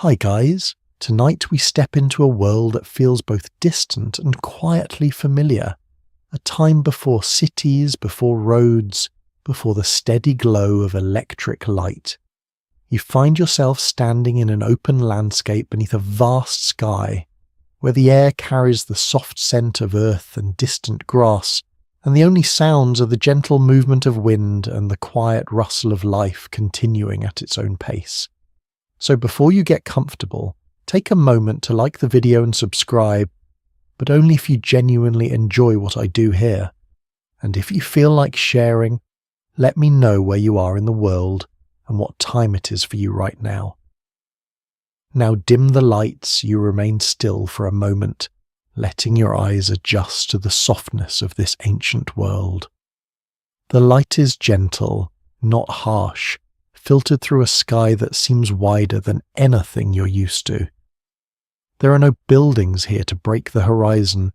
Hi guys, tonight we step into a world that feels both distant and quietly familiar. A time before cities, before roads, before the steady glow of electric light. You find yourself standing in an open landscape beneath a vast sky, where the air carries the soft scent of earth and distant grass, and the only sounds are the gentle movement of wind and the quiet rustle of life continuing at its own pace. So before you get comfortable, take a moment to like the video and subscribe, but only if you genuinely enjoy what I do here. And if you feel like sharing, let me know where you are in the world and what time it is for you right now. Now dim the lights, you remain still for a moment, letting your eyes adjust to the softness of this ancient world. The light is gentle, not harsh, filtered through a sky that seems wider than anything you're used to. There are no buildings here to break the horizon,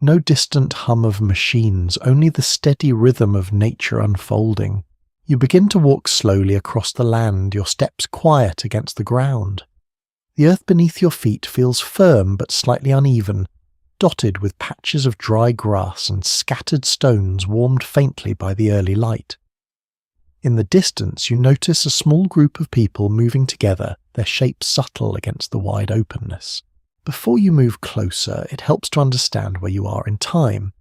no distant hum of machines, only the steady rhythm of nature unfolding. You begin to walk slowly across the land, your steps quiet against the ground. The earth beneath your feet feels firm but slightly uneven, dotted with patches of dry grass and scattered stones warmed faintly by the early light. In the distance, you notice a small group of people moving together, their shapes subtle against the wide openness. Before you move closer, it helps to understand where you are in time.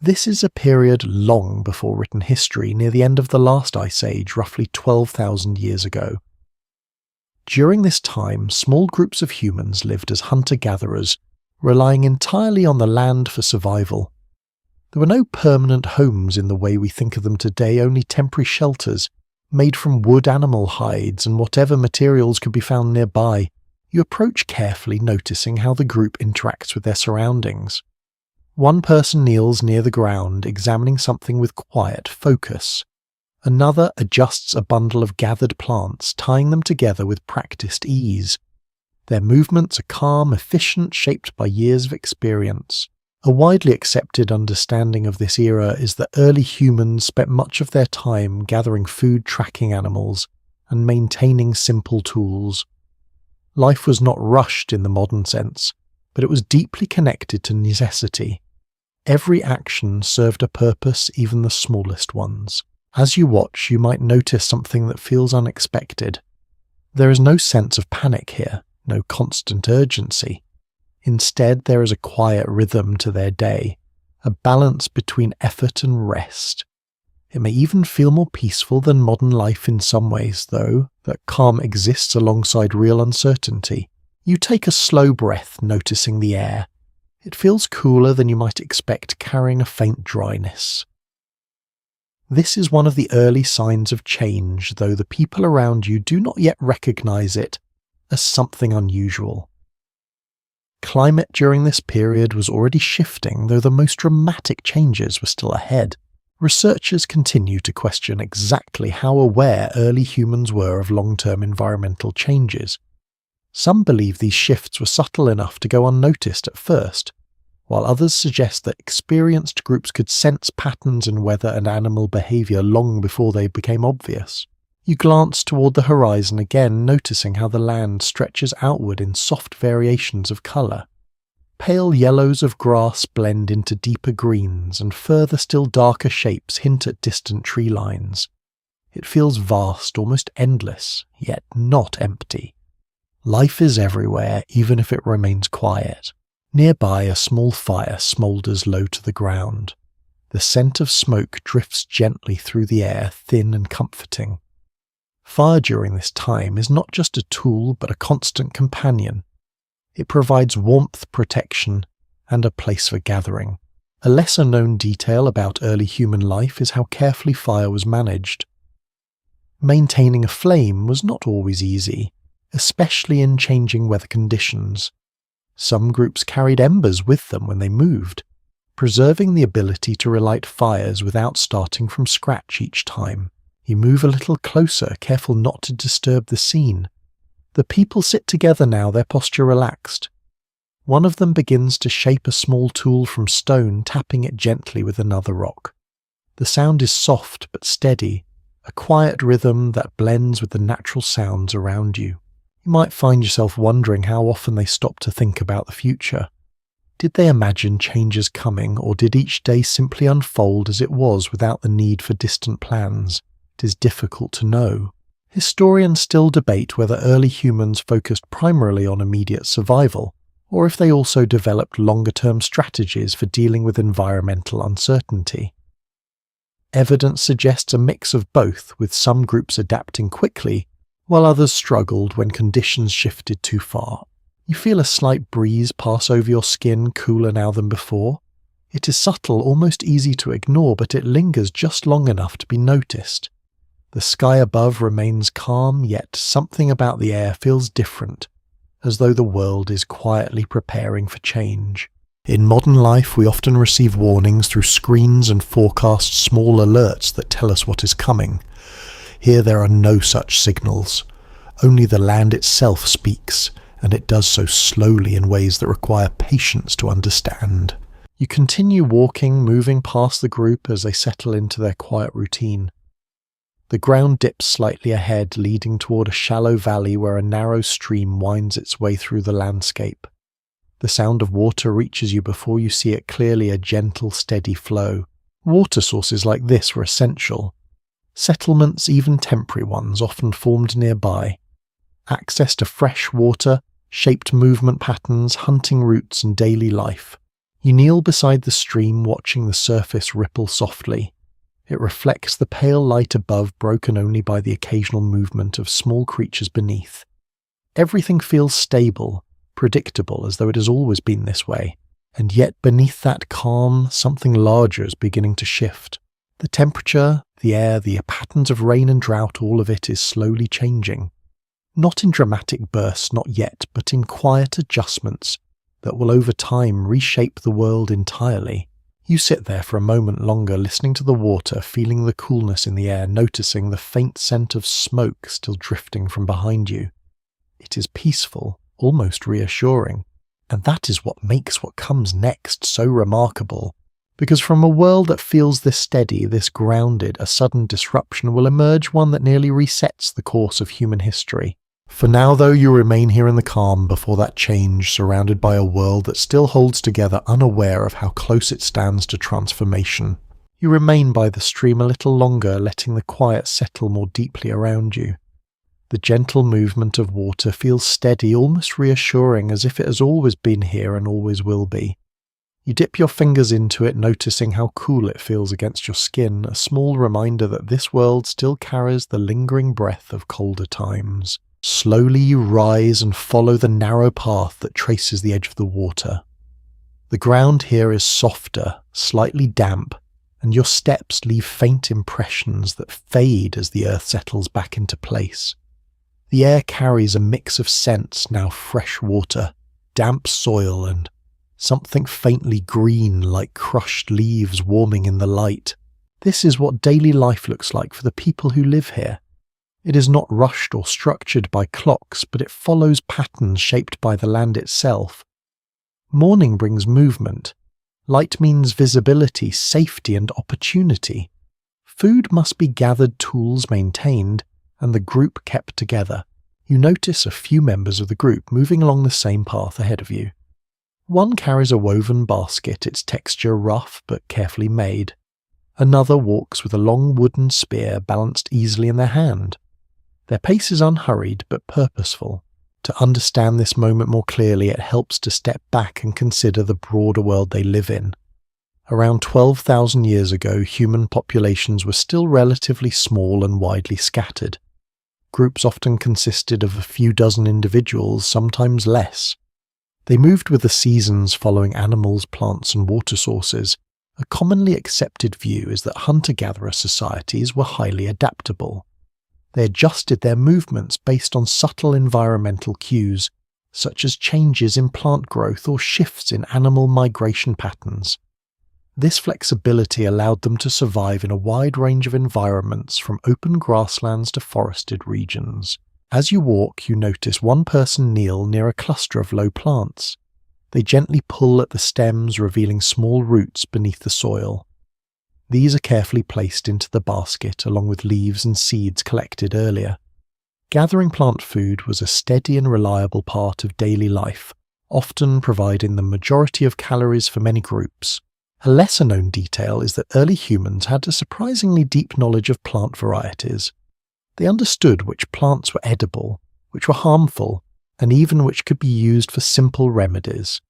This is a period long before written history, near the end of the last ice age, roughly 12,000 years ago. During this time, small groups of humans lived as hunter-gatherers, relying entirely on the land for survival. There were no permanent homes in the way we think of them today, only temporary shelters, made from wood animal hides and whatever materials could be found nearby. You approach carefully, noticing how the group interacts with their surroundings. One person kneels near the ground, examining something with quiet focus. Another adjusts a bundle of gathered plants, tying them together with practiced ease. Their movements are calm, efficient, shaped by years of experience. A widely accepted understanding of this era is that early humans spent much of their time gathering food tracking animals and maintaining simple tools. Life was not rushed in the modern sense, but it was deeply connected to necessity. Every action served a purpose, even the smallest ones. As you watch, you might notice something that feels unexpected. There is no sense of panic here, no constant urgency. Instead, there is a quiet rhythm to their day, a balance between effort and rest. It may even feel more peaceful than modern life in some ways, though, that calm exists alongside real uncertainty. You take a slow breath, noticing the air. It feels cooler than you might expect, carrying a faint dryness. This is one of the early signs of change, though the people around you do not yet recognize it as something unusual. Climate during this period was already shifting, though the most dramatic changes were still ahead. Researchers continue to question exactly how aware early humans were of long-term environmental changes. Some believe these shifts were subtle enough to go unnoticed at first, while others suggest that experienced groups could sense patterns in weather and animal behavior long before they became obvious. You glance toward the horizon again, noticing how the land stretches outward in soft variations of colour. Pale yellows of grass blend into deeper greens, and further still darker shapes hint at distant tree lines. It feels vast, almost endless, yet not empty. Life is everywhere, even if it remains quiet. Nearby, a small fire smoulders low to the ground. The scent of smoke drifts gently through the air, thin and comforting. Fire during this time is not just a tool, but a constant companion. It provides warmth, protection, and a place for gathering. A lesser-known detail about early human life is how carefully fire was managed. Maintaining a flame was not always easy, especially in changing weather conditions. Some groups carried embers with them when they moved, preserving the ability to relight fires without starting from scratch each time. You move a little closer, careful not to disturb the scene. The people sit together now, their posture relaxed. One of them begins to shape a small tool from stone, tapping it gently with another rock. The sound is soft but steady, a quiet rhythm that blends with the natural sounds around you. You might find yourself wondering how often they stop to think about the future. Did they imagine changes coming, or did each day simply unfold as it was without the need for distant plans? It is difficult to know. Historians still debate whether early humans focused primarily on immediate survival, or if they also developed longer-term strategies for dealing with environmental uncertainty. Evidence suggests a mix of both, with some groups adapting quickly, while others struggled when conditions shifted too far. You feel a slight breeze pass over your skin, cooler now than before. It is subtle, almost easy to ignore, but it lingers just long enough to be noticed. The sky above remains calm, yet something about the air feels different, as though the world is quietly preparing for change. In modern life, we often receive warnings through screens and forecast small alerts that tell us what is coming. Here there are no such signals. Only the land itself speaks, and it does so slowly in ways that require patience to understand. You continue walking, moving past the group as they settle into their quiet routine. The ground dips slightly ahead, leading toward a shallow valley where a narrow stream winds its way through the landscape. The sound of water reaches you before you see it clearly, a gentle, steady flow. Water sources like this were essential. Settlements, even temporary ones, often formed nearby. Access to fresh water shaped movement patterns, hunting routes, and daily life. You kneel beside the stream, watching the surface ripple softly. It reflects the pale light above, broken only by the occasional movement of small creatures beneath. Everything feels stable, predictable, as though it has always been this way. And yet beneath that calm, something larger is beginning to shift. The temperature, the air, the patterns of rain and drought, all of it is slowly changing. Not in dramatic bursts, not yet, but in quiet adjustments that will over time reshape the world entirely. You sit there for a moment longer, listening to the water, feeling the coolness in the air, noticing the faint scent of smoke still drifting from behind you. It is peaceful, almost reassuring, and that is what makes what comes next so remarkable. Because from a world that feels this steady, this grounded, a sudden disruption will emerge one that nearly resets the course of human history. For now, though, you remain here in the calm before that change, surrounded by a world that still holds together, unaware of how close it stands to transformation. You remain by the stream a little longer, letting the quiet settle more deeply around you. The gentle movement of water feels steady, almost reassuring, as if it has always been here and always will be. You dip your fingers into it, noticing how cool it feels against your skin, a small reminder that this world still carries the lingering breath of colder times. Slowly you rise and follow the narrow path that traces the edge of the water. The ground here is softer, slightly damp, and your steps leave faint impressions that fade as the earth settles back into place. The air carries a mix of scents, now fresh water, damp soil, and something faintly green like crushed leaves warming in the light. This is what daily life looks like for the people who live here. It is not rushed or structured by clocks, but it follows patterns shaped by the land itself. Morning brings movement. Light means visibility, safety, and opportunity. Food must be gathered, tools maintained, and the group kept together. You notice a few members of the group moving along the same path ahead of you. One carries a woven basket, its texture rough but carefully made. Another walks with a long wooden spear balanced easily in their hand. Their pace is unhurried but purposeful. To understand this moment more clearly, it helps to step back and consider the broader world they live in. Around 12,000 years ago, human populations were still relatively small and widely scattered. Groups often consisted of a few dozen individuals, sometimes less. They moved with the seasons, following animals, plants, and water sources. A commonly accepted view is that hunter-gatherer societies were highly adaptable. They adjusted their movements based on subtle environmental cues, such as changes in plant growth or shifts in animal migration patterns. This flexibility allowed them to survive in a wide range of environments, from open grasslands to forested regions. As you walk, you notice one person kneel near a cluster of low plants. They gently pull at the stems, revealing small roots beneath the soil. These are carefully placed into the basket, along with leaves and seeds collected earlier. Gathering plant food was a steady and reliable part of daily life, often providing the majority of calories for many groups. A lesser-known detail is that early humans had a surprisingly deep knowledge of plant varieties. They understood which plants were edible, which were harmful, and even which could be used for simple remedies.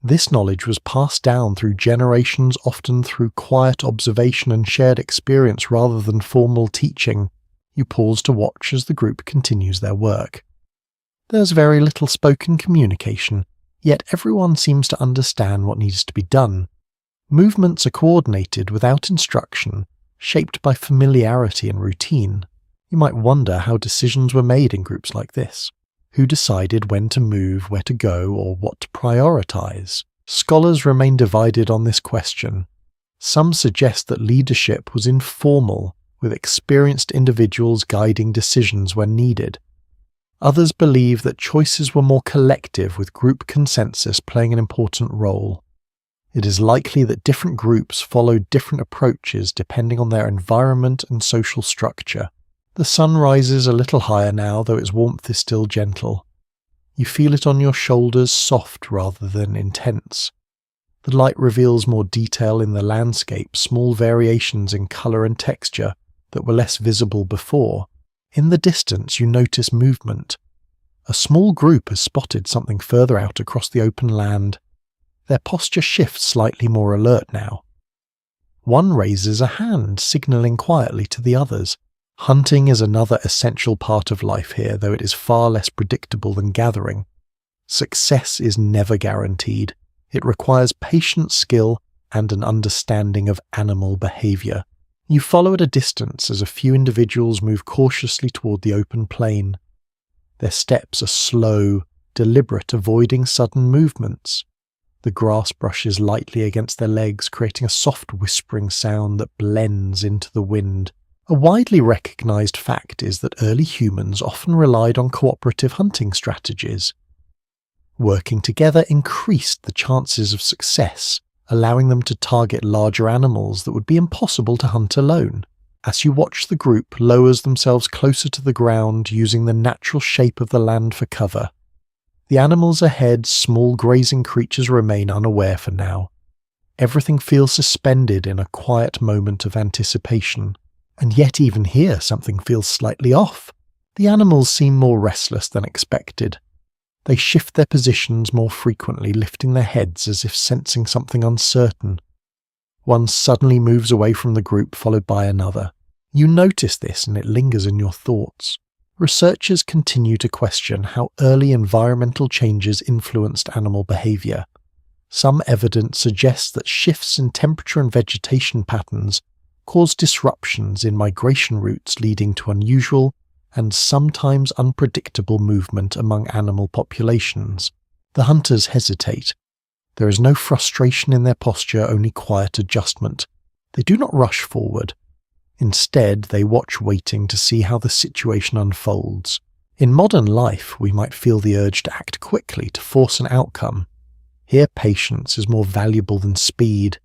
This knowledge was passed down through generations, often through quiet observation and shared experience rather than formal teaching. You pause to watch as the group continues their work. There's very little spoken communication, yet everyone seems to understand what needs to be done. Movements are coordinated without instruction, shaped by familiarity and routine. You might wonder how decisions were made in groups like this. Who decided when to move, where to go, or what to prioritize? Scholars remain divided on this question. Some suggest that leadership was informal, with experienced individuals guiding decisions when needed. Others believe that choices were more collective, with group consensus playing an important role. It is likely that different groups followed different approaches depending on their environment and social structure. The sun rises a little higher now, though its warmth is still gentle. You feel it on your shoulders, soft rather than intense. The light reveals more detail in the landscape, small variations in colour and texture that were less visible before. In the distance you notice movement. A small group has spotted something further out across the open land. Their posture shifts, slightly more alert now. One raises a hand, signalling quietly to the others. Hunting is another essential part of life here, though it is far less predictable than gathering. Success is never guaranteed. It requires patient skill and an understanding of animal behaviour. You follow at a distance as a few individuals move cautiously toward the open plain. Their steps are slow, deliberate, avoiding sudden movements. The grass brushes lightly against their legs, creating a soft whispering sound that blends into the wind. A widely recognized fact is that early humans often relied on cooperative hunting strategies. Working together increased the chances of success, allowing them to target larger animals that would be impossible to hunt alone. As you watch, the group lowers themselves closer to the ground, using the natural shape of the land for cover. The animals ahead, small grazing creatures, remain unaware for now. Everything feels suspended in a quiet moment of anticipation. And yet even here something feels slightly off. The animals seem more restless than expected. They shift their positions more frequently, lifting their heads as if sensing something uncertain. One suddenly moves away from the group, followed by another. You notice this and it lingers in your thoughts. Researchers continue to question how early environmental changes influenced animal behaviour. Some evidence suggests that shifts in temperature and vegetation patterns cause disruptions in migration routes, leading to unusual and sometimes unpredictable movement among animal populations. The hunters hesitate. There is no frustration in their posture, only quiet adjustment. They do not rush forward. Instead, they watch, waiting to see how the situation unfolds. In modern life, we might feel the urge to act quickly to force an outcome. Here, patience is more valuable than speed.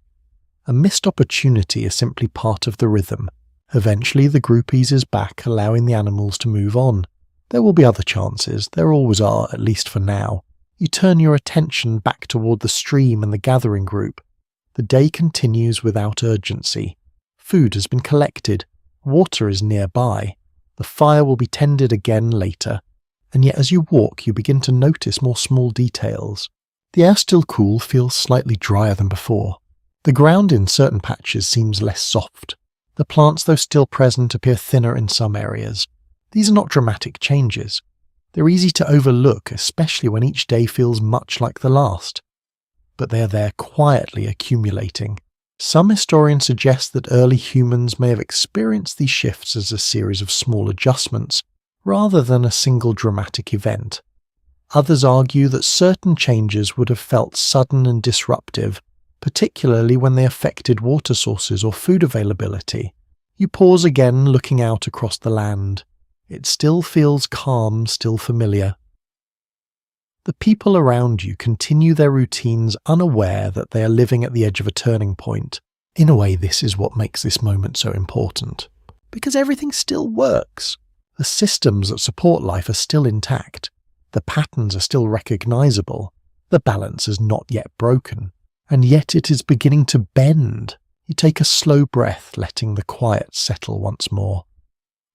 A missed opportunity is simply part of the rhythm. Eventually, the group eases back, allowing the animals to move on. There will be other chances. There always are, at least for now. You turn your attention back toward the stream and the gathering group. The day continues without urgency. Food has been collected. Water is nearby. The fire will be tended again later. And yet as you walk, you begin to notice more small details. The air, still cool, feels slightly drier than before. The ground in certain patches seems less soft. The plants, though still present, appear thinner in some areas. These are not dramatic changes. They're easy to overlook, especially when each day feels much like the last. But they are there, quietly accumulating. Some historians suggest that early humans may have experienced these shifts as a series of small adjustments, rather than a single dramatic event. Others argue that certain changes would have felt sudden and disruptive, particularly when they affected water sources or food availability. You pause again, looking out across the land. It still feels calm, still familiar. The people around you continue their routines, unaware that they are living at the edge of a turning point. In a way, this is what makes this moment so important. Because everything still works. The systems that support life are still intact. The patterns are still recognizable. The balance is not yet broken. And yet it is beginning to bend. You take a slow breath, letting the quiet settle once more.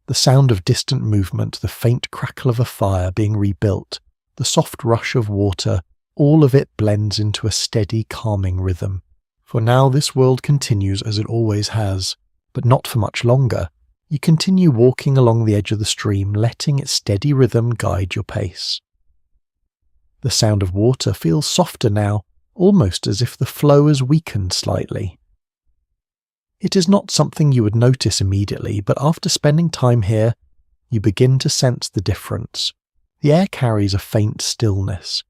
The sound of distant movement, the faint crackle of a fire being rebuilt, the soft rush of water, all of it blends into a steady, calming rhythm. For now this world continues as it always has, but not for much longer. You continue walking along the edge of the stream, letting its steady rhythm guide your pace. The sound of water feels softer now, almost as if the flow has weakened slightly. It is not something you would notice immediately, but after spending time here, you begin to sense the difference. The air carries a faint stillness.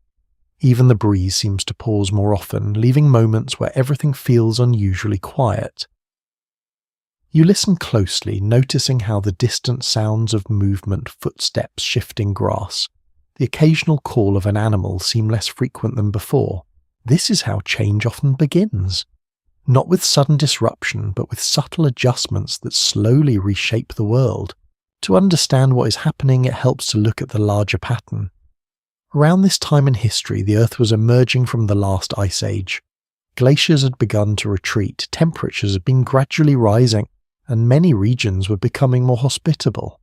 Even the breeze seems to pause more often, leaving moments where everything feels unusually quiet. You listen closely, noticing how the distant sounds of movement, footsteps, shifting grass, the occasional call of an animal seem less frequent than before. This is how change often begins. Not with sudden disruption, but with subtle adjustments that slowly reshape the world. To understand what is happening, it helps to look at the larger pattern. Around this time in history, the Earth was emerging from the last ice age. Glaciers had begun to retreat, temperatures had been gradually rising, and many regions were becoming more hospitable.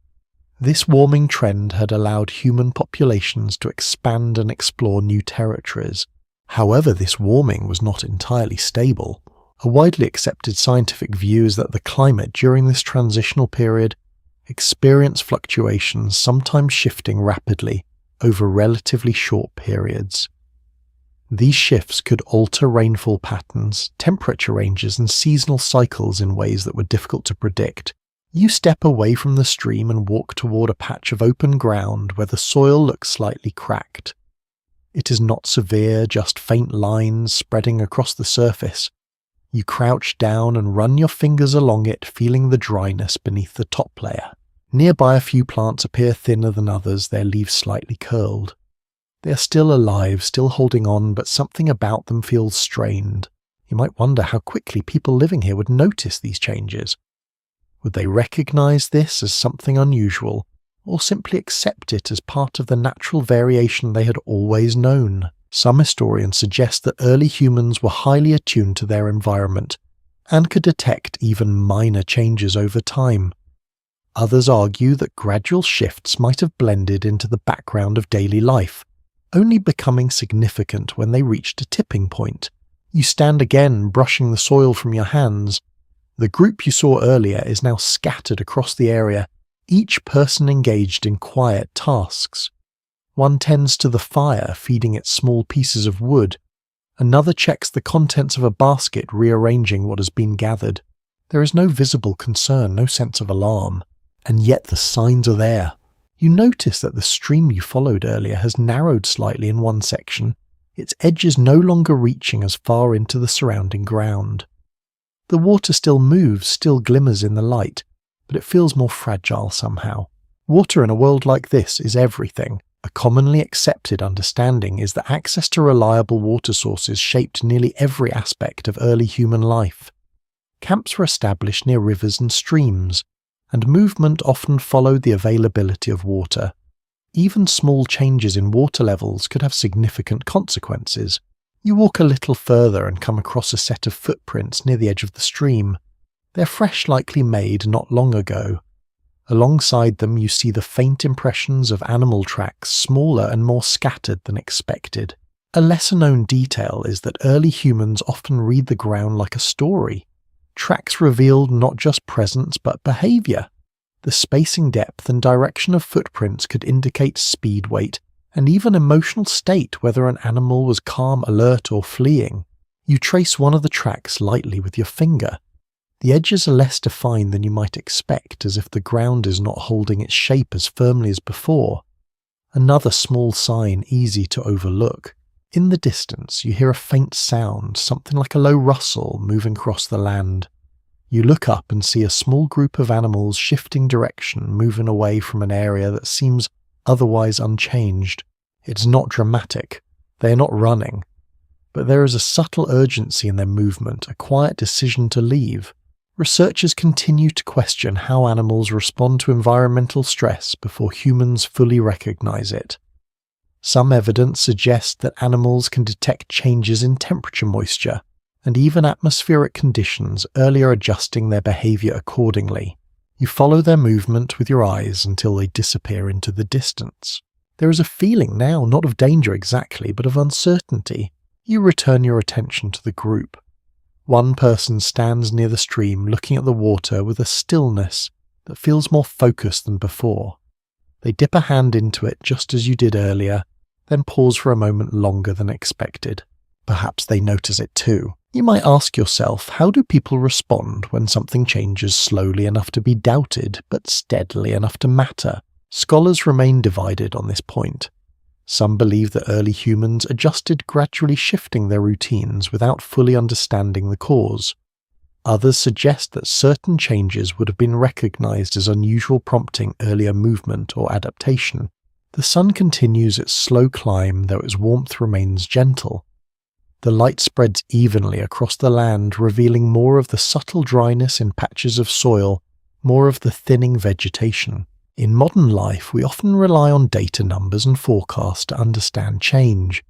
This warming trend had allowed human populations to expand and explore new territories. However, this warming was not entirely stable. A widely accepted scientific view is that the climate during this transitional period experienced fluctuations, sometimes shifting rapidly over relatively short periods. These shifts could alter rainfall patterns, temperature ranges, and seasonal cycles in ways that were difficult to predict. You step away from the stream and walk toward a patch of open ground where the soil looks slightly cracked. It is not severe, just faint lines spreading across the surface. You crouch down and run your fingers along it, feeling the dryness beneath the top layer. Nearby, a few plants appear thinner than others, their leaves slightly curled. They are still alive, still holding on, but something about them feels strained. You might wonder how quickly people living here would notice these changes. Would they recognize this as something unusual, or simply accept it as part of the natural variation they had always known? Some historians suggest that early humans were highly attuned to their environment and could detect even minor changes over time. Others argue that gradual shifts might have blended into the background of daily life, only becoming significant when they reached a tipping point. You stand again, brushing the soil from your hands. The group you saw earlier is now scattered across the area, each person engaged in quiet tasks. One tends to the fire, feeding it small pieces of wood. Another checks the contents of a basket, rearranging what has been gathered. There is no visible concern, no sense of alarm. And yet the signs are there. You notice that the stream you followed earlier has narrowed slightly in one section, its edges no longer reaching as far into the surrounding ground. The water still moves, still glimmers in the light, but it feels more fragile somehow. Water in a world like this is everything. A commonly accepted understanding is that access to reliable water sources shaped nearly every aspect of early human life. Camps were established near rivers and streams, and movement often followed the availability of water. Even small changes in water levels could have significant consequences. You walk a little further and come across a set of footprints near the edge of the stream. They're fresh, likely made not long ago. Alongside them you see the faint impressions of animal tracks, smaller and more scattered than expected. A lesser-known detail is that early humans often read the ground like a story. Tracks revealed not just presence but behavior. The spacing, depth and direction of footprints could indicate speed, weight, and even emotional state, whether an animal was calm, alert or fleeing. You trace one of the tracks lightly with your finger. The edges are less defined than you might expect, as if the ground is not holding its shape as firmly as before. Another small sign easy to overlook. In the distance, you hear a faint sound, something like a low rustle moving across the land. You look up and see a small group of animals shifting direction, moving away from an area that seems otherwise unchanged. It's not dramatic. They are not running. But there is a subtle urgency in their movement, a quiet decision to leave. researchers continue to question how animals respond to environmental stress before humans fully recognize it. Some evidence suggests that animals can detect changes in temperature, moisture, and even atmospheric conditions, earlier adjusting their behavior accordingly. You follow their movement with your eyes until they disappear into the distance. There is a feeling now, not of danger exactly, but of uncertainty. You return your attention to the group. One person stands near the stream looking at the water with a stillness that feels more focused than before. They dip a hand into it just as you did earlier, then pause for a moment longer than expected. Perhaps they notice it too. You might ask yourself, how do people respond when something changes slowly enough to be doubted, but steadily enough to matter? Scholars remain divided on this point. Some believe that early humans adjusted, gradually shifting their routines without fully understanding the cause. Others suggest that certain changes would have been recognized as unusual, prompting earlier movement or adaptation. The sun continues its slow climb, though its warmth remains gentle. The light spreads evenly across the land, revealing more of the subtle dryness in patches of soil, more of the thinning vegetation. In modern life, we often rely on data, numbers, and forecasts to understand change.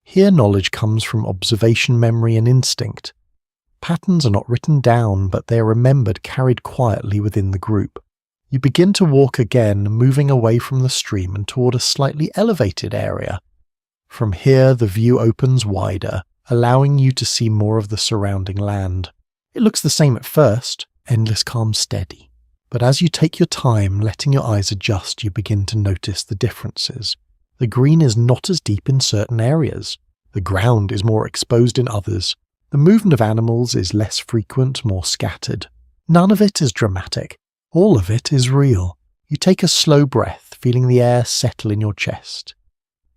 Here, knowledge comes from observation, memory, and instinct. Patterns are not written down, but they are remembered, carried quietly within the group. You begin to walk again, moving away from the stream and toward a slightly elevated area. From here, the view opens wider, allowing you to see more of the surrounding land. It looks the same at first, endless calm, steady. But as you take your time, letting your eyes adjust, you begin to notice the differences. The green is not as deep in certain areas. The ground is more exposed in others. The movement of animals is less frequent, more scattered. None of it is dramatic. All of it is real. You take a slow breath, feeling the air settle in your chest.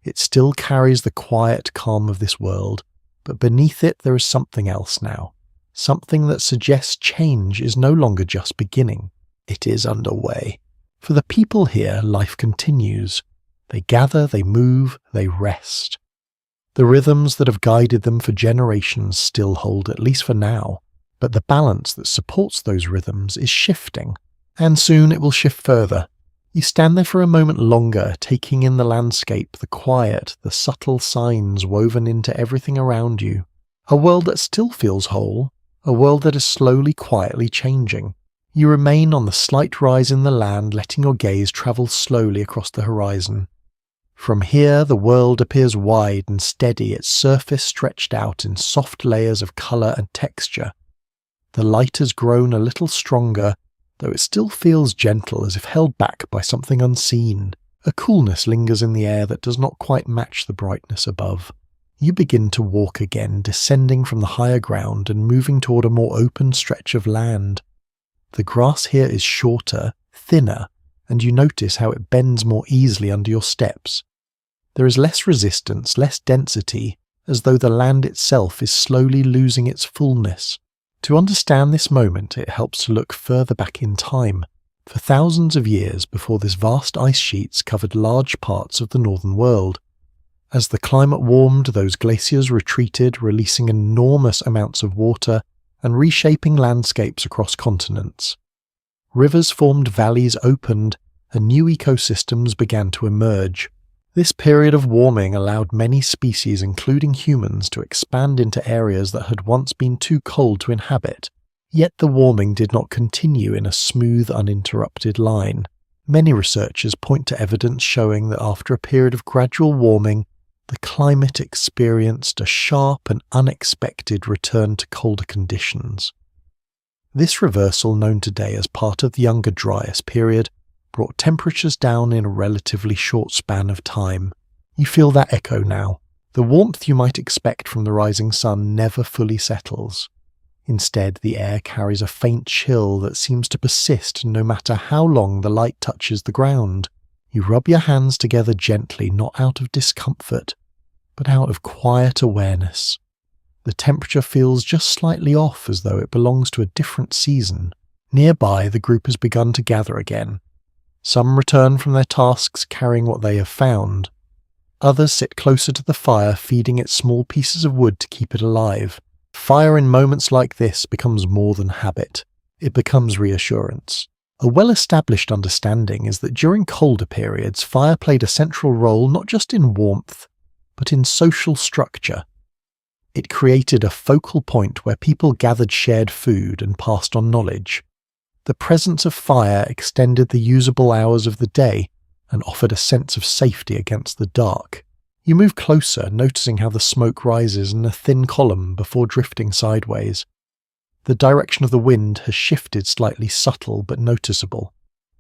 It still carries the quiet calm of this world, but beneath it there is something else now. Something that suggests change is no longer just beginning. It is underway. For the people here, life continues. They gather, they move, they rest. The rhythms that have guided them for generations still hold, at least for now, but the balance that supports those rhythms is shifting, and soon it will shift further. You stand there for a moment longer, taking in the landscape, the quiet, the subtle signs woven into everything around you. A world that still feels whole, a world that is slowly, quietly changing. You remain on the slight rise in the land, letting your gaze travel slowly across the horizon. From here, the world appears wide and steady, its surface stretched out in soft layers of colour and texture. The light has grown a little stronger, though it still feels gentle, as if held back by something unseen. A coolness lingers in the air that does not quite match the brightness above. You begin to walk again, descending from the higher ground and moving toward a more open stretch of land. The grass here is shorter, thinner, and you notice how it bends more easily under your steps. There is less resistance, less density, as though the land itself is slowly losing its fullness. To understand this moment, it helps to look further back in time, for thousands of years before this vast ice sheets covered large parts of the northern world. As the climate warmed, those glaciers retreated, releasing enormous amounts of water and reshaping landscapes across continents. Rivers formed, valleys opened, and new ecosystems began to emerge. This period of warming allowed many species, including humans, to expand into areas that had once been too cold to inhabit. Yet the warming did not continue in a smooth, uninterrupted line. Many researchers point to evidence showing that after a period of gradual warming, the climate experienced a sharp and unexpected return to colder conditions. This reversal, known today as part of the Younger Dryas period, brought temperatures down in a relatively short span of time. You feel that echo now. The warmth you might expect from the rising sun never fully settles. Instead, the air carries a faint chill that seems to persist no matter how long the light touches the ground. You rub your hands together gently, not out of discomfort, but out of quiet awareness. The temperature feels just slightly off, as though it belongs to a different season. Nearby, the group has begun to gather again. Some return from their tasks carrying what they have found. Others sit closer to the fire, feeding it small pieces of wood to keep it alive. Fire in moments like this becomes more than habit. it becomes reassurance. A well-established understanding is that during colder periods, fire played a central role not just in warmth, but in social structure. It created a focal point where people gathered shared food and passed on knowledge. The presence of fire extended the usable hours of the day and offered a sense of safety against the dark. You move closer, noticing how the smoke rises in a thin column before drifting sideways. The direction of the wind has shifted, slightly subtle but noticeable.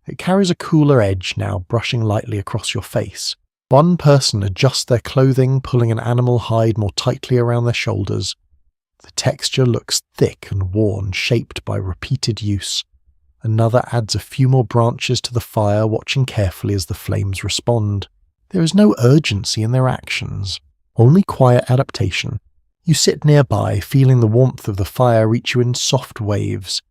It carries a cooler edge now, brushing lightly across your face. One person adjusts their clothing, pulling an animal hide more tightly around their shoulders. The texture looks thick and worn, shaped by repeated use. Another adds a few more branches to the fire, watching carefully as the flames respond. There is no urgency in their actions, only quiet adaptation. You sit nearby, feeling the warmth of the fire reach you in soft waves.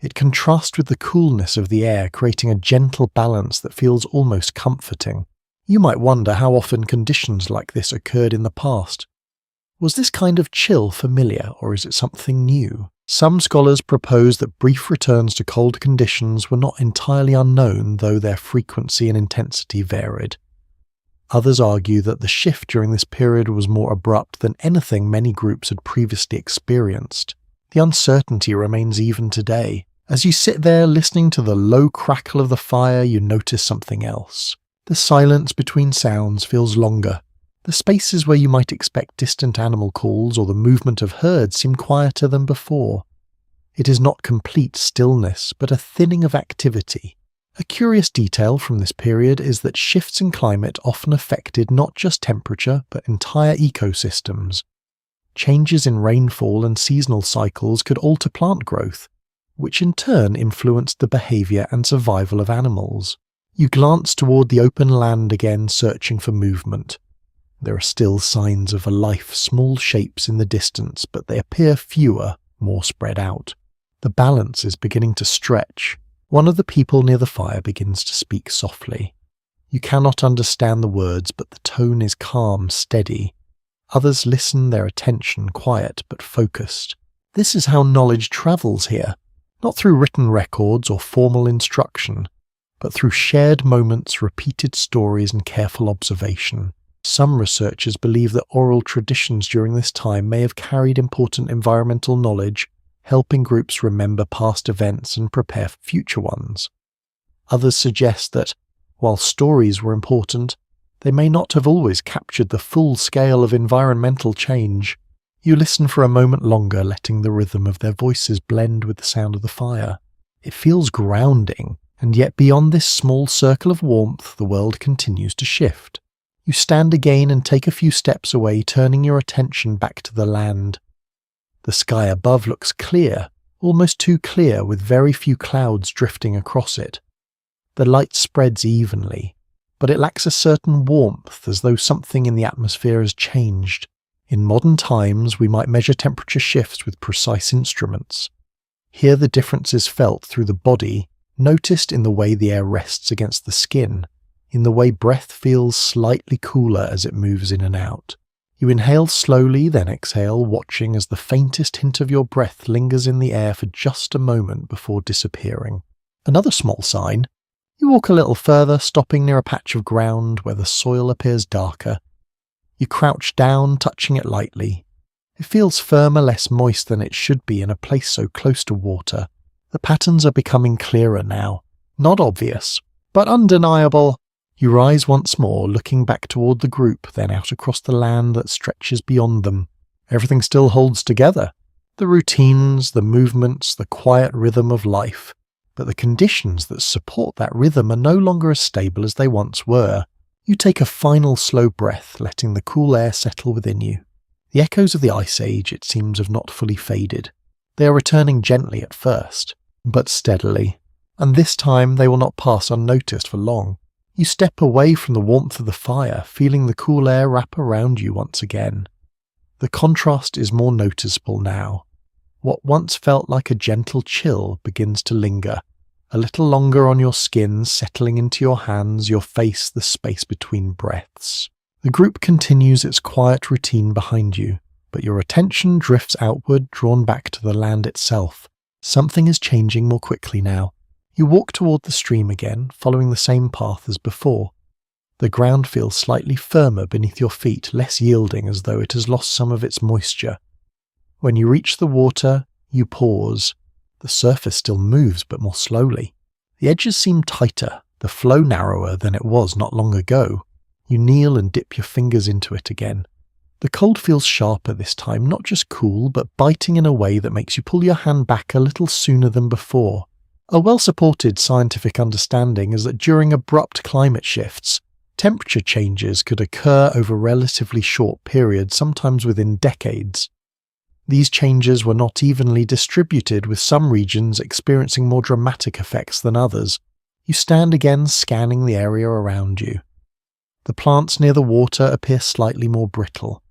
It contrasts with the coolness of the air, creating a gentle balance that feels almost comforting. You might wonder how often conditions like this occurred in the past. Was this kind of chill familiar, or is it something new? Some scholars propose that brief returns to cold conditions were not entirely unknown, though their frequency and intensity varied. Others argue that the shift during this period was more abrupt than anything many groups had previously experienced. The uncertainty remains even today. As you sit there listening to the low crackle of the fire, you notice something else. The silence between sounds feels longer. The spaces where you might expect distant animal calls or the movement of herds seem quieter than before. It is not complete stillness, but a thinning of activity. A curious detail from this period is that shifts in climate often affected not just temperature, but entire ecosystems. Changes in rainfall and seasonal cycles could alter plant growth, which in turn influenced the behavior and survival of animals. You glance toward the open land again, searching for movement. There are still signs of a life, small shapes in the distance, but they appear fewer, more spread out. The balance is beginning to stretch. One of the people near the fire begins to speak softly. You cannot understand the words, but the tone is calm, steady. Others listen, their attention quiet but focused. This is how knowledge travels here, not through written records or formal instruction, but through shared moments, repeated stories, and careful observation. Some researchers believe that oral traditions during this time may have carried important environmental knowledge, helping groups remember past events and prepare for future ones. Others suggest that, while stories were important, they may not have always captured the full scale of environmental change. You listen for a moment longer, letting the rhythm of their voices blend with the sound of the fire. It feels grounding, and yet beyond this small circle of warmth, the world continues to shift. You stand again and take a few steps away, turning your attention back to the land. The sky above looks clear, almost too clear, with very few clouds drifting across it. The light spreads evenly, but it lacks a certain warmth, as though something in the atmosphere has changed. In modern times, we might measure temperature shifts with precise instruments. Here the difference is felt through the body, noticed in the way the air rests against the skin, in the way breath feels slightly cooler as it moves in and out. You inhale slowly, then exhale, watching as the faintest hint of your breath lingers in the air for just a moment before disappearing. Another small sign. You walk a little further, stopping near a patch of ground where the soil appears darker. You crouch down, touching it lightly. It feels firmer, less moist than it should be in a place so close to water. The patterns are becoming clearer now. Not obvious, but undeniable. You rise once more, looking back toward the group, then out across the land that stretches beyond them. Everything still holds together. The routines, the movements, the quiet rhythm of life. But the conditions that support that rhythm are no longer as stable as they once were. You take a final slow breath, letting the cool air settle within you. The echoes of the Ice Age, it seems, have not fully faded. They are returning gently at first, but steadily, and this time they will not pass unnoticed for long. You step away from the warmth of the fire, feeling the cool air wrap around you once again. The contrast is more noticeable now. What once felt like a gentle chill begins to linger, a little longer on your skin, settling into your hands, your face, the space between breaths. The group continues its quiet routine behind you, but your attention drifts outward, drawn back to the land itself. Something is changing more quickly now. You walk toward the stream again, following the same path as before. The ground feels slightly firmer beneath your feet, less yielding as though it has lost some of its moisture. When you reach the water, you pause. The surface still moves, but more slowly. The edges seem tighter, the flow narrower than it was not long ago. You kneel and dip your fingers into it again. The cold feels sharper this time, not just cool, but biting in a way that makes you pull your hand back a little sooner than before. A well-supported scientific understanding is that during abrupt climate shifts, temperature changes could occur over relatively short periods, sometimes within decades. These changes were not evenly distributed, with some regions experiencing more dramatic effects than others. You stand again, scanning the area around you. The plants near the water appear slightly more brittle.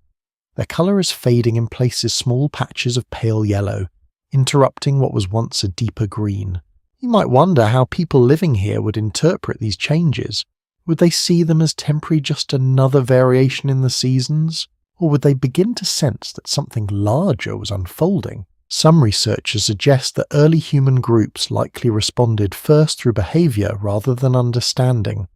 Their colour is fading in places, small patches of pale yellow, interrupting what was once a deeper green. You might wonder how people living here would interpret these changes. Would they see them as temporary, just another variation in the seasons? Or would they begin to sense that something larger was unfolding? Some researchers suggest that early human groups likely responded first through behaviour rather than understanding.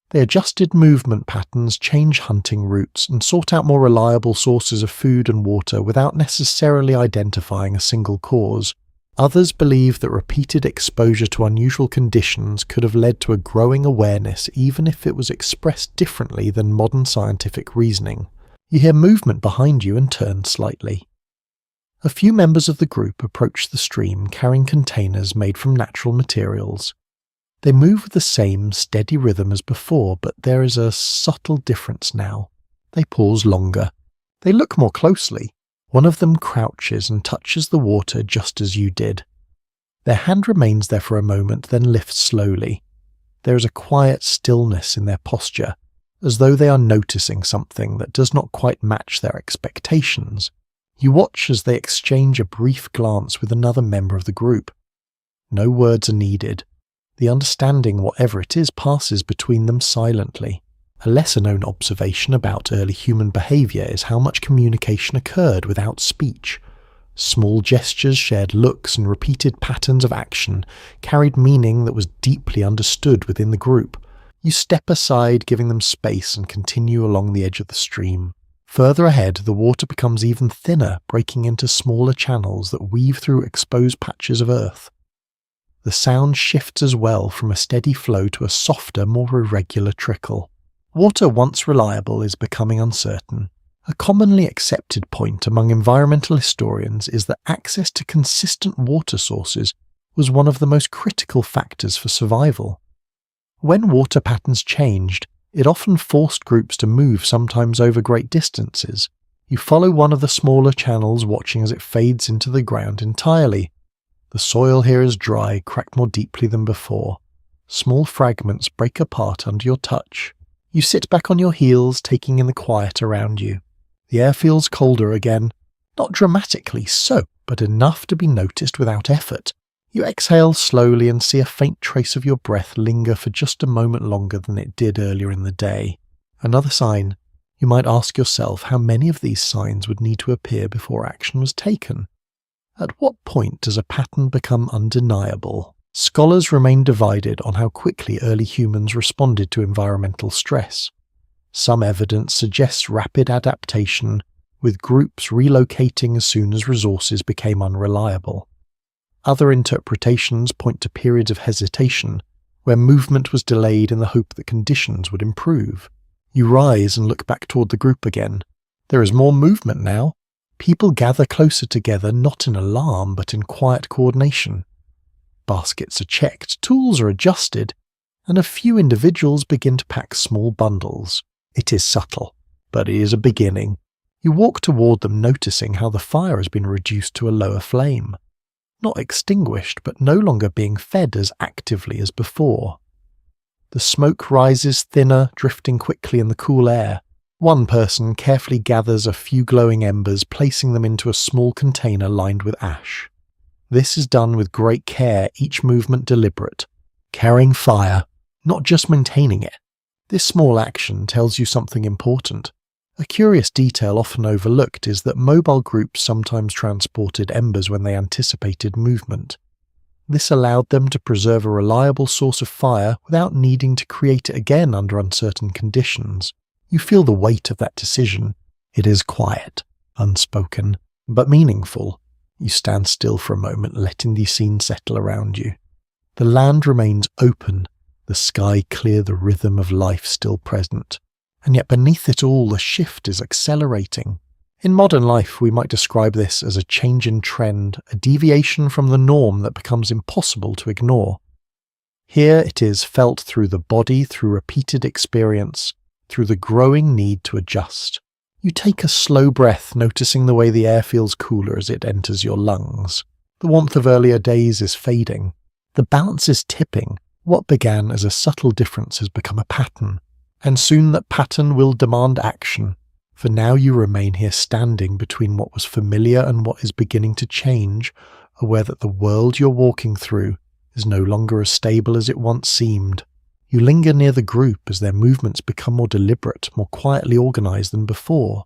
They adjusted movement patterns, changed hunting routes, and sought out more reliable sources of food and water without necessarily identifying a single cause. Others believe that repeated exposure to unusual conditions could have led to a growing awareness, even if it was expressed differently than modern scientific reasoning. You hear movement behind you and turn slightly. A few members of the group approach the stream carrying containers made from natural materials. They move with the same steady rhythm as before, but there is a subtle difference now. They pause longer. They look more closely. One of them crouches and touches the water just as you did. Their hand remains there for a moment, then lifts slowly. There is a quiet stillness in their posture, as though they are noticing something that does not quite match their expectations. You watch as they exchange a brief glance with another member of the group. No words are needed. The understanding, whatever it is, passes between them silently. A lesser-known observation about early human behaviour is how much communication occurred without speech. Small gestures, shared looks, and repeated patterns of action carried meaning that was deeply understood within the group. You step aside, giving them space, and continue along the edge of the stream. Further ahead, the water becomes even thinner, breaking into smaller channels that weave through exposed patches of earth. The sound shifts as well from a steady flow to a softer, more irregular trickle. Water once reliable is becoming uncertain. A commonly accepted point among environmental historians is that access to consistent water sources was one of the most critical factors for survival. When water patterns changed, it often forced groups to move, sometimes over great distances. You follow one of the smaller channels, watching as it fades into the ground entirely. The soil here is dry, cracked more deeply than before. Small fragments break apart under your touch. You sit back on your heels, taking in the quiet around you. The air feels colder again, not dramatically so, but enough to be noticed without effort. You exhale slowly and see a faint trace of your breath linger for just a moment longer than it did earlier in the day. Another sign. You might ask yourself how many of these signs would need to appear before action was taken. At what point does a pattern become undeniable? Scholars remain divided on how quickly early humans responded to environmental stress. Some evidence suggests rapid adaptation, with groups relocating as soon as resources became unreliable. Other interpretations point to periods of hesitation, where movement was delayed in the hope that conditions would improve. You rise and look back toward the group again. There is more movement now. People gather closer together, not in alarm, but in quiet coordination. Baskets are checked, tools are adjusted, and a few individuals begin to pack small bundles. It is subtle, but it is a beginning. You walk toward them, noticing how the fire has been reduced to a lower flame. Not extinguished, but no longer being fed as actively as before. The smoke rises thinner, drifting quickly in the cool air. One person carefully gathers a few glowing embers, placing them into a small container lined with ash. This is done with great care, each movement deliberate. Carrying fire, not just maintaining it. This small action tells you something important. A curious detail often overlooked is that mobile groups sometimes transported embers when they anticipated movement. This allowed them to preserve a reliable source of fire without needing to create it again under uncertain conditions. You feel the weight of that decision. It is quiet, unspoken, but meaningful. You stand still for a moment, letting the scene settle around you. The land remains open, the sky clear, the rhythm of life still present. And yet beneath it all, the shift is accelerating. In modern life, we might describe this as a change in trend, a deviation from the norm that becomes impossible to ignore. Here it is felt through the body, through repeated experience, through the growing need to adjust. You take a slow breath, noticing the way the air feels cooler as it enters your lungs. The warmth of earlier days is fading. The balance is tipping. What began as a subtle difference has become a pattern. And soon that pattern will demand action, for now you remain here standing between what was familiar and what is beginning to change, aware that the world you're walking through is no longer as stable as it once seemed. You linger near the group as their movements become more deliberate, more quietly organized than before.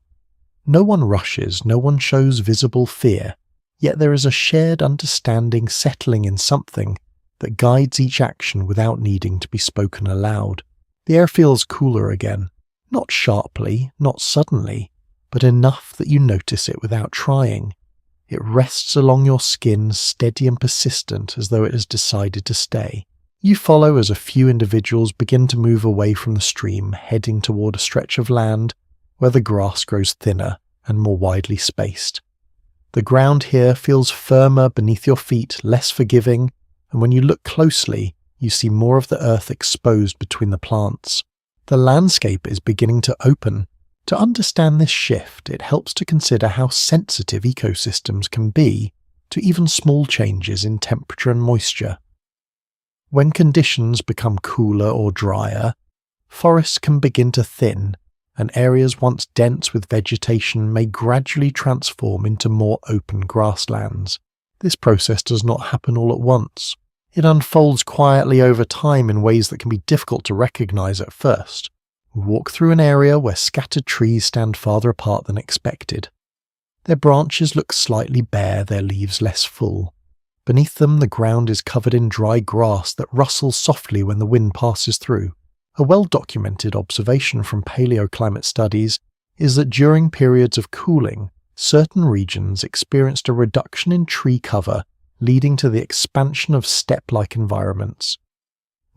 No one rushes, no one shows visible fear, yet there is a shared understanding settling in something that guides each action without needing to be spoken aloud. The air feels cooler again, not sharply, not suddenly, but enough that you notice it without trying. It rests along your skin, steady and persistent, as though it has decided to stay. You follow as a few individuals begin to move away from the stream, heading toward a stretch of land where the grass grows thinner and more widely spaced. The ground here feels firmer beneath your feet, less forgiving, and when you look closely, you see more of the earth exposed between the plants. The landscape is beginning to open. To understand this shift, it helps to consider how sensitive ecosystems can be to even small changes in temperature and moisture. When conditions become cooler or drier, forests can begin to thin, and areas once dense with vegetation may gradually transform into more open grasslands. This process does not happen all at once. It unfolds quietly over time in ways that can be difficult to recognize at first. We walk through an area where scattered trees stand farther apart than expected. Their branches look slightly bare, their leaves less full. Beneath them, the ground is covered in dry grass that rustles softly when the wind passes through. A well-documented observation from paleoclimate studies is that during periods of cooling, certain regions experienced a reduction in tree cover, leading to the expansion of steppe-like environments.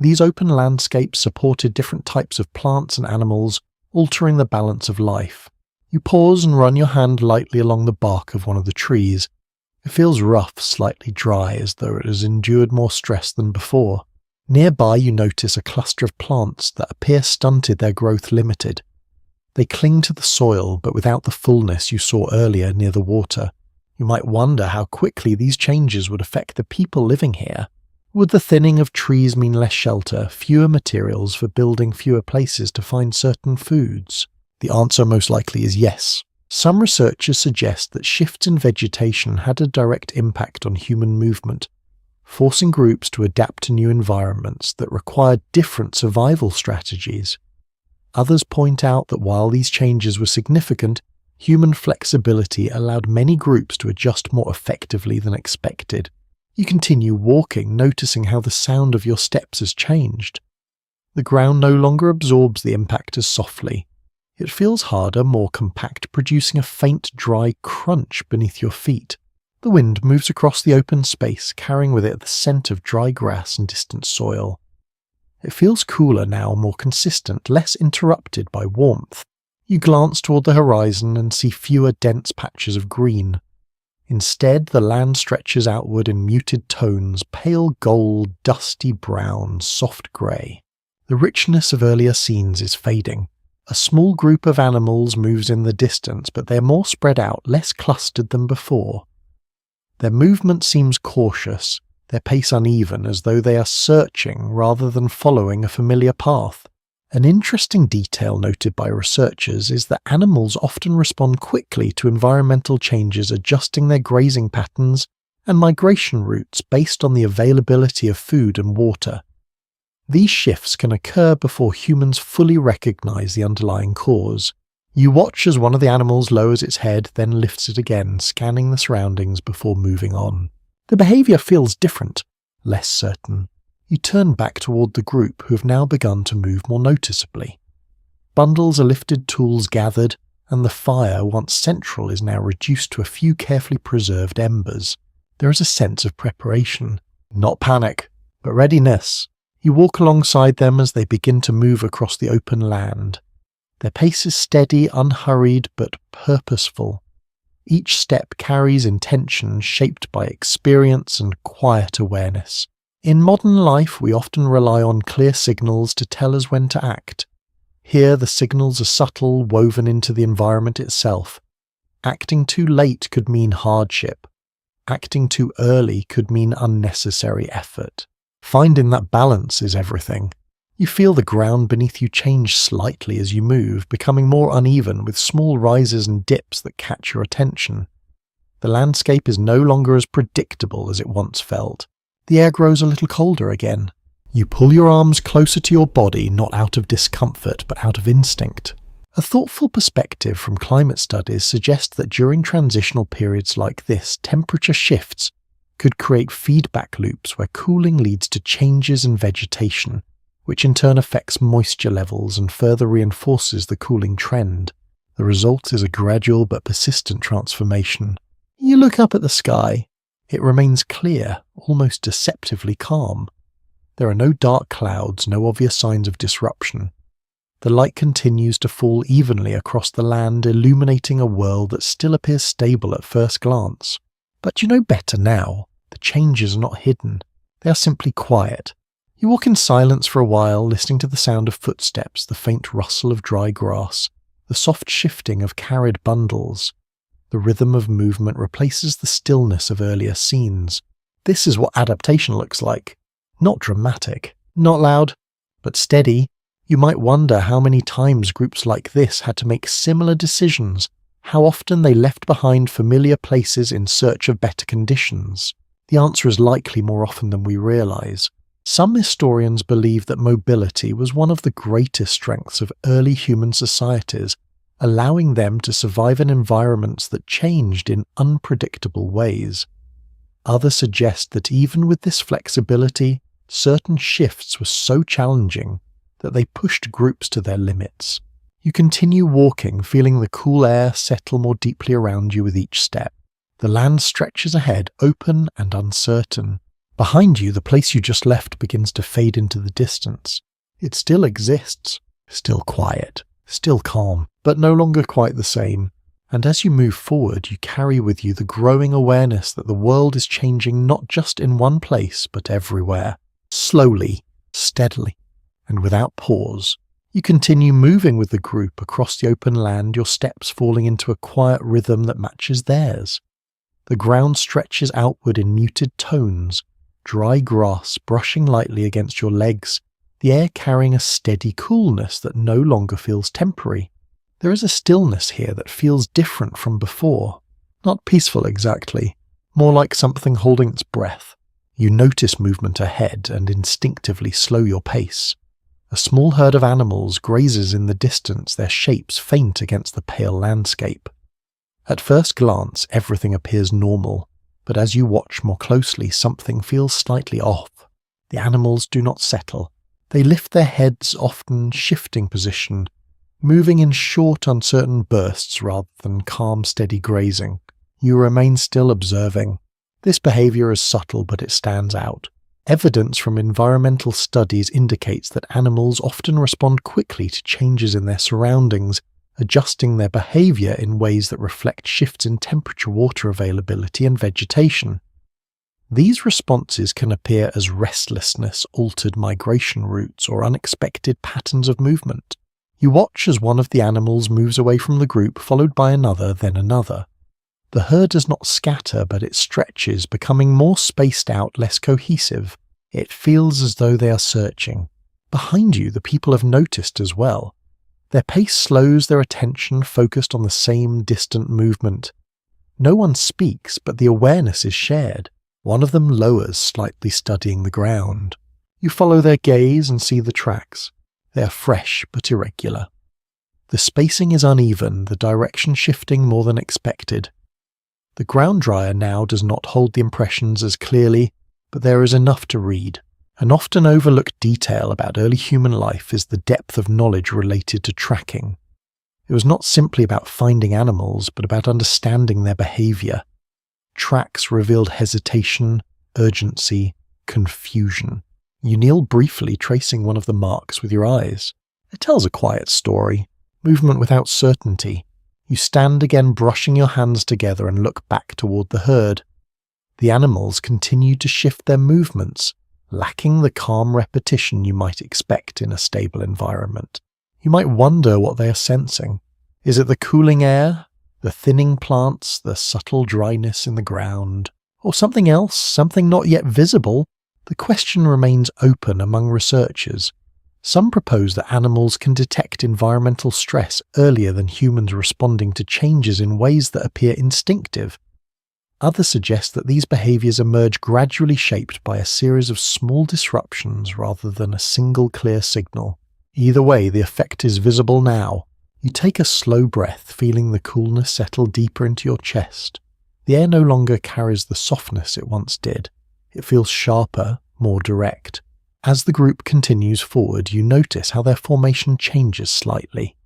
These open landscapes supported different types of plants and animals, altering the balance of life. You pause and run your hand lightly along the bark of one of the trees. It feels rough, slightly dry, as though it has endured more stress than before. Nearby you notice a cluster of plants that appear stunted, their growth limited. They cling to the soil, but without the fullness you saw earlier near the water. You might wonder how quickly these changes would affect the people living here. Would the thinning of trees mean less shelter, fewer materials for building, fewer places to find certain foods? The answer most likely is yes. Some researchers suggest that shifts in vegetation had a direct impact on human movement, forcing groups to adapt to new environments that required different survival strategies. Others point out that while these changes were significant, human flexibility allowed many groups to adjust more effectively than expected. You continue walking, noticing how the sound of your steps has changed. The ground no longer absorbs the impact as softly. It feels harder, more compact, producing a faint, dry crunch beneath your feet. The wind moves across the open space, carrying with it the scent of dry grass and distant soil. It feels cooler now, more consistent, less interrupted by warmth. You glance toward the horizon and see fewer dense patches of green. Instead, the land stretches outward in muted tones, pale gold, dusty brown, soft grey. The richness of earlier scenes is fading. A small group of animals moves in the distance, but they are more spread out, less clustered than before. Their movement seems cautious, their pace uneven, as though they are searching rather than following a familiar path. An interesting detail noted by researchers is that animals often respond quickly to environmental changes, adjusting their grazing patterns and migration routes based on the availability of food and water. These shifts can occur before humans fully recognize the underlying cause. You watch as one of the animals lowers its head, then lifts it again, scanning the surroundings before moving on. The behaviour feels different, less certain. You turn back toward the group, who have now begun to move more noticeably. Bundles are lifted, tools gathered, and the fire, once central, is now reduced to a few carefully preserved embers. There is a sense of preparation. Not panic, but readiness. You walk alongside them as they begin to move across the open land. Their pace is steady, unhurried, but purposeful. Each step carries intention shaped by experience and quiet awareness. In modern life, we often rely on clear signals to tell us when to act. Here, the signals are subtle, woven into the environment itself. Acting too late could mean hardship. Acting too early could mean unnecessary effort. Finding that balance is everything. You feel the ground beneath you change slightly as you move, becoming more uneven with small rises and dips that catch your attention. The landscape is no longer as predictable as it once felt. The air grows a little colder again. You pull your arms closer to your body, not out of discomfort, but out of instinct. A thoughtful perspective from climate studies suggests that during transitional periods like this, temperature shifts could create feedback loops where cooling leads to changes in vegetation, which in turn affects moisture levels and further reinforces the cooling trend. The result is a gradual but persistent transformation. You look up at the sky. It remains clear, almost deceptively calm. There are no dark clouds, no obvious signs of disruption. The light continues to fall evenly across the land, illuminating a world that still appears stable at first glance. But you know better now. The changes are not hidden. They are simply quiet. You walk in silence for a while, listening to the sound of footsteps, the faint rustle of dry grass, the soft shifting of carried bundles. The rhythm of movement replaces the stillness of earlier scenes. This is what adaptation looks like. Not dramatic, not loud, but steady. You might wonder how many times groups like this had to make similar decisions, how often they left behind familiar places in search of better conditions. The answer is likely more often than we realize. Some historians believe that mobility was one of the greatest strengths of early human societies, allowing them to survive in environments that changed in unpredictable ways. Others suggest that even with this flexibility, certain shifts were so challenging that they pushed groups to their limits. You continue walking, feeling the cool air settle more deeply around you with each step. The land stretches ahead, open and uncertain. Behind you, the place you just left begins to fade into the distance. It still exists, still quiet, still calm, but no longer quite the same. And as you move forward, you carry with you the growing awareness that the world is changing not just in one place, but everywhere. Slowly, steadily, and without pause. You continue moving with the group across the open land, your steps falling into a quiet rhythm that matches theirs. The ground stretches outward in muted tones, dry grass brushing lightly against your legs, the air carrying a steady coolness that no longer feels temporary. There is a stillness here that feels different from before. Not peaceful exactly, more like something holding its breath. You notice movement ahead and instinctively slow your pace. A small herd of animals grazes in the distance, their shapes faint against the pale landscape. At first glance, everything appears normal, but as you watch more closely, something feels slightly off. The animals do not settle. They lift their heads, often shifting position, moving in short, uncertain bursts rather than calm, steady grazing. You remain still observing. This behavior is subtle, but it stands out. Evidence from environmental studies indicates that animals often respond quickly to changes in their surroundings, adjusting their behavior in ways that reflect shifts in temperature, water availability, and vegetation. These responses can appear as restlessness, altered migration routes, or unexpected patterns of movement. You watch as one of the animals moves away from the group, followed by another, then another. The herd does not scatter, but it stretches, becoming more spaced out, less cohesive. It feels as though they are searching. Behind you, the people have noticed as well. Their pace slows, their attention focused on the same distant movement. No one speaks, but the awareness is shared. One of them lowers, slightly studying the ground. You follow their gaze and see the tracks. They are fresh but irregular. The spacing is uneven, the direction shifting more than expected. The ground dryer now does not hold the impressions as clearly, but there is enough to read. An often overlooked detail about early human life is the depth of knowledge related to tracking. It was not simply about finding animals, but about understanding their behavior. Tracks revealed hesitation, urgency, confusion. You kneel briefly, tracing one of the marks with your eyes. It tells a quiet story, movement without certainty. You stand again, brushing your hands together, and look back toward the herd. The animals continue to shift their movements, lacking the calm repetition you might expect in a stable environment. You might wonder what they are sensing. Is it the cooling air, the thinning plants, the subtle dryness in the ground, or something else, something not yet visible? The question remains open among researchers. Some propose that animals can detect environmental stress earlier than humans, responding to changes in ways that appear instinctive. Others suggest that these behaviors emerge gradually, shaped by a series of small disruptions rather than a single clear signal. Either way, the effect is visible now. You take a slow breath, feeling the coolness settle deeper into your chest. The air no longer carries the softness it once did. It feels sharper, more direct. As the group continues forward, you notice how their formation changes slightly.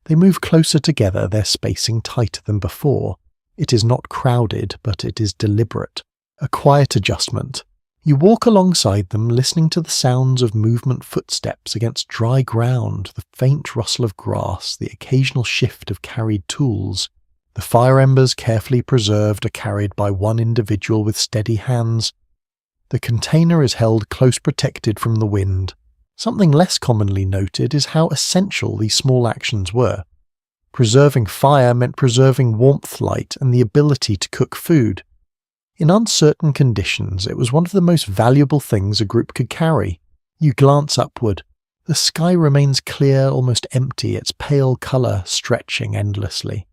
They move closer together, their spacing tighter than before. It is not crowded, but it is deliberate. A quiet adjustment. You walk alongside them, listening to the sounds of movement, footsteps against dry ground, the faint rustle of grass, the occasional shift of carried tools. The fire embers, carefully preserved, are carried by one individual with steady hands. The container is held close, protected from the wind. Something less commonly noted is how essential these small actions were. Preserving fire meant preserving warmth, light, and the ability to cook food. In uncertain conditions, it was one of the most valuable things a group could carry. You glance upward. The sky remains clear, almost empty, its pale colour stretching endlessly.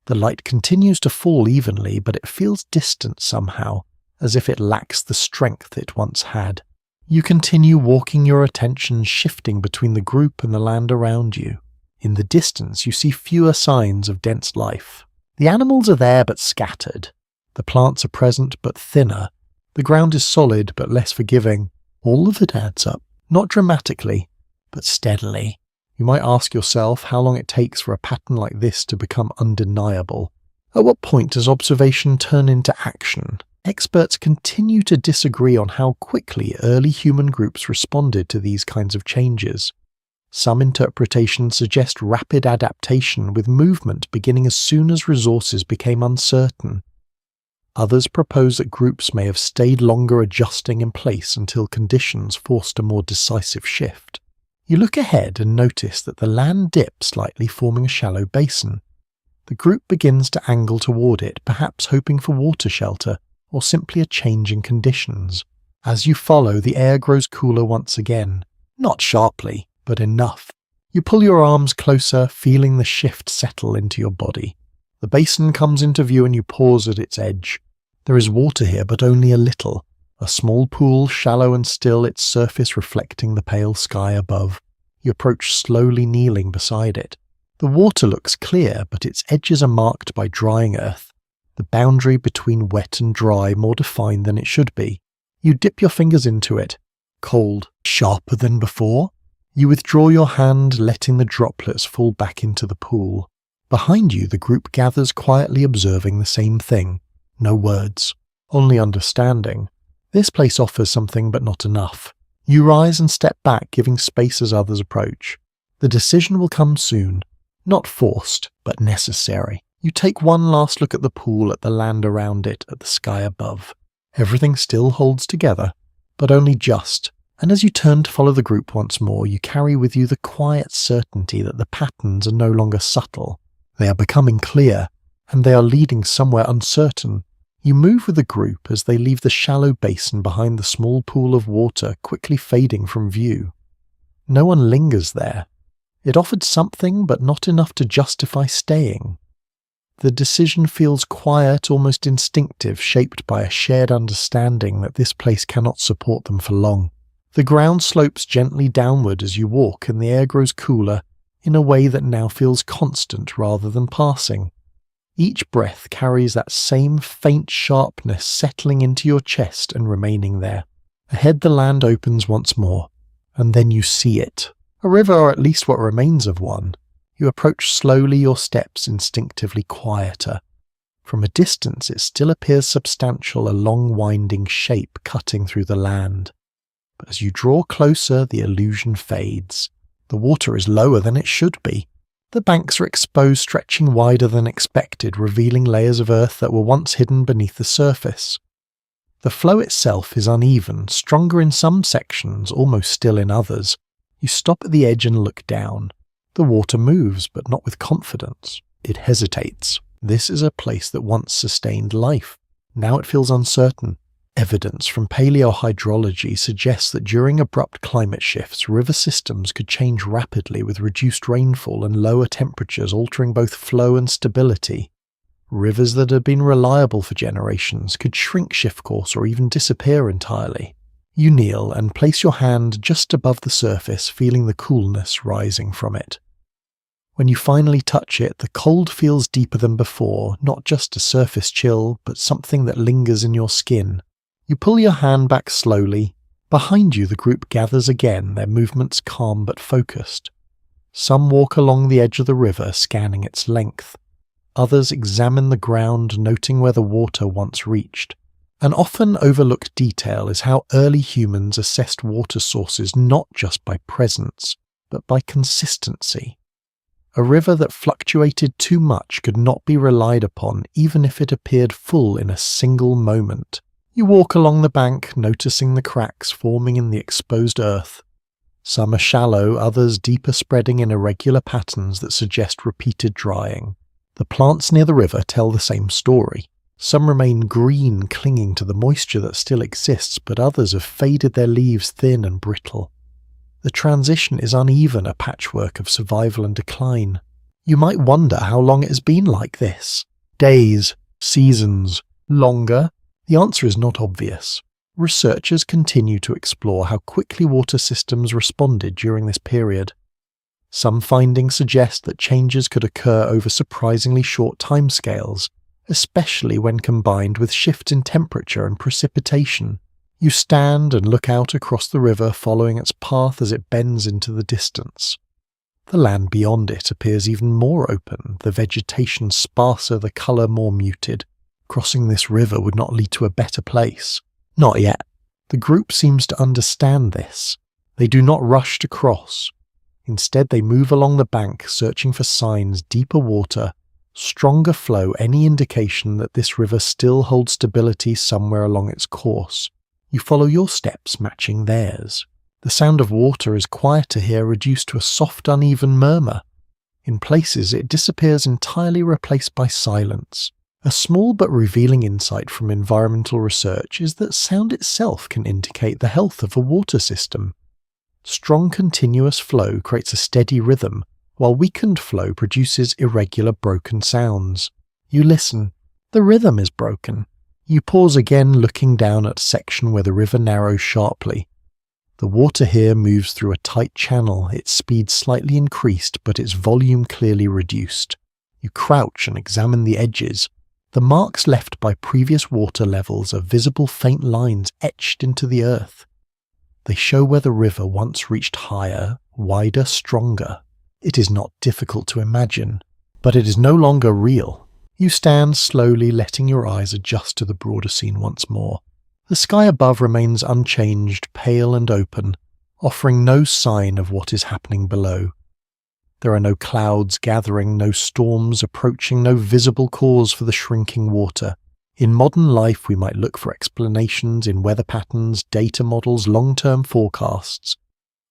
The light continues to fall evenly, but it feels distant somehow, as if it lacks the strength it once had. You continue walking, your attention shifting between the group and the land around you. In the distance, you see fewer signs of dense life. The animals are there but scattered. The plants are present but thinner. The ground is solid but less forgiving. All of it adds up, not dramatically, but steadily. You might ask yourself how long it takes for a pattern like this to become undeniable. At what point does observation turn into action? Experts continue to disagree on how quickly early human groups responded to these kinds of changes. Some interpretations suggest rapid adaptation, with movement beginning as soon as resources became uncertain. Others propose that groups may have stayed longer, adjusting in place until conditions forced a more decisive shift. You look ahead and notice that the land dips slightly, forming a shallow basin. The group begins to angle toward it, perhaps hoping for water shelter, or simply a change in conditions. As you follow, the air grows cooler once again. Not sharply, but enough. You pull your arms closer, feeling the shift settle into your body. The basin comes into view and you pause at its edge. There is water here, but only a little. A small pool, shallow and still, its surface reflecting the pale sky above. You approach slowly, kneeling beside it. The water looks clear, but its edges are marked by drying earth. The boundary between wet and dry more defined than it should be. You dip your fingers into it. Cold, sharper than before. You withdraw your hand, letting the droplets fall back into the pool. Behind you, the group gathers, quietly observing the same thing. No words, only understanding. This place offers something, but not enough. You rise and step back, giving space as others approach. The decision will come soon. Not forced, but necessary. You take one last look at the pool, at the land around it, at the sky above. Everything still holds together, but only just. And as you turn to follow the group once more, you carry with you the quiet certainty that the patterns are no longer subtle. They are becoming clear, and they are leading somewhere uncertain. You move with the group as they leave the shallow basin behind the small pool of water, quickly fading from view. No one lingers there. It offered something, but not enough to justify staying. The decision feels quiet, almost instinctive, shaped by a shared understanding that this place cannot support them for long. The ground slopes gently downward as you walk, and the air grows cooler. in a way that now feels constant rather than passing. Each breath carries that same faint sharpness settling into your chest and remaining there. Ahead the land opens once more, and then you see it. A river, or at least what remains of one. You approach slowly, your steps instinctively quieter. From a distance it still appears substantial, a long winding shape cutting through the land. But as you draw closer, the illusion fades. The water is lower than it should be. The banks are exposed, stretching wider than expected, revealing layers of earth that were once hidden beneath the surface. The flow itself is uneven, stronger in some sections, almost still in others. You stop at the edge and look down. The water moves, but not with confidence. It hesitates. This is a place that once sustained life. Now it feels uncertain. Evidence from paleohydrology suggests that during abrupt climate shifts, river systems could change rapidly with reduced rainfall and lower temperatures altering both flow and stability. Rivers that had been reliable for generations could shrink, shift course, or even disappear entirely. You kneel and place your hand just above the surface, feeling the coolness rising from it. When you finally touch it, the cold feels deeper than before, not just a surface chill, but something that lingers in your skin. You pull your hand back slowly. Behind you, the group gathers again, their movements calm but focused. Some walk along the edge of the river, scanning its length. Others examine the ground, noting where the water once reached. An often overlooked detail is how early humans assessed water sources not just by presence, but by consistency. A river that fluctuated too much could not be relied upon even if it appeared full in a single moment. You walk along the bank, noticing the cracks forming in the exposed earth. Some are shallow, others deeper, spreading in irregular patterns that suggest repeated drying. The plants near the river tell the same story. Some remain green, clinging to the moisture that still exists, but others have faded, their leaves thin and brittle. The transition is uneven, a patchwork of survival and decline. You might wonder how long it has been like this. Days, seasons, longer? The answer is not obvious. Researchers continue to explore how quickly water systems responded during this period. Some findings suggest that changes could occur over surprisingly short timescales, especially when combined with shifts in temperature and precipitation. You stand and look out across the river, following its path as it bends into the distance. The land beyond it appears even more open, the vegetation sparser, the colour more muted. Crossing this river would not lead to a better place. Not yet. The group seems to understand this. They do not rush to cross. Instead, they move along the bank, searching for signs, deeper water, stronger flow, any indication that this river still holds stability somewhere along its course. You follow your steps, matching theirs. The sound of water is quieter here, reduced to a soft, uneven murmur. In places, it disappears entirely, replaced by silence. A small but revealing insight from environmental research is that sound itself can indicate the health of a water system. Strong continuous flow creates a steady rhythm, while weakened flow produces irregular broken sounds. You listen. The rhythm is broken. You pause again, looking down at a section where the river narrows sharply. The water here moves through a tight channel, its speed slightly increased but its volume clearly reduced. You crouch and examine the edges. The marks left by previous water levels are visible faint lines etched into the earth. They show where the river once reached higher, wider, stronger. It is not difficult to imagine, but it is no longer real. You stand slowly, letting your eyes adjust to the broader scene once more. The sky above remains unchanged, pale and open, offering no sign of what is happening below. There are no clouds gathering, no storms approaching, no visible cause for the shrinking water. In modern life, we might look for explanations in weather patterns, data models, long-term forecasts.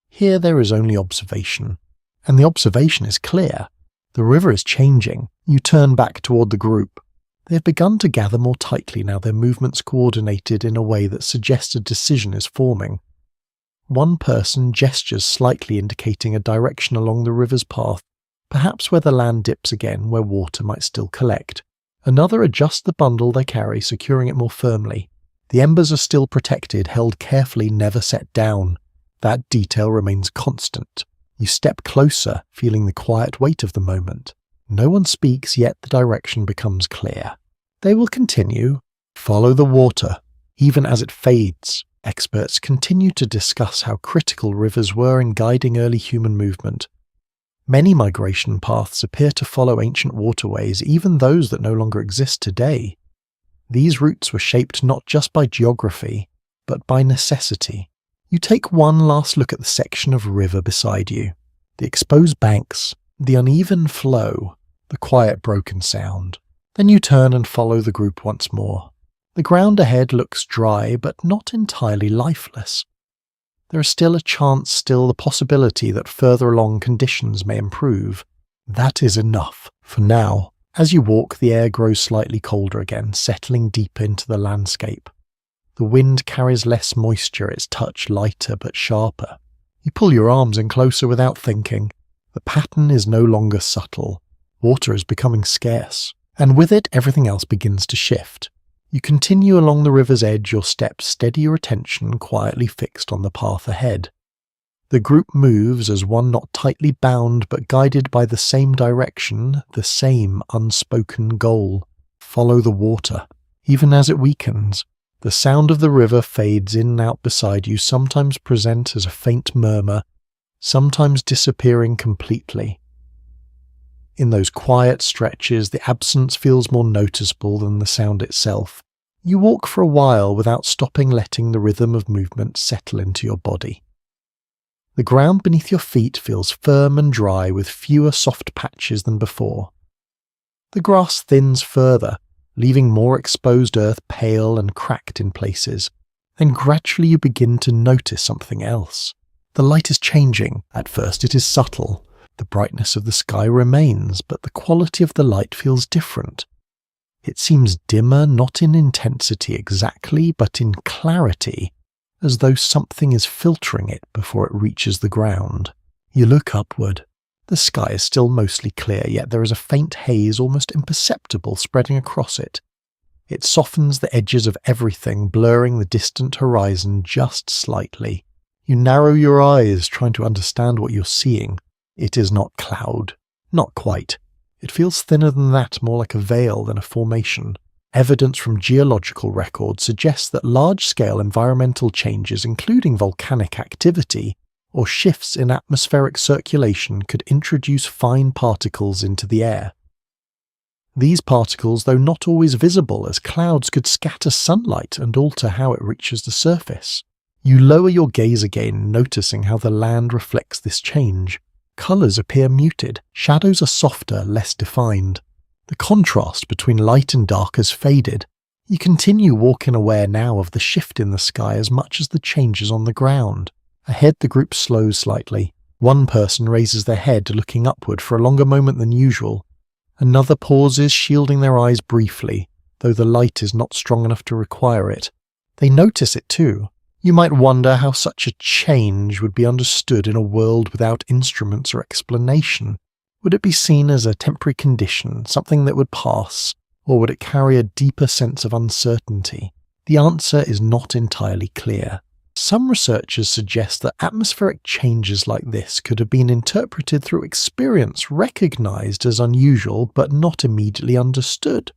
Here there is only observation. And the observation is clear. The river is changing. You turn back toward the group. They have begun to gather more tightly now, their movements coordinated in a way that suggests a decision is forming. One person gestures slightly, indicating a direction along the river's path, perhaps where the land dips again, where water might still collect. Another adjusts the bundle they carry, securing it more firmly. The embers are still protected, held carefully, never set down. That detail remains constant. You step closer, feeling the quiet weight of the moment. No one speaks, yet the direction becomes clear. They will continue. Follow the water. Even as it fades, experts continue to discuss how critical rivers were in guiding early human movement. Many migration paths appear to follow ancient waterways, even those that no longer exist today. These routes were shaped not just by geography, but by necessity. You take one last look at the section of river beside you. The exposed banks, the uneven flow, the quiet broken sound. Then you turn and follow the group once more. The ground ahead looks dry, but not entirely lifeless. There is still a chance, still the possibility that further along conditions may improve. That is enough for now. As you walk, the air grows slightly colder again, settling deeper into the landscape. The wind carries less moisture, its touch lighter but sharper. You pull your arms in closer without thinking. The pattern is no longer subtle. Water is becoming scarce, and with it everything else begins to shift. You continue along the river's edge, your steps steady, your attention quietly fixed on the path ahead. The group moves as one not tightly bound but guided by the same direction, the same unspoken goal. Follow the water. Even as it weakens, the sound of the river fades in and out beside you, sometimes present as a faint murmur, sometimes disappearing completely. In those quiet stretches, the absence feels more noticeable than the sound itself. You walk for a while without stopping, letting the rhythm of movement settle into your body. The ground beneath your feet feels firm and dry, with fewer soft patches than before. The grass thins further, leaving more exposed earth pale and cracked in places. Then gradually you begin to notice something else. The light is changing. At first it is subtle. The brightness of the sky remains, but the quality of the light feels different. It seems dimmer, not in intensity exactly, but in clarity, as though something is filtering it before it reaches the ground. You look upward. The sky is still mostly clear, yet there is a faint haze almost imperceptible spreading across it. It softens the edges of everything, blurring the distant horizon just slightly. You narrow your eyes, trying to understand what you're seeing. It is not cloud. Not quite. It feels thinner than that, more like a veil than a formation. Evidence from geological records suggests that large-scale environmental changes, including volcanic activity, or shifts in atmospheric circulation, could introduce fine particles into the air. These particles, though not always visible as clouds, could scatter sunlight and alter how it reaches the surface. You lower your gaze again, noticing how the land reflects this change. Colours appear muted, shadows are softer, less defined. The contrast between light and dark has faded. You continue walking, aware now of the shift in the sky as much as the changes on the ground. Ahead the group slows slightly. One person raises their head, looking upward for a longer moment than usual. Another pauses, shielding their eyes briefly, though the light is not strong enough to require it. They notice it too. You might wonder how such a change would be understood in a world without instruments or explanation. Would it be seen as a temporary condition, something that would pass, or would it carry a deeper sense of uncertainty? The answer is not entirely clear. Some researchers suggest that atmospheric changes like this could have been interpreted through experience, recognized as unusual but not immediately understood.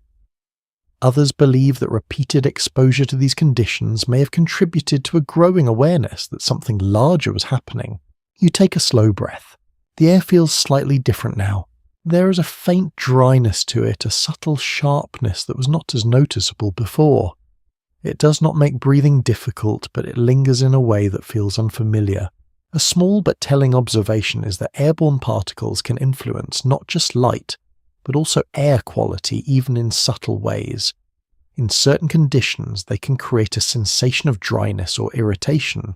Others believe that repeated exposure to these conditions may have contributed to a growing awareness that something larger was happening. You take a slow breath. The air feels slightly different now. There is a faint dryness to it, a subtle sharpness that was not as noticeable before. It does not make breathing difficult, but it lingers in a way that feels unfamiliar. A small but telling observation is that airborne particles can influence not just light, but also air quality, even in subtle ways. In certain conditions, they can create a sensation of dryness or irritation,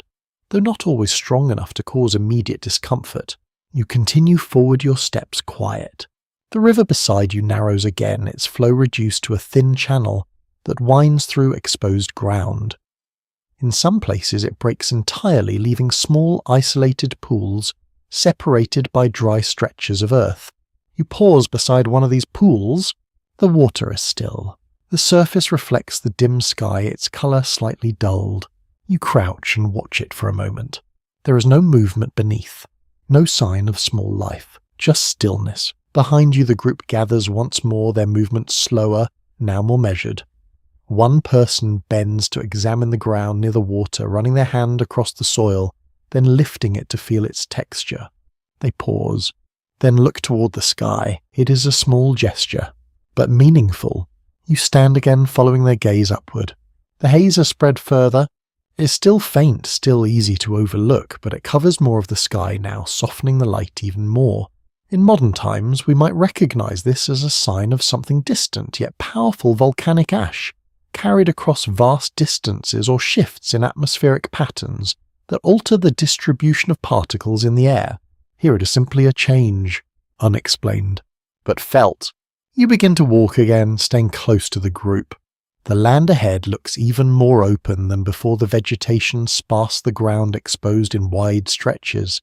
though not always strong enough to cause immediate discomfort. You continue forward, your steps quiet. The river beside you narrows again, its flow reduced to a thin channel that winds through exposed ground. In some places it breaks entirely, leaving small isolated pools separated by dry stretches of earth. You pause beside one of these pools. The water is still. The surface reflects the dim sky, its colour slightly dulled. You crouch and watch it for a moment. There is no movement beneath. No sign of small life, just stillness. Behind you the group gathers once more, their movements slower, now more measured. One person bends to examine the ground near the water, running their hand across the soil, then lifting it to feel its texture. They pause, then look toward the sky. It is a small gesture, but meaningful. You stand again, following their gaze upward. The haze has spread further. It is still faint, still easy to overlook, but it covers more of the sky now, softening the light even more. In modern times, we might recognize this as a sign of something distant yet powerful volcanic ash, carried across vast distances, or shifts in atmospheric patterns that alter the distribution of particles in the air. Here it is simply a change, unexplained, but felt. You begin to walk again, staying close to the group. The land ahead looks even more open than before, the vegetation sparse, the ground exposed in wide stretches.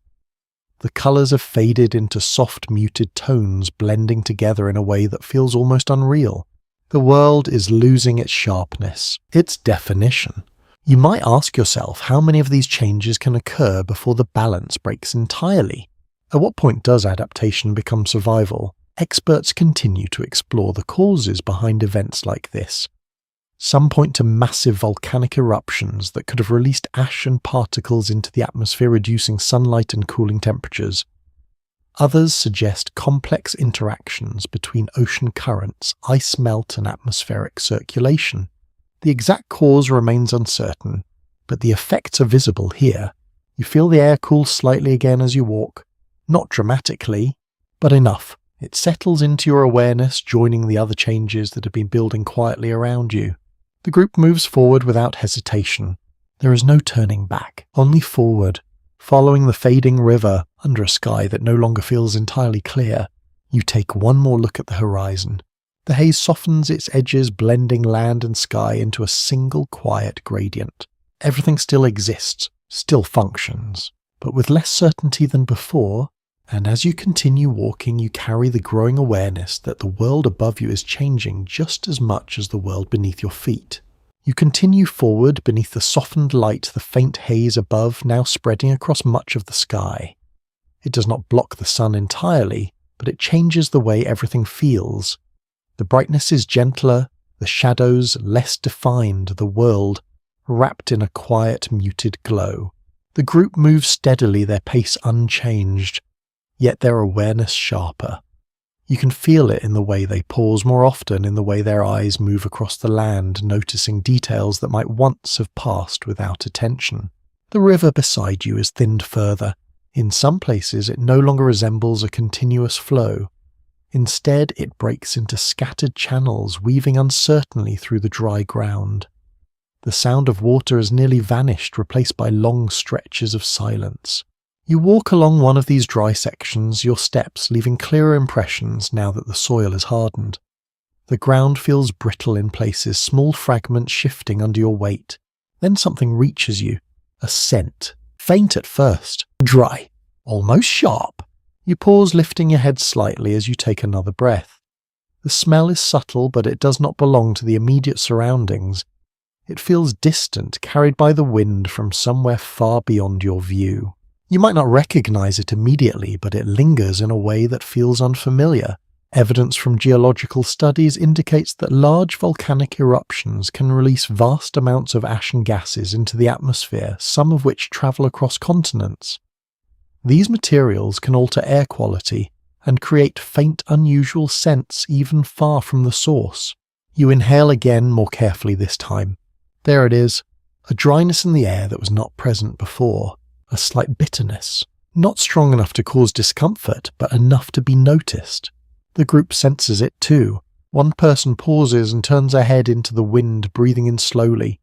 The colours have faded into soft muted tones, blending together in a way that feels almost unreal. The world is losing its sharpness, its definition. You might ask yourself how many of these changes can occur before the balance breaks entirely. At what point does adaptation become survival? Experts continue to explore the causes behind events like this. Some point to massive volcanic eruptions that could have released ash and particles into the atmosphere, reducing sunlight and cooling temperatures. Others suggest complex interactions between ocean currents, ice melt, and atmospheric circulation. The exact cause remains uncertain, but the effects are visible here. You feel the air cool slightly again as you walk. Not dramatically, but enough. It settles into your awareness, joining the other changes that have been building quietly around you. The group moves forward without hesitation. There is no turning back, only forward, following the fading river under a sky that no longer feels entirely clear. You take one more look at the horizon. The haze softens its edges, blending land and sky into a single quiet gradient. Everything still exists, still functions, but with less certainty than before. And as you continue walking, you carry the growing awareness that the world above you is changing just as much as the world beneath your feet. You continue forward beneath the softened light, the faint haze above now spreading across much of the sky. It does not block the sun entirely, but it changes the way everything feels. The brightness is gentler, the shadows less defined, the world wrapped in a quiet, muted glow. The group moves steadily, their pace unchanged, yet their awareness sharper. You can feel it in the way they pause more often, in the way their eyes move across the land, noticing details that might once have passed without attention. The river beside you is thinned further. In some places it no longer resembles a continuous flow. Instead, it breaks into scattered channels, weaving uncertainly through the dry ground. The sound of water has nearly vanished, replaced by long stretches of silence. You walk along one of these dry sections, your steps leaving clearer impressions now that the soil is hardened. The ground feels brittle in places, small fragments shifting under your weight. Then something reaches you, a scent, faint at first, dry, almost sharp. You pause, lifting your head slightly as you take another breath. The smell is subtle, but it does not belong to the immediate surroundings. It feels distant, carried by the wind from somewhere far beyond your view. You might not recognize it immediately, but it lingers in a way that feels unfamiliar. Evidence from geological studies indicates that large volcanic eruptions can release vast amounts of ash and gases into the atmosphere, some of which travel across continents. These materials can alter air quality and create faint, unusual scents even far from the source. You inhale again, more carefully this time. There it is, a dryness in the air that was not present before, a slight bitterness, not strong enough to cause discomfort, but enough to be noticed. The group senses it too. One person pauses and turns their head into the wind, breathing in slowly.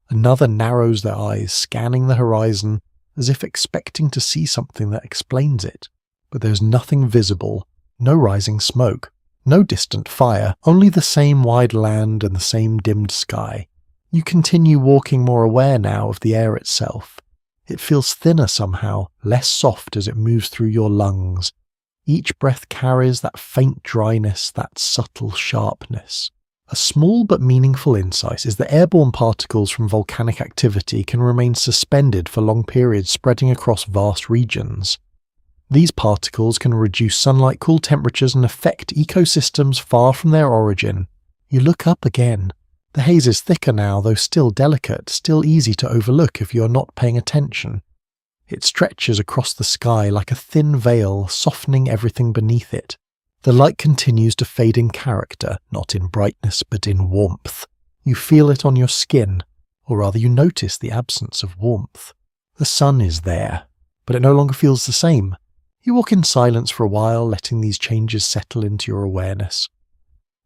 Another narrows their eyes, scanning the horizon, as if expecting to see something that explains it. But there's nothing visible, no rising smoke, no distant fire, only the same wide land and the same dimmed sky. You continue walking, more aware now of the air itself. It feels thinner somehow, less soft as it moves through your lungs. Each breath carries that faint dryness, that subtle sharpness. A small but meaningful insight is that airborne particles from volcanic activity can remain suspended for long periods, spreading across vast regions. These particles can reduce sunlight, cool temperatures, and affect ecosystems far from their origin. You look up again. The haze is thicker now, though still delicate, still easy to overlook if you are not paying attention. It stretches across the sky like a thin veil, softening everything beneath it. The light continues to fade in character, not in brightness but in warmth. You feel it on your skin, or rather you notice the absence of warmth. The sun is there, but it no longer feels the same. You walk in silence for a while, letting these changes settle into your awareness.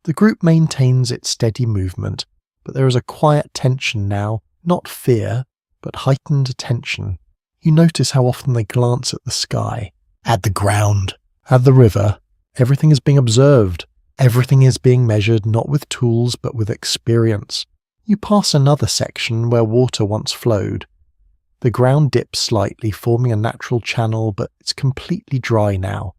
The group maintains its steady movement, but there is a quiet tension now, not fear, but heightened attention. You notice how often they glance at the sky, at the ground, at the river. Everything is being observed. Everything is being measured not with tools but with experience. You pass another section where water once flowed. The ground dips slightly, forming a natural channel, but it's completely dry now.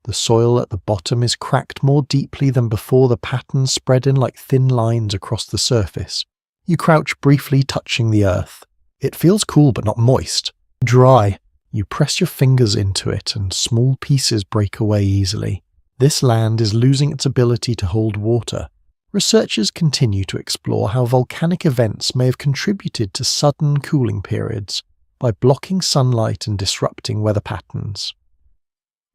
The soil at the bottom is cracked more deeply than before, the patterns spread in like thin lines across the surface. You crouch briefly, touching the earth. It feels cool but not moist. Dry. You press your fingers into it and small pieces break away easily. This land is losing its ability to hold water. Researchers continue to explore how volcanic events may have contributed to sudden cooling periods by blocking sunlight and disrupting weather patterns.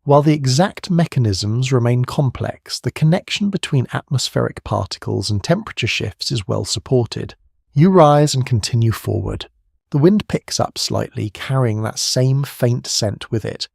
While the exact mechanisms remain complex, the connection between atmospheric particles and temperature shifts is well supported. You rise and continue forward. The wind picks up slightly, carrying that same faint scent with it.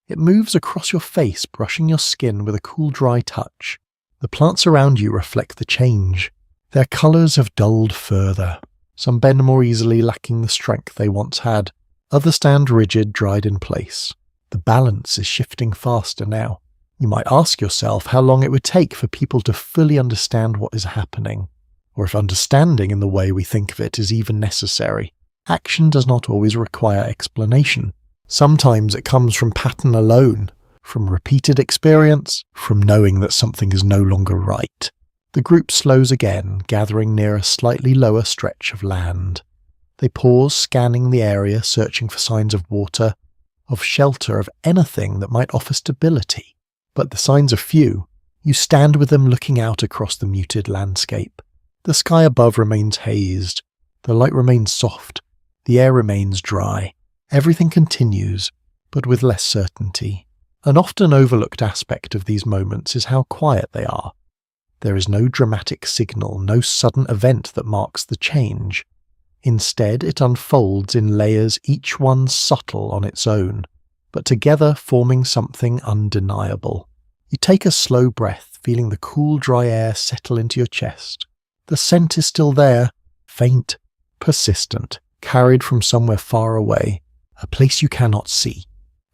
It moves across your face, brushing your skin with a cool, dry touch. The plants around you reflect the change. Their colours have dulled further. Some bend more easily, lacking the strength they once had. Others stand rigid, dried in place. The balance is shifting faster now. You might ask yourself how long it would take for people to fully understand what is happening, or if understanding in the way we think of it is even necessary. Action does not always require explanation. Sometimes it comes from pattern alone, from repeated experience, from knowing that something is no longer right. The group slows again, gathering near a slightly lower stretch of land. They pause, scanning the area, searching for signs of water, of shelter, of anything that might offer stability. But the signs are few. You stand with them looking out across the muted landscape. The sky above remains hazed. The light remains soft. The air remains dry. Everything continues, but with less certainty. An often overlooked aspect of these moments is how quiet they are. There is no dramatic signal, no sudden event that marks the change. Instead, it unfolds in layers, each one subtle on its own, but together forming something undeniable. You take a slow breath, feeling the cool, dry air settle into your chest. The scent is still there, faint, persistent, carried from somewhere far away, a place you cannot see,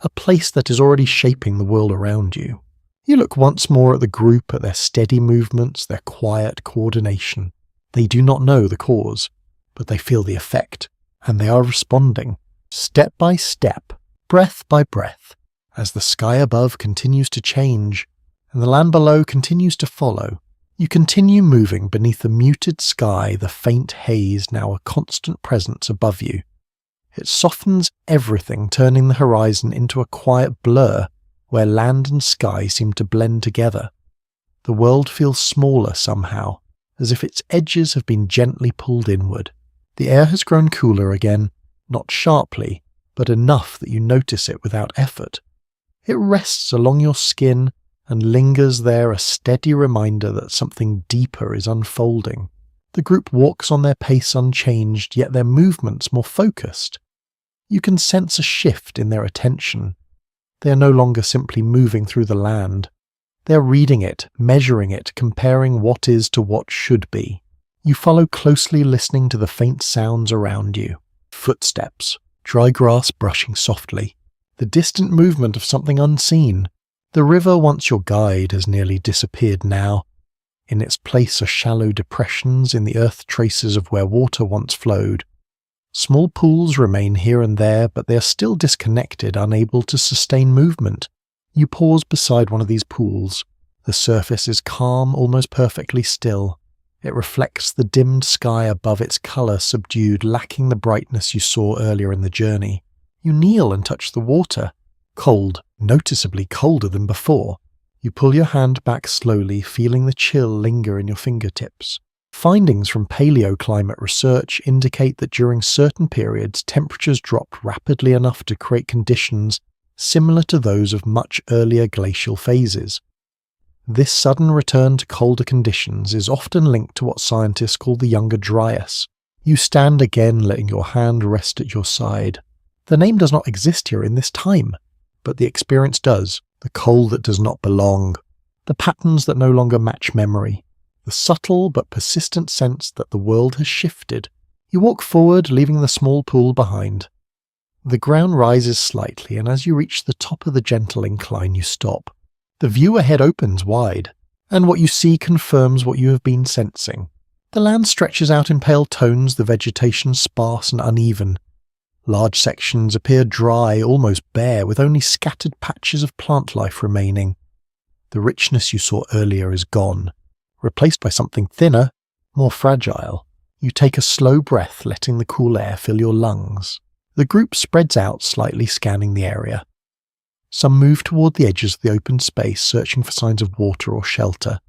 a place that is already shaping the world around you. You look once more at the group, at their steady movements, their quiet coordination. They do not know the cause, but they feel the effect, and they are responding, step by step, breath by breath, as the sky above continues to change, and the land below continues to follow. You continue moving beneath the muted sky, the faint haze now a constant presence above you. It softens everything, turning the horizon into a quiet blur, where land and sky seem to blend together. The world feels smaller somehow, as if its edges have been gently pulled inward. The air has grown cooler again, not sharply, but enough that you notice it without effort. It rests along your skin and lingers there, a steady reminder that something deeper is unfolding. The group walks on their pace unchanged, yet their movements more focused. You can sense a shift in their attention. They are no longer simply moving through the land. They are reading it, measuring it, comparing what is to what should be. You follow closely, listening to the faint sounds around you. Footsteps, dry grass brushing softly, the distant movement of something unseen. The river, once your guide, has nearly disappeared now. In its place are shallow depressions in the earth, traces of where water once flowed. Small pools remain here and there, but they are still disconnected, unable to sustain movement. You pause beside one of these pools. The surface is calm, almost perfectly still. It reflects the dimmed sky above, its colour subdued, lacking the brightness you saw earlier in the journey. You kneel and touch the water. Cold, noticeably colder than before. You pull your hand back slowly, feeling the chill linger in your fingertips. Findings from paleoclimate research indicate that during certain periods temperatures dropped rapidly enough to create conditions similar to those of much earlier glacial phases. This sudden return to colder conditions is often linked to what scientists call the Younger Dryas. You stand again, letting your hand rest at your side. The name does not exist here in this time, but the experience does. The cold that does not belong. The patterns that no longer match memory. The subtle but persistent sense that the world has shifted. You walk forward, leaving the small pool behind. The ground rises slightly, and as you reach the top of the gentle incline, you stop. The view ahead opens wide, and what you see confirms what you have been sensing. The land stretches out in pale tones, the vegetation sparse and uneven. Large sections appear dry, almost bare, with only scattered patches of plant life remaining. The richness you saw earlier is gone, replaced by something thinner, more fragile. You take a slow breath, letting the cool air fill your lungs. The group spreads out, slightly scanning the area. Some move toward the edges of the open space, searching for signs of water or shelter.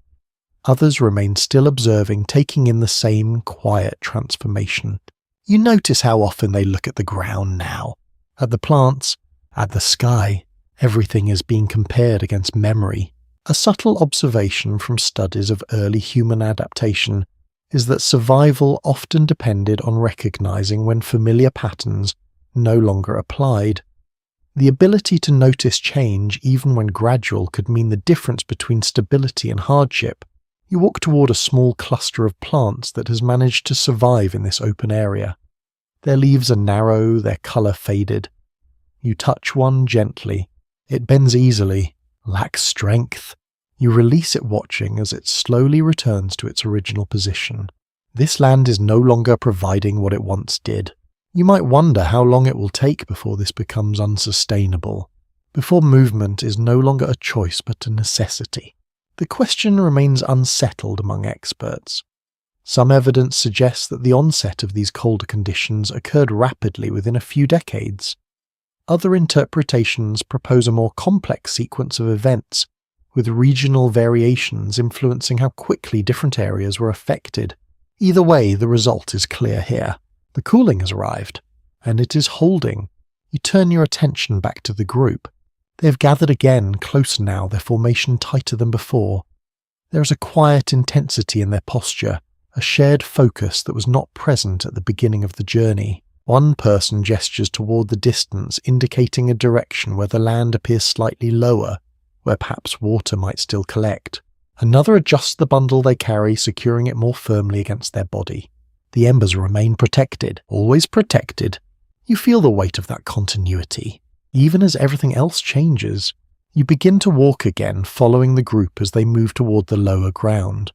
Others remain still observing, taking in the same quiet transformation. You notice how often they look at the ground now, at the plants, at the sky. Everything is being compared against memory. A subtle observation from studies of early human adaptation is that survival often depended on recognizing when familiar patterns no longer applied. The ability to notice change, even when gradual, could mean the difference between stability and hardship. You walk toward a small cluster of plants that has managed to survive in this open area. Their leaves are narrow, their color faded. You touch one gently. It bends easily, lacks strength. You release it, watching as it slowly returns to its original position. This land is no longer providing what it once did. You might wonder how long it will take before this becomes unsustainable, before movement is no longer a choice but a necessity. The question remains unsettled among experts. Some evidence suggests that the onset of these colder conditions occurred rapidly within a few decades. Other interpretations propose a more complex sequence of events, with regional variations influencing how quickly different areas were affected. Either way, the result is clear here. The cooling has arrived, and it is holding. You turn your attention back to the group. They have gathered again, closer now, their formation tighter than before. There is a quiet intensity in their posture, a shared focus that was not present at the beginning of the journey. One person gestures toward the distance, indicating a direction where the land appears slightly lower, where perhaps water might still collect. Another adjusts the bundle they carry, securing it more firmly against their body. The embers remain protected, always protected. You feel the weight of that continuity. Even as everything else changes, you begin to walk again, following the group as they move toward the lower ground.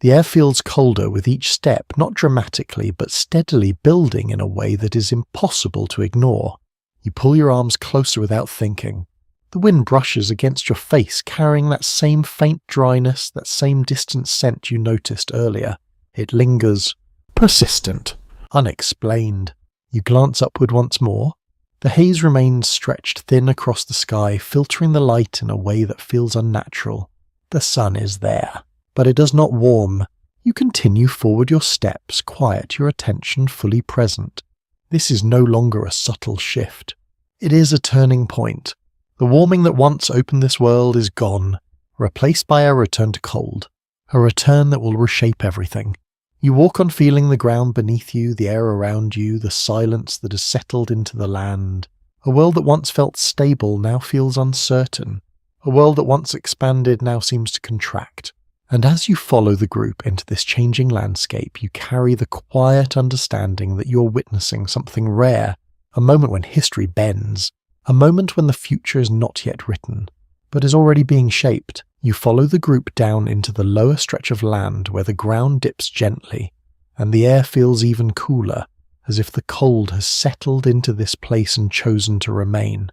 The air feels colder with each step, not dramatically, but steadily building in a way that is impossible to ignore. You pull your arms closer without thinking. The wind brushes against your face, carrying that same faint dryness, that same distant scent you noticed earlier. It lingers, persistent, unexplained. You glance upward once more. The haze remains stretched thin across the sky, filtering the light in a way that feels unnatural. The sun is there, but it does not warm. You continue forward your steps, quiet, your attention fully present. This is no longer a subtle shift. It is a turning point. The warming that once opened this world is gone, replaced by a return to cold, a return that will reshape everything. You walk on feeling the ground beneath you, the air around you, the silence that has settled into the land. A world that once felt stable now feels uncertain. A world that once expanded now seems to contract. And as you follow the group into this changing landscape, you carry the quiet understanding that you're witnessing something rare, a moment when history bends, a moment when the future is not yet written, but is already being shaped. You follow the group down into the lower stretch of land where the ground dips gently, and the air feels even cooler, as if the cold has settled into this place and chosen to remain.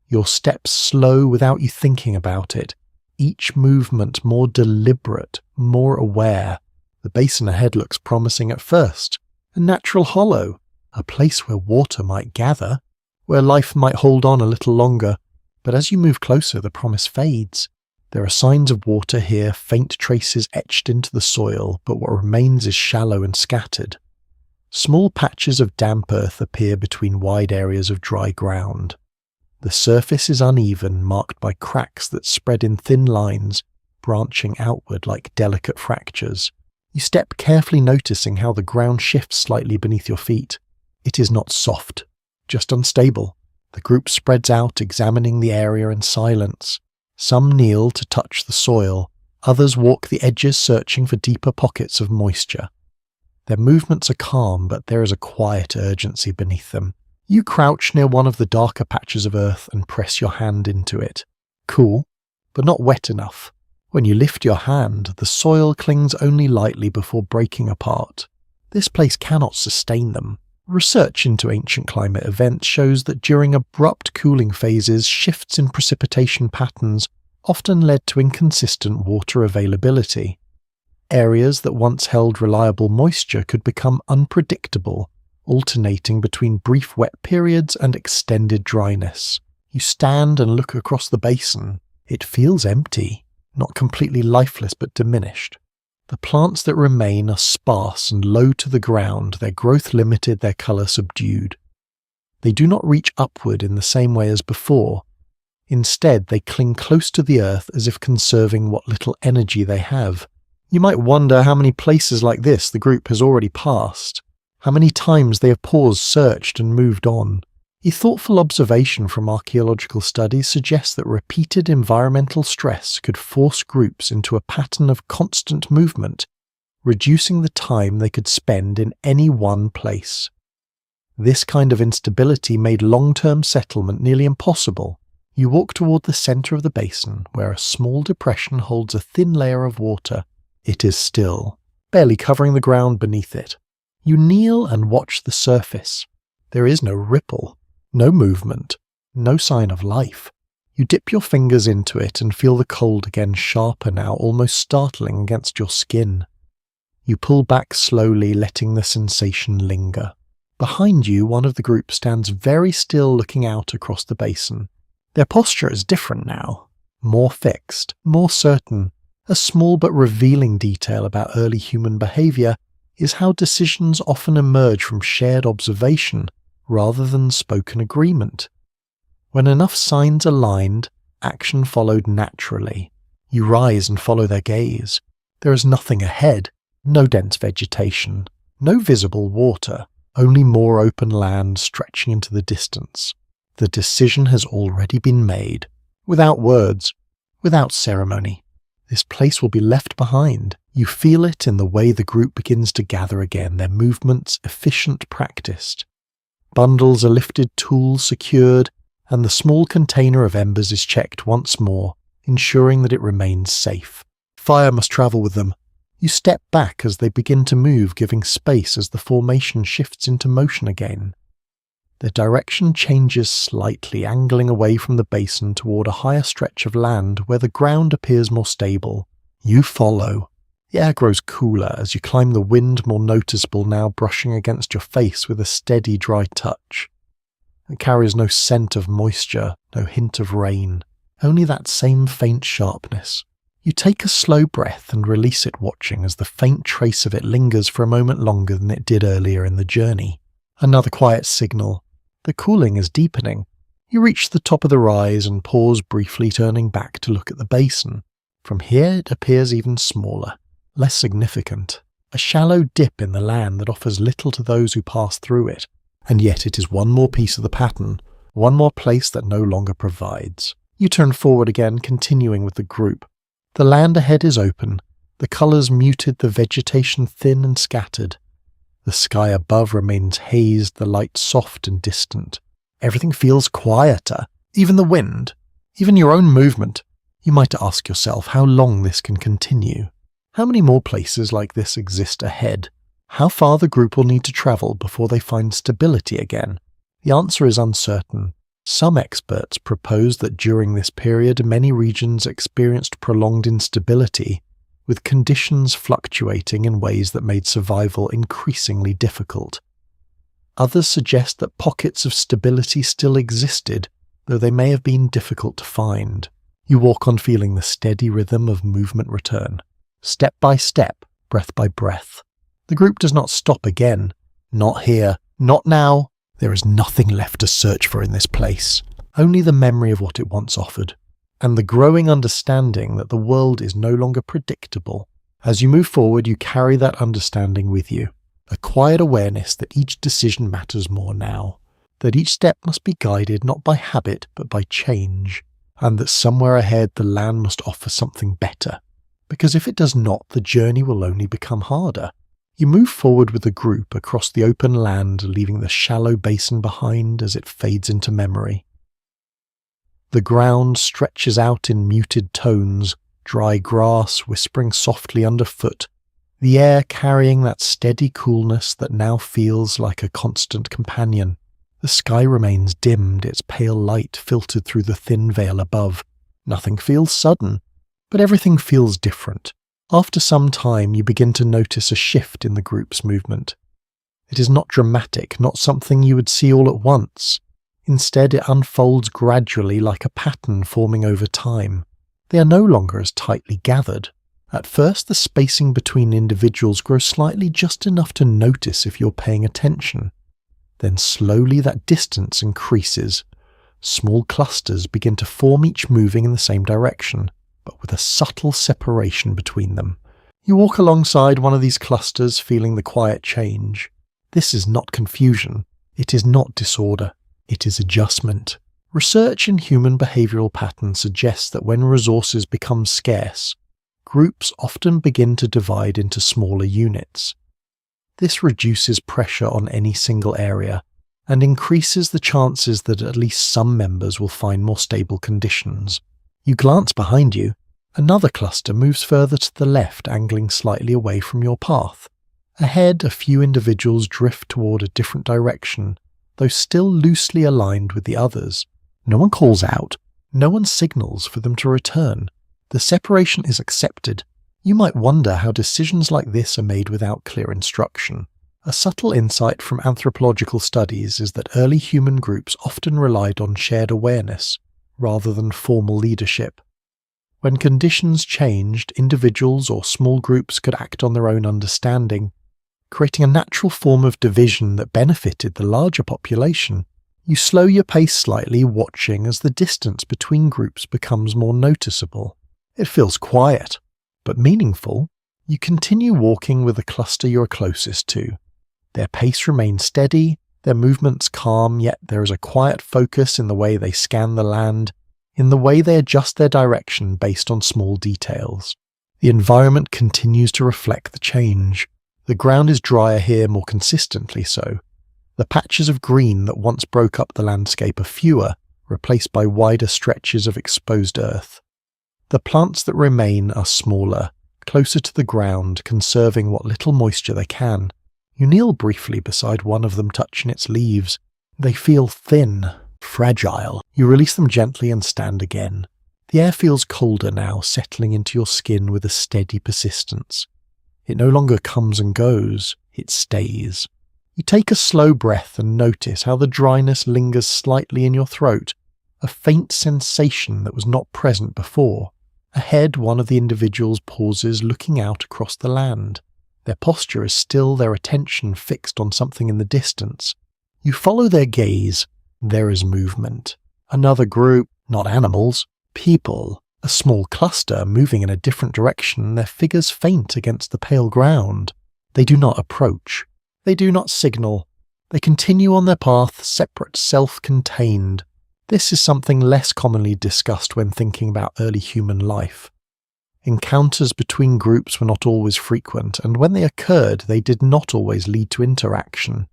Your steps slow without you thinking about it, each movement more deliberate, more aware. The basin ahead looks promising at first, a natural hollow, a place where water might gather. where life might hold on a little longer, but as you move closer the promise fades. There are signs of water here, faint traces etched into the soil, but what remains is shallow and scattered. Small patches of damp earth appear between wide areas of dry ground. The surface is uneven, marked by cracks that spread in thin lines, branching outward like delicate fractures. You step carefully, noticing how the ground shifts slightly beneath your feet. It is not soft, just unstable. The group spreads out, examining the area in silence. Some kneel to touch the soil, others walk the edges searching for deeper pockets of moisture. Their movements are calm, but there is a quiet urgency beneath them. You crouch near one of the darker patches of earth and press your hand into it. Cool, but not wet enough. When you lift your hand, the soil clings only lightly before breaking apart. This place cannot sustain them. Research into ancient climate events shows that during abrupt cooling phases, shifts in precipitation patterns often led to inconsistent water availability. Areas that once held reliable moisture could become unpredictable, alternating between brief wet periods and extended dryness. You stand and look across the basin. It feels empty, not completely lifeless but diminished. The plants that remain are sparse and low to the ground, their growth limited, their colour subdued. They do not reach upward in the same way as before. Instead, they cling close to the earth as if conserving what little energy they have. You might wonder how many places like this the group has already passed, how many times they have paused, searched and moved on. A thoughtful observation from archaeological studies suggests that repeated environmental stress could force groups into a pattern of constant movement, reducing the time they could spend in any one place. This kind of instability made long-term settlement nearly impossible. You walk toward the center of the basin, where a small depression holds a thin layer of water. It is still, barely covering the ground beneath it. You kneel and watch the surface. There is no ripple. No movement, no sign of life. You dip your fingers into it and feel the cold again, sharper now, almost startling against your skin. You pull back slowly, letting the sensation linger. Behind you, one of the group stands very still, looking out across the basin. Their posture is different now, more fixed, more certain. A small but revealing detail about early human behaviour is how decisions often emerge from shared observation rather than spoken agreement. When enough signs aligned, action followed naturally. You rise and follow their gaze. There is nothing ahead, no dense vegetation, no visible water, only more open land stretching into the distance. The decision has already been made, without words, without ceremony. This place will be left behind. You feel it in the way the group begins to gather again, their movements efficient, practiced. Bundles are lifted, tools secured, and the small container of embers is checked once more, ensuring that it remains safe. Fire must travel with them. You step back as they begin to move, giving space as the formation shifts into motion again. Their direction changes slightly, angling away from the basin toward a higher stretch of land where the ground appears more stable. You follow. The air grows cooler as you climb, the wind more noticeable now, brushing against your face with a steady, dry touch. It carries no scent of moisture, no hint of rain, only that same faint sharpness. You take a slow breath and release it, watching as the faint trace of it lingers for a moment longer than it did earlier in the journey. Another quiet signal. The cooling is deepening. You reach the top of the rise and pause briefly, turning back to look at the basin. From here it appears even smaller, less significant, a shallow dip in the land that offers little to those who pass through it, and yet it is one more piece of the pattern, one more place that no longer provides. You turn forward again, continuing with the group. The land ahead is open, the colours muted, the vegetation thin and scattered. The sky above remains hazed, the light soft and distant. Everything feels quieter, even the wind, even your own movement. You might ask yourself how long this can continue. How many more places like this exist ahead? How far the group will need to travel before they find stability again? The answer is uncertain. Some experts propose that during this period many regions experienced prolonged instability, with conditions fluctuating in ways that made survival increasingly difficult. Others suggest that pockets of stability still existed, though they may have been difficult to find. You walk on feeling the steady rhythm of movement return, step by step, breath by breath. The group does not stop again. Not here, not now. There is nothing left to search for in this place, only the memory of what it once offered, and the growing understanding that the world is no longer predictable. As you move forward, you carry that understanding with you, a quiet awareness that each decision matters more now, that each step must be guided not by habit but by change, and that somewhere ahead the land must offer something better, because if it does not, the journey will only become harder. You move forward with the group across the open land, leaving the shallow basin behind as it fades into memory. The ground stretches out in muted tones, dry grass whispering softly underfoot, the air carrying that steady coolness that now feels like a constant companion. The sky remains dimmed, its pale light filtered through the thin veil above. Nothing feels sudden, but everything feels different. After some time, you begin to notice a shift in the group's movement. It is not dramatic, not something you would see all at once. Instead, it unfolds gradually like a pattern forming over time. They are no longer as tightly gathered. At first, the spacing between individuals grows slightly, just enough to notice if you're paying attention. Then slowly that distance increases. Small clusters begin to form, each moving in the same direction, but with a subtle separation between them. You walk alongside one of these clusters, feeling the quiet change. This is not confusion. It is not disorder. It is adjustment. Research in human behavioral patterns suggests that when resources become scarce, groups often begin to divide into smaller units. This reduces pressure on any single area and increases the chances that at least some members will find more stable conditions. You glance behind you. Another cluster moves further to the left, angling slightly away from your path. Ahead, a few individuals drift toward a different direction, though still loosely aligned with the others. No one calls out. No one signals for them to return. The separation is accepted. You might wonder how decisions like this are made without clear instruction. A subtle insight from anthropological studies is that early human groups often relied on shared awareness, rather than formal leadership. When conditions changed, individuals or small groups could act on their own understanding, creating a natural form of division that benefited the larger population. You slow your pace slightly, watching as the distance between groups becomes more noticeable. It feels quiet, but meaningful. You continue walking with the cluster you're closest to. Their pace remains steady, their movements calm, yet there is a quiet focus in the way they scan the land, in the way they adjust their direction based on small details. The environment continues to reflect the change. The ground is drier here, more consistently so. The patches of green that once broke up the landscape are fewer, replaced by wider stretches of exposed earth. The plants that remain are smaller, closer to the ground, conserving what little moisture they can. You kneel briefly beside one of them, touching its leaves. They feel thin, fragile. You release them gently and stand again. The air feels colder now, settling into your skin with a steady persistence. It no longer comes and goes, it stays. You take a slow breath and notice how the dryness lingers slightly in your throat, a faint sensation that was not present before. Ahead, one of the individuals pauses, looking out across the land. Their posture is still, their attention fixed on something in the distance. You follow their gaze. There is movement. Another group, not animals, people. A small cluster moving in a different direction, their figures faint against the pale ground. They do not approach. They do not signal. They continue on their path, separate, self-contained. This is something less commonly discussed when thinking about early human life. Encounters between groups were not always frequent, and when they occurred, they did not always lead to interaction.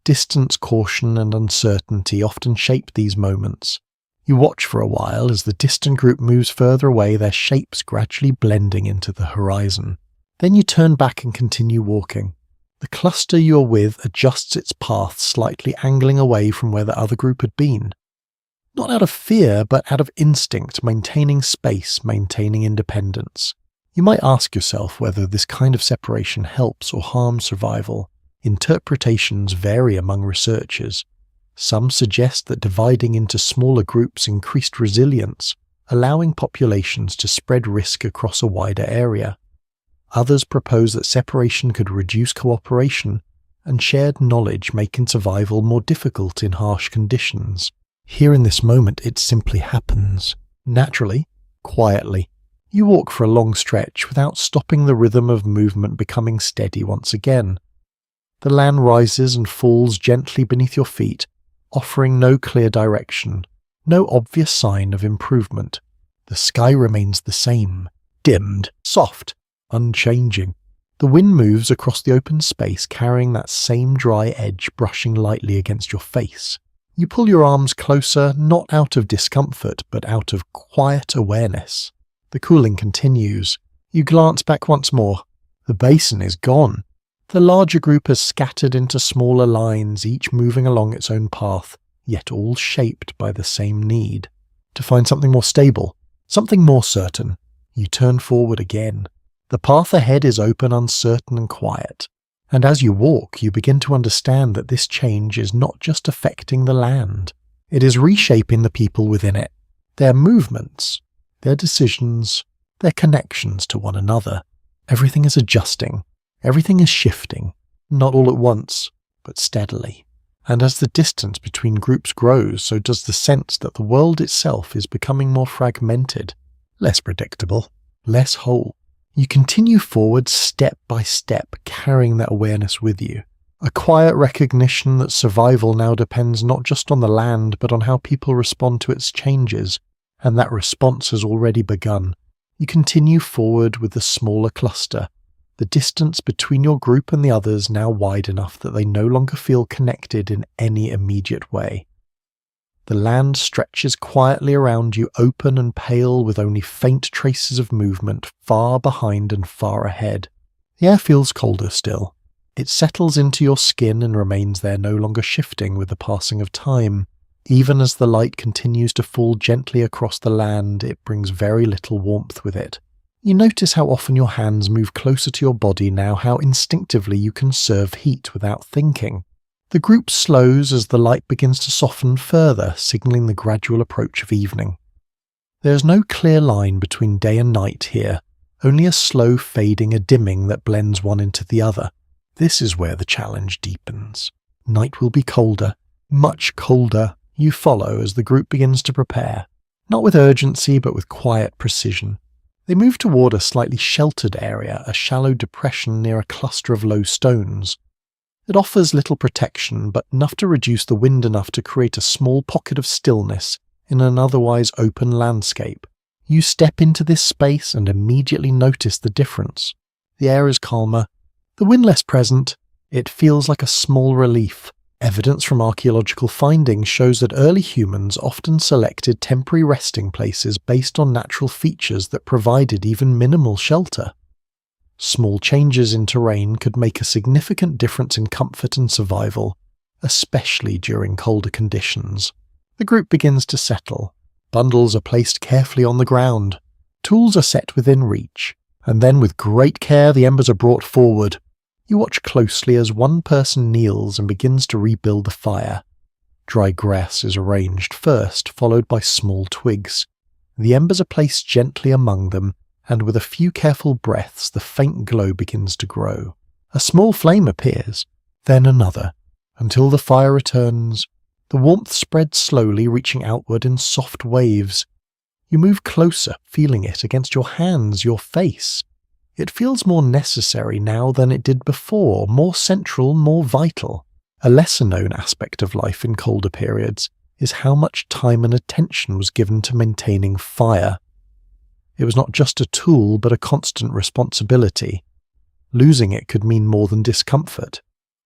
Distance, caution, and uncertainty often shape these moments. You watch for a while as the distant group moves further away, their shapes gradually blending into the horizon. Then you turn back and continue walking. The cluster you are with adjusts its path, slightly angling away from where the other group had been. Not out of fear, but out of instinct, maintaining space, maintaining independence. You might ask yourself whether this kind of separation helps or harms survival. Interpretations vary among researchers. Some suggest that dividing into smaller groups increased resilience, allowing populations to spread risk across a wider area. Others propose that separation could reduce cooperation, and shared knowledge making survival more difficult in harsh conditions. Here in this moment it simply happens. Naturally, quietly. You walk for a long stretch without stopping the rhythm of movement becoming steady once again. The land rises and falls gently beneath your feet, offering no clear direction, no obvious sign of improvement. The sky remains the same, dimmed, soft, unchanging. The wind moves across the open space carrying that same dry edge brushing lightly against your face. You pull your arms closer, not out of discomfort, but out of quiet awareness. The cooling continues. You glance back once more. The basin is gone. The larger group has scattered into smaller lines, each moving along its own path, yet all shaped by the same need. To find something more stable, something more certain, you turn forward again. The path ahead is open, uncertain and quiet. And as you walk, you begin to understand that this change is not just affecting the land. It is reshaping the people within it, their movements, their decisions, their connections to one another. Everything is adjusting. Everything is shifting, not all at once, but steadily. And as the distance between groups grows, so does the sense that the world itself is becoming more fragmented, less predictable, less whole. You continue forward step by step, carrying that awareness with you. A quiet recognition that survival now depends not just on the land, but on how people respond to its changes, and that response has already begun. You continue forward with the smaller cluster, the distance between your group and the others now wide enough that they no longer feel connected in any immediate way. The land stretches quietly around you, open and pale with only faint traces of movement far behind and far ahead. The air feels colder still. It settles into your skin and remains there, no longer shifting with the passing of time. Even as the light continues to fall gently across the land, it brings very little warmth with it. You notice how often your hands move closer to your body now, how instinctively you conserve heat without thinking. The group slows as the light begins to soften further, signaling the gradual approach of evening. There is no clear line between day and night here, only a slow fading, a dimming that blends one into the other. This is where the challenge deepens. Night will be colder, much colder. You follow as the group begins to prepare, not with urgency but with quiet precision. They move toward a slightly sheltered area, a shallow depression near a cluster of low stones. It offers little protection, but enough to reduce the wind enough to create a small pocket of stillness in an otherwise open landscape. You step into this space and immediately notice the difference. The air is calmer, the wind less present. It feels like a small relief. Evidence from archaeological findings shows that early humans often selected temporary resting places based on natural features that provided even minimal shelter. Small changes in terrain could make a significant difference in comfort and survival, especially during colder conditions. The group begins to settle. Bundles are placed carefully on the ground. Tools are set within reach, and then with great care the embers are brought forward. You watch closely as one person kneels and begins to rebuild the fire. Dry grass is arranged first, followed by small twigs. The embers are placed gently among them, and with a few careful breaths the faint glow begins to grow. A small flame appears, then another, until the fire returns. The warmth spreads slowly, reaching outward in soft waves. You move closer, feeling it against your hands, your face. It feels more necessary now than it did before, more central, more vital. A lesser-known aspect of life in colder periods is how much time and attention was given to maintaining fire. It was not just a tool, but a constant responsibility. Losing it could mean more than discomfort.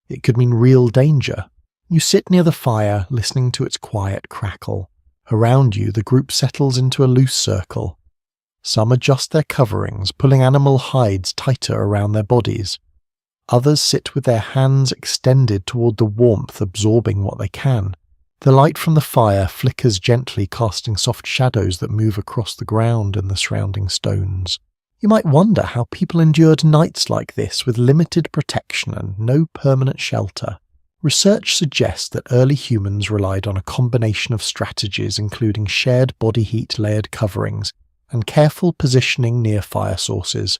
It could mean real danger. You sit near the fire, listening to its quiet crackle. Around you, the group settles into a loose circle. Some adjust their coverings, pulling animal hides tighter around their bodies. Others sit with their hands extended toward the warmth, absorbing what they can. The light from the fire flickers gently, casting soft shadows that move across the ground and the surrounding stones. You might wonder how people endured nights like this with limited protection and no permanent shelter. Research suggests that early humans relied on a combination of strategies including shared body heat layered coverings and careful positioning near fire sources.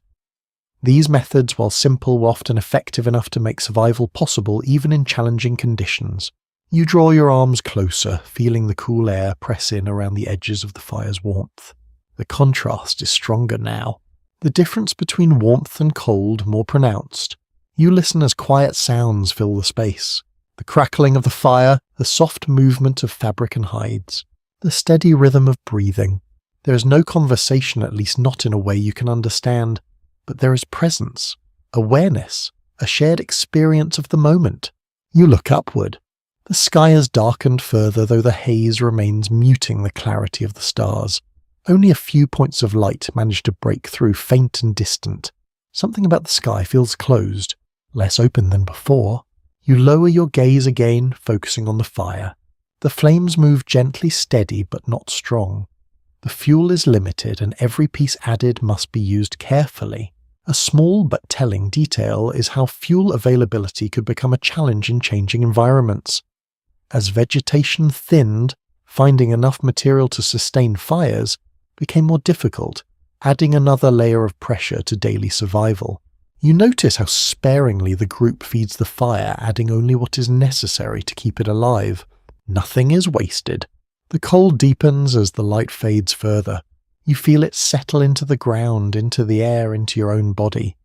These methods, while simple, were often effective enough to make survival possible even in challenging conditions. You draw your arms closer, feeling the cool air press in around the edges of the fire's warmth. The contrast is stronger now. The difference between warmth and cold more pronounced. You listen as quiet sounds fill the space. The crackling of the fire, the soft movement of fabric and hides, the steady rhythm of breathing. There is no conversation, at least not in a way you can understand, but there is presence, awareness, a shared experience of the moment. You look upward. The sky has darkened further, though the haze remains muting the clarity of the stars. Only a few points of light manage to break through, faint and distant. Something about the sky feels closed, less open than before. You lower your gaze again, focusing on the fire. The flames move gently, steady but not strong. The fuel is limited and every piece added must be used carefully. A small but telling detail is how fuel availability could become a challenge in changing environments. As vegetation thinned, finding enough material to sustain fires became more difficult, adding another layer of pressure to daily survival. You notice how sparingly the group feeds the fire, adding only what is necessary to keep it alive. Nothing is wasted. The cold deepens as the light fades further. You feel it settle into the ground, into the air, into your own body.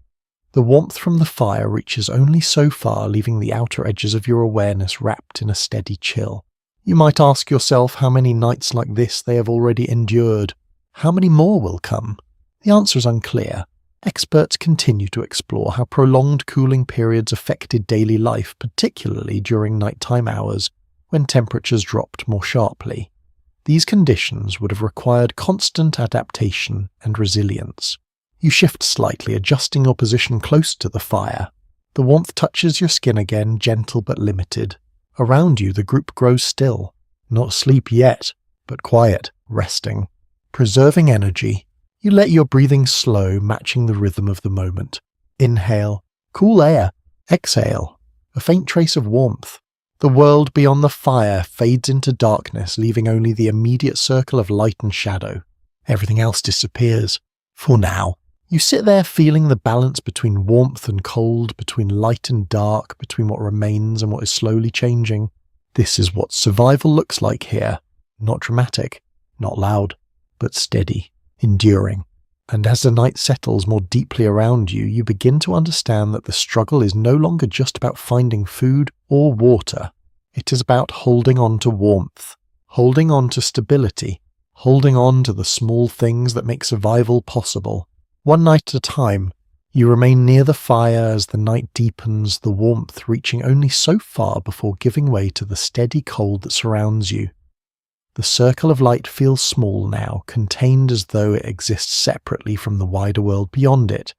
The warmth from the fire reaches only so far, leaving the outer edges of your awareness wrapped in a steady chill. You might ask yourself how many nights like this they have already endured. How many more will come? The answer is unclear. Experts continue to explore how prolonged cooling periods affected daily life, particularly during nighttime hours, when temperatures dropped more sharply. These conditions would have required constant adaptation and resilience. You shift slightly, adjusting your position close to the fire. The warmth touches your skin again, gentle but limited. Around you, the group grows still. Not asleep yet, but quiet, resting. Preserving energy, you let your breathing slow, matching the rhythm of the moment. Inhale, cool air. Exhale, a faint trace of warmth. The world beyond the fire fades into darkness, leaving only the immediate circle of light and shadow. Everything else disappears. For now, you sit there feeling the balance between warmth and cold, between light and dark, between what remains and what is slowly changing. This is what survival looks like here. Not dramatic, not loud, but steady, enduring. And as the night settles more deeply around you, you begin to understand that the struggle is no longer just about finding food or water. It is about holding on to warmth, holding on to stability, holding on to the small things that make survival possible. One night at a time, you remain near the fire as the night deepens, the warmth reaching only so far before giving way to the steady cold that surrounds you. The circle of light feels small now, contained as though it exists separately from the wider world beyond it.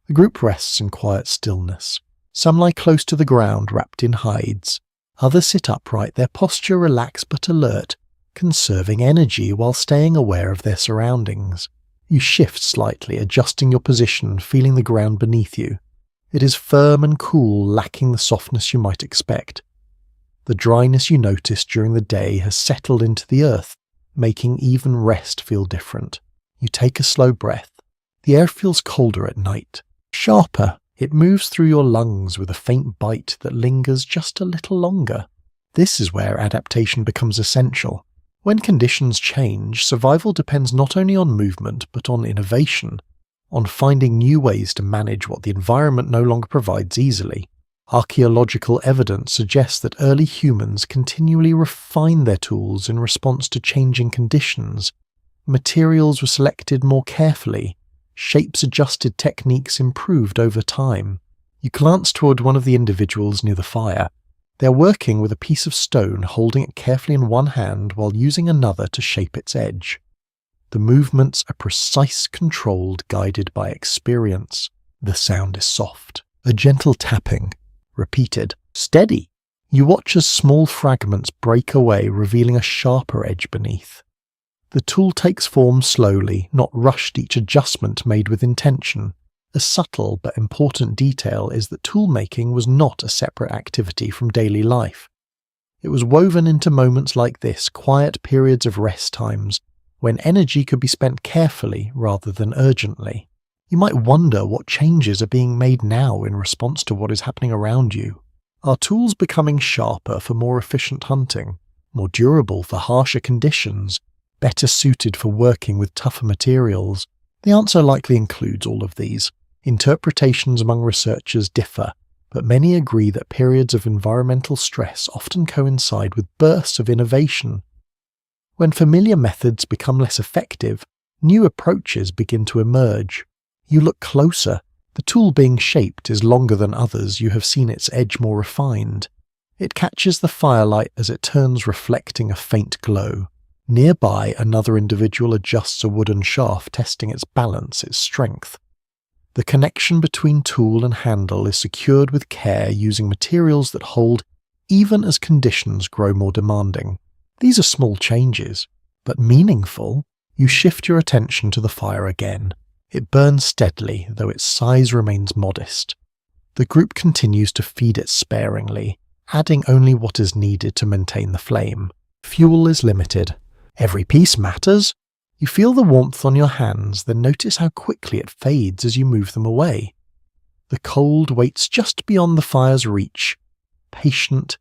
The group rests in quiet stillness. Some lie close to the ground, wrapped in hides. Others sit upright, their posture relaxed but alert, conserving energy while staying aware of their surroundings. You shift slightly, adjusting your position, feeling the ground beneath you. It is firm and cool, lacking the softness you might expect. The dryness you noticed during the day has settled into the earth, making even rest feel different. You take a slow breath. The air feels colder at night, sharper. It moves through your lungs with a faint bite that lingers just a little longer. This is where adaptation becomes essential. When conditions change, survival depends not only on movement but on innovation, on finding new ways to manage what the environment no longer provides easily. Archaeological evidence suggests that early humans continually refined their tools in response to changing conditions. Materials were selected more carefully, shapes-adjusted techniques improved over time. You glance toward one of the individuals near the fire. They're working with a piece of stone, holding it carefully in one hand while using another to shape its edge. The movements are precise, controlled, guided by experience. The sound is soft, a gentle tapping. Repeated, steady. You watch as small fragments break away, revealing a sharper edge beneath. The tool takes form slowly, not rushed, each adjustment made with intention. A subtle but important detail is that tool-making was not a separate activity from daily life. It was woven into moments like this, quiet periods of rest times, when energy could be spent carefully rather than urgently. You might wonder what changes are being made now in response to what is happening around you. Are tools becoming sharper for more efficient hunting, more durable for harsher conditions, better suited for working with tougher materials? The answer likely includes all of these. Interpretations among researchers differ, but many agree that periods of environmental stress often coincide with bursts of innovation. When familiar methods become less effective, new approaches begin to emerge. You look closer. The tool being shaped is longer than others. You have seen its edge more refined. It catches the firelight as it turns, reflecting a faint glow. Nearby, another individual adjusts a wooden shaft, testing its balance, its strength. The connection between tool and handle is secured with care, using materials that hold even as conditions grow more demanding. These are small changes, but meaningful. You shift your attention to the fire again. It burns steadily, though its size remains modest. The group continues to feed it sparingly, adding only what is needed to maintain the flame. Fuel is limited. Every piece matters. You feel the warmth on your hands, then notice how quickly it fades as you move them away. The cold waits just beyond the fire's reach, patient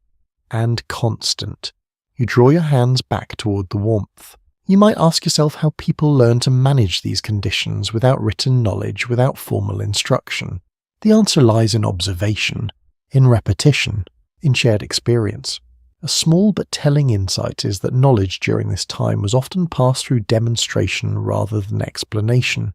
and constant. You draw your hands back toward the warmth. You might ask yourself how people learn to manage these conditions without written knowledge, without formal instruction. The answer lies in observation, in repetition, in shared experience. A small but telling insight is that knowledge during this time was often passed through demonstration rather than explanation.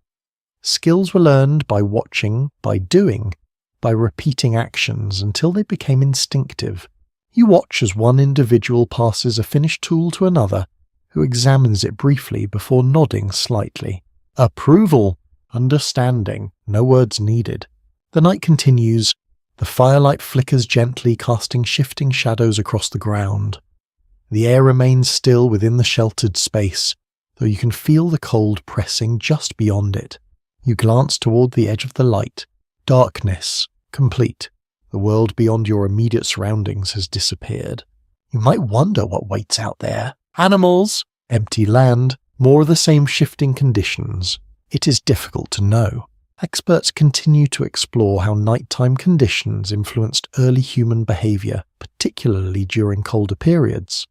Skills were learned by watching, by doing, by repeating actions until they became instinctive. You watch as one individual passes a finished tool to another, who examines it briefly before nodding slightly. Approval, understanding, no words needed. The night continues. The firelight flickers gently, casting shifting shadows across the ground. The air remains still within the sheltered space, though you can feel the cold pressing just beyond it. You glance toward the edge of the light. Darkness, complete. The world beyond your immediate surroundings has disappeared. You might wonder what waits out there. Animals, empty land, more of the same shifting conditions. It is difficult to know. Experts continue to explore how nighttime conditions influenced early human behavior, particularly during colder periods.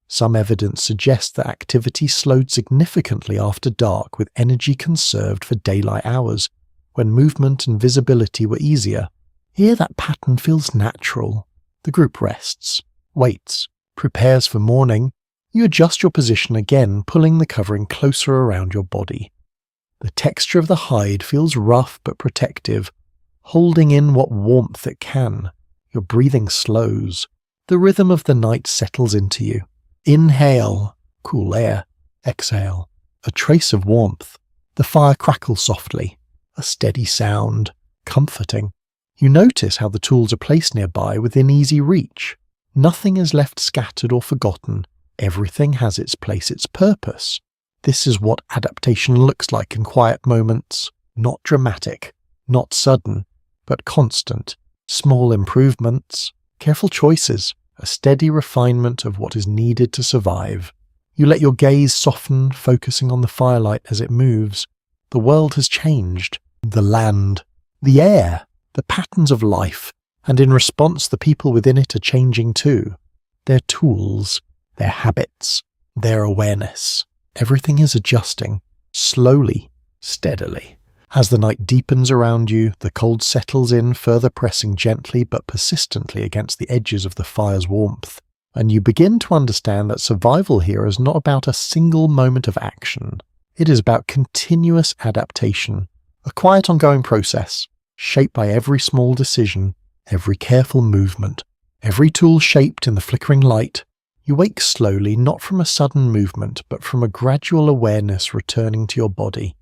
Some evidence suggests that activity slowed significantly after dark, with energy conserved for daylight hours, when movement and visibility were easier. Here that pattern feels natural. The group rests, waits, prepares for morning. You adjust your position again, pulling the covering closer around your body. The texture of the hide feels rough but protective, holding in what warmth it can. Your breathing slows. The rhythm of the night settles into you. Inhale, cool air. Exhale, a trace of warmth. The fire crackles softly, a steady sound, comforting. You notice how the tools are placed nearby within easy reach. Nothing is left scattered or forgotten. Everything has its place, its purpose. This is what adaptation looks like in quiet moments. Not dramatic, not sudden, but constant. Small improvements, careful choices, a steady refinement of what is needed to survive. You let your gaze soften, focusing on the firelight as it moves. The world has changed. The land, the air, the patterns of life, and in response the people within it are changing too. Their tools, their habits, their awareness. Everything is adjusting, slowly, steadily. As the night deepens around you, the cold settles in, further pressing gently but persistently against the edges of the fire's warmth. And you begin to understand that survival here is not about a single moment of action. It is about continuous adaptation, a quiet ongoing process, shaped by every small decision, every careful movement, every tool shaped in the flickering light. You wake slowly, not from a sudden movement, but from a gradual awareness returning to your body.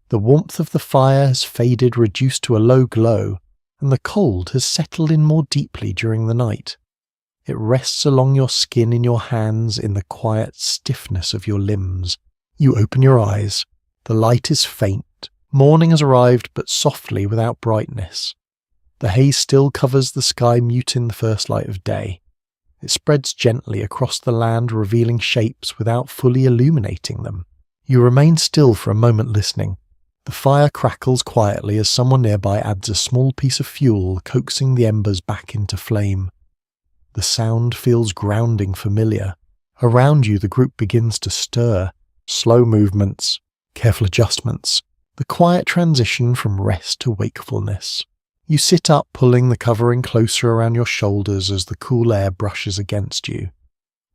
The warmth of the fire has faded, reduced to a low glow, and the cold has settled in more deeply during the night. It rests along your skin in your hands, in the quiet stiffness of your limbs. You open your eyes. The light is faint. Morning has arrived, but softly, without brightness. The haze still covers the sky, muting the first light of day. It spreads gently across the land, revealing shapes without fully illuminating them. You remain still for a moment, listening. The fire crackles quietly as someone nearby adds a small piece of fuel, coaxing the embers back into flame. The sound feels grounding, familiar. Around you, the group begins to stir. Slow movements, careful adjustments, the quiet transition from rest to wakefulness. You sit up, pulling the covering closer around your shoulders as the cool air brushes against you.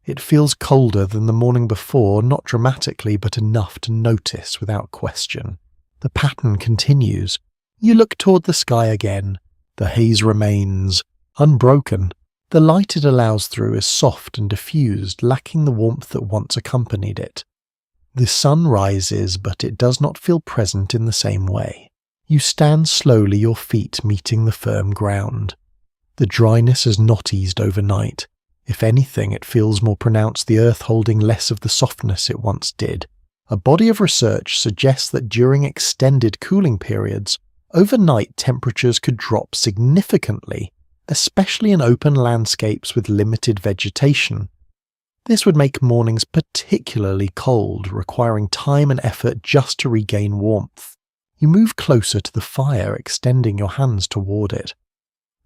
It feels colder than the morning before, not dramatically, but enough to notice without question. The pattern continues. You look toward the sky again. The haze remains, unbroken. The light it allows through is soft and diffused, lacking the warmth that once accompanied it. The sun rises, but it does not feel present in the same way. You stand slowly, your feet meeting the firm ground. The dryness has not eased overnight. If anything, it feels more pronounced, the earth holding less of the softness it once did. A body of research suggests that during extended cooling periods, overnight temperatures could drop significantly, especially in open landscapes with limited vegetation. This would make mornings particularly cold, requiring time and effort just to regain warmth. You move closer to the fire, extending your hands toward it.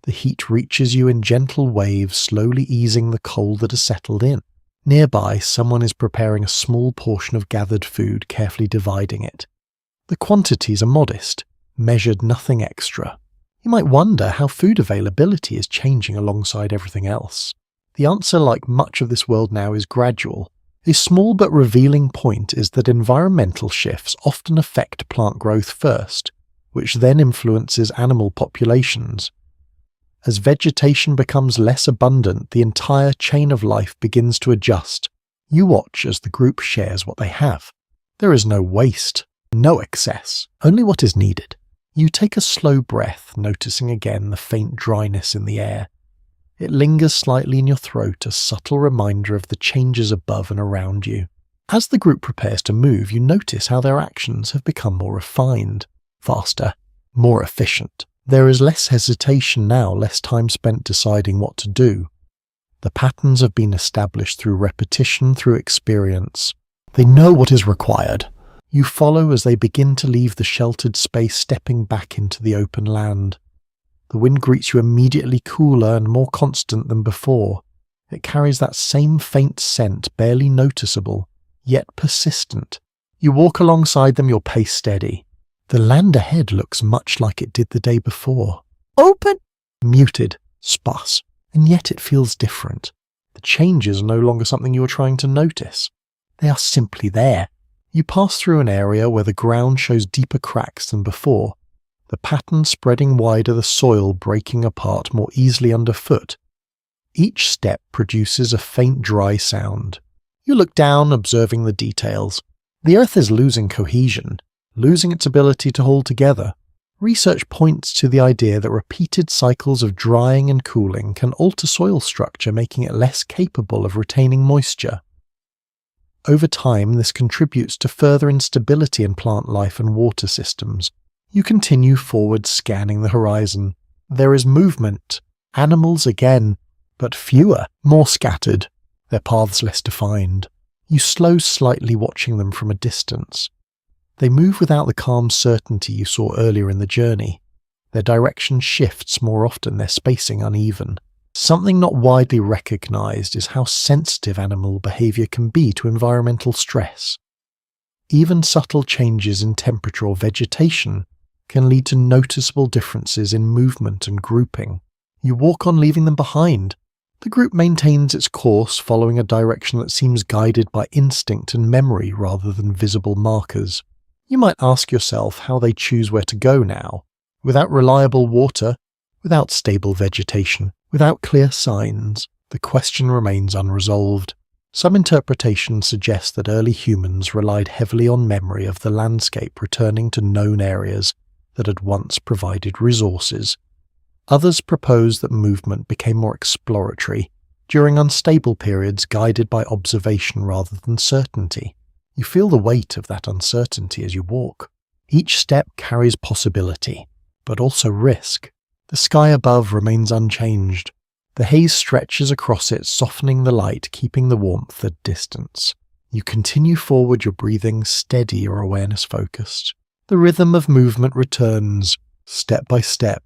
The heat reaches you in gentle waves, slowly easing the cold that has settled in. Nearby, someone is preparing a small portion of gathered food, carefully dividing it. The quantities are modest, measured nothing extra. You might wonder how food availability is changing alongside everything else. The answer, like much of this world now, is gradual. A small but revealing point is that environmental shifts often affect plant growth first, which then influences animal populations. As vegetation becomes less abundant, the entire chain of life begins to adjust. You watch as the group shares what they have. There is no waste, no excess, only what is needed. You take a slow breath, noticing again the faint dryness in the air. It lingers slightly in your throat, a subtle reminder of the changes above and around you. As the group prepares to move, you notice how their actions have become more refined, faster, more efficient. There is less hesitation now, less time spent deciding what to do. The patterns have been established through repetition, through experience. They know what is required. You follow as they begin to leave the sheltered space, stepping back into the open land. The wind greets you immediately, cooler and more constant than before. It carries that same faint scent, barely noticeable, yet persistent. You walk alongside them, your pace steady. The land ahead looks much like it did the day before. Open! Muted, sparse, and yet it feels different. The changes are no longer something you are trying to notice. They are simply there. You pass through an area where the ground shows deeper cracks than before, the pattern spreading wider, the soil breaking apart more easily underfoot. Each step produces a faint dry sound. You look down, observing the details. The earth is losing cohesion, losing its ability to hold together. Research points to the idea that repeated cycles of drying and cooling can alter soil structure, making it less capable of retaining moisture. Over time, this contributes to further instability in plant life and water systems. You continue forward, scanning the horizon. There is movement. Animals again, but fewer, more scattered, their paths less defined. You slow slightly, watching them from a distance. They move without the calm certainty you saw earlier in the journey. Their direction shifts more often, their spacing uneven. Something not widely recognized is how sensitive animal behavior can be to environmental stress. Even subtle changes in temperature or vegetation can lead to noticeable differences in movement and grouping. You walk on, leaving them behind. The group maintains its course, following a direction that seems guided by instinct and memory rather than visible markers. You might ask yourself how they choose where to go now. Without reliable water, without stable vegetation, without clear signs, the question remains unresolved. Some interpretations suggest that early humans relied heavily on memory of the landscape, returning to known areas that had once provided resources. Others propose that movement became more exploratory, during unstable periods guided by observation rather than certainty. You feel the weight of that uncertainty as you walk. Each step carries possibility, but also risk. The sky above remains unchanged. The haze stretches across it, softening the light, keeping the warmth at distance. You continue forward, your breathing steady, your awareness focused. The rhythm of movement returns, step by step.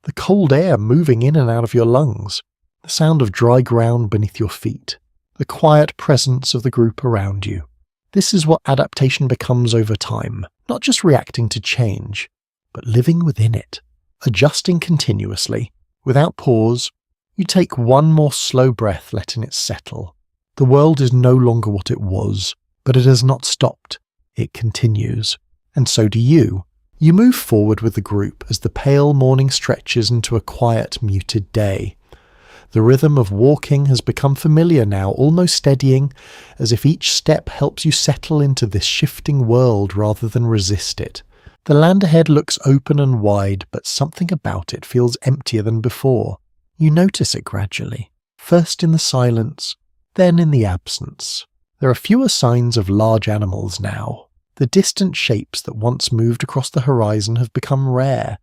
The cold air moving in and out of your lungs. The sound of dry ground beneath your feet. The quiet presence of the group around you. This is what adaptation becomes over time, not just reacting to change, but living within it, adjusting continuously, without pause. You take one more slow breath, letting it settle. The world is no longer what it was, but it has not stopped. It continues. And so do you. You move forward with the group as the pale morning stretches into a quiet, muted day. The rhythm of walking has become familiar now, almost steadying, as if each step helps you settle into this shifting world rather than resist it. The land ahead looks open and wide, but something about it feels emptier than before. You notice it gradually, first in the silence, then in the absence. There are fewer signs of large animals now. The distant shapes that once moved across the horizon have become rare.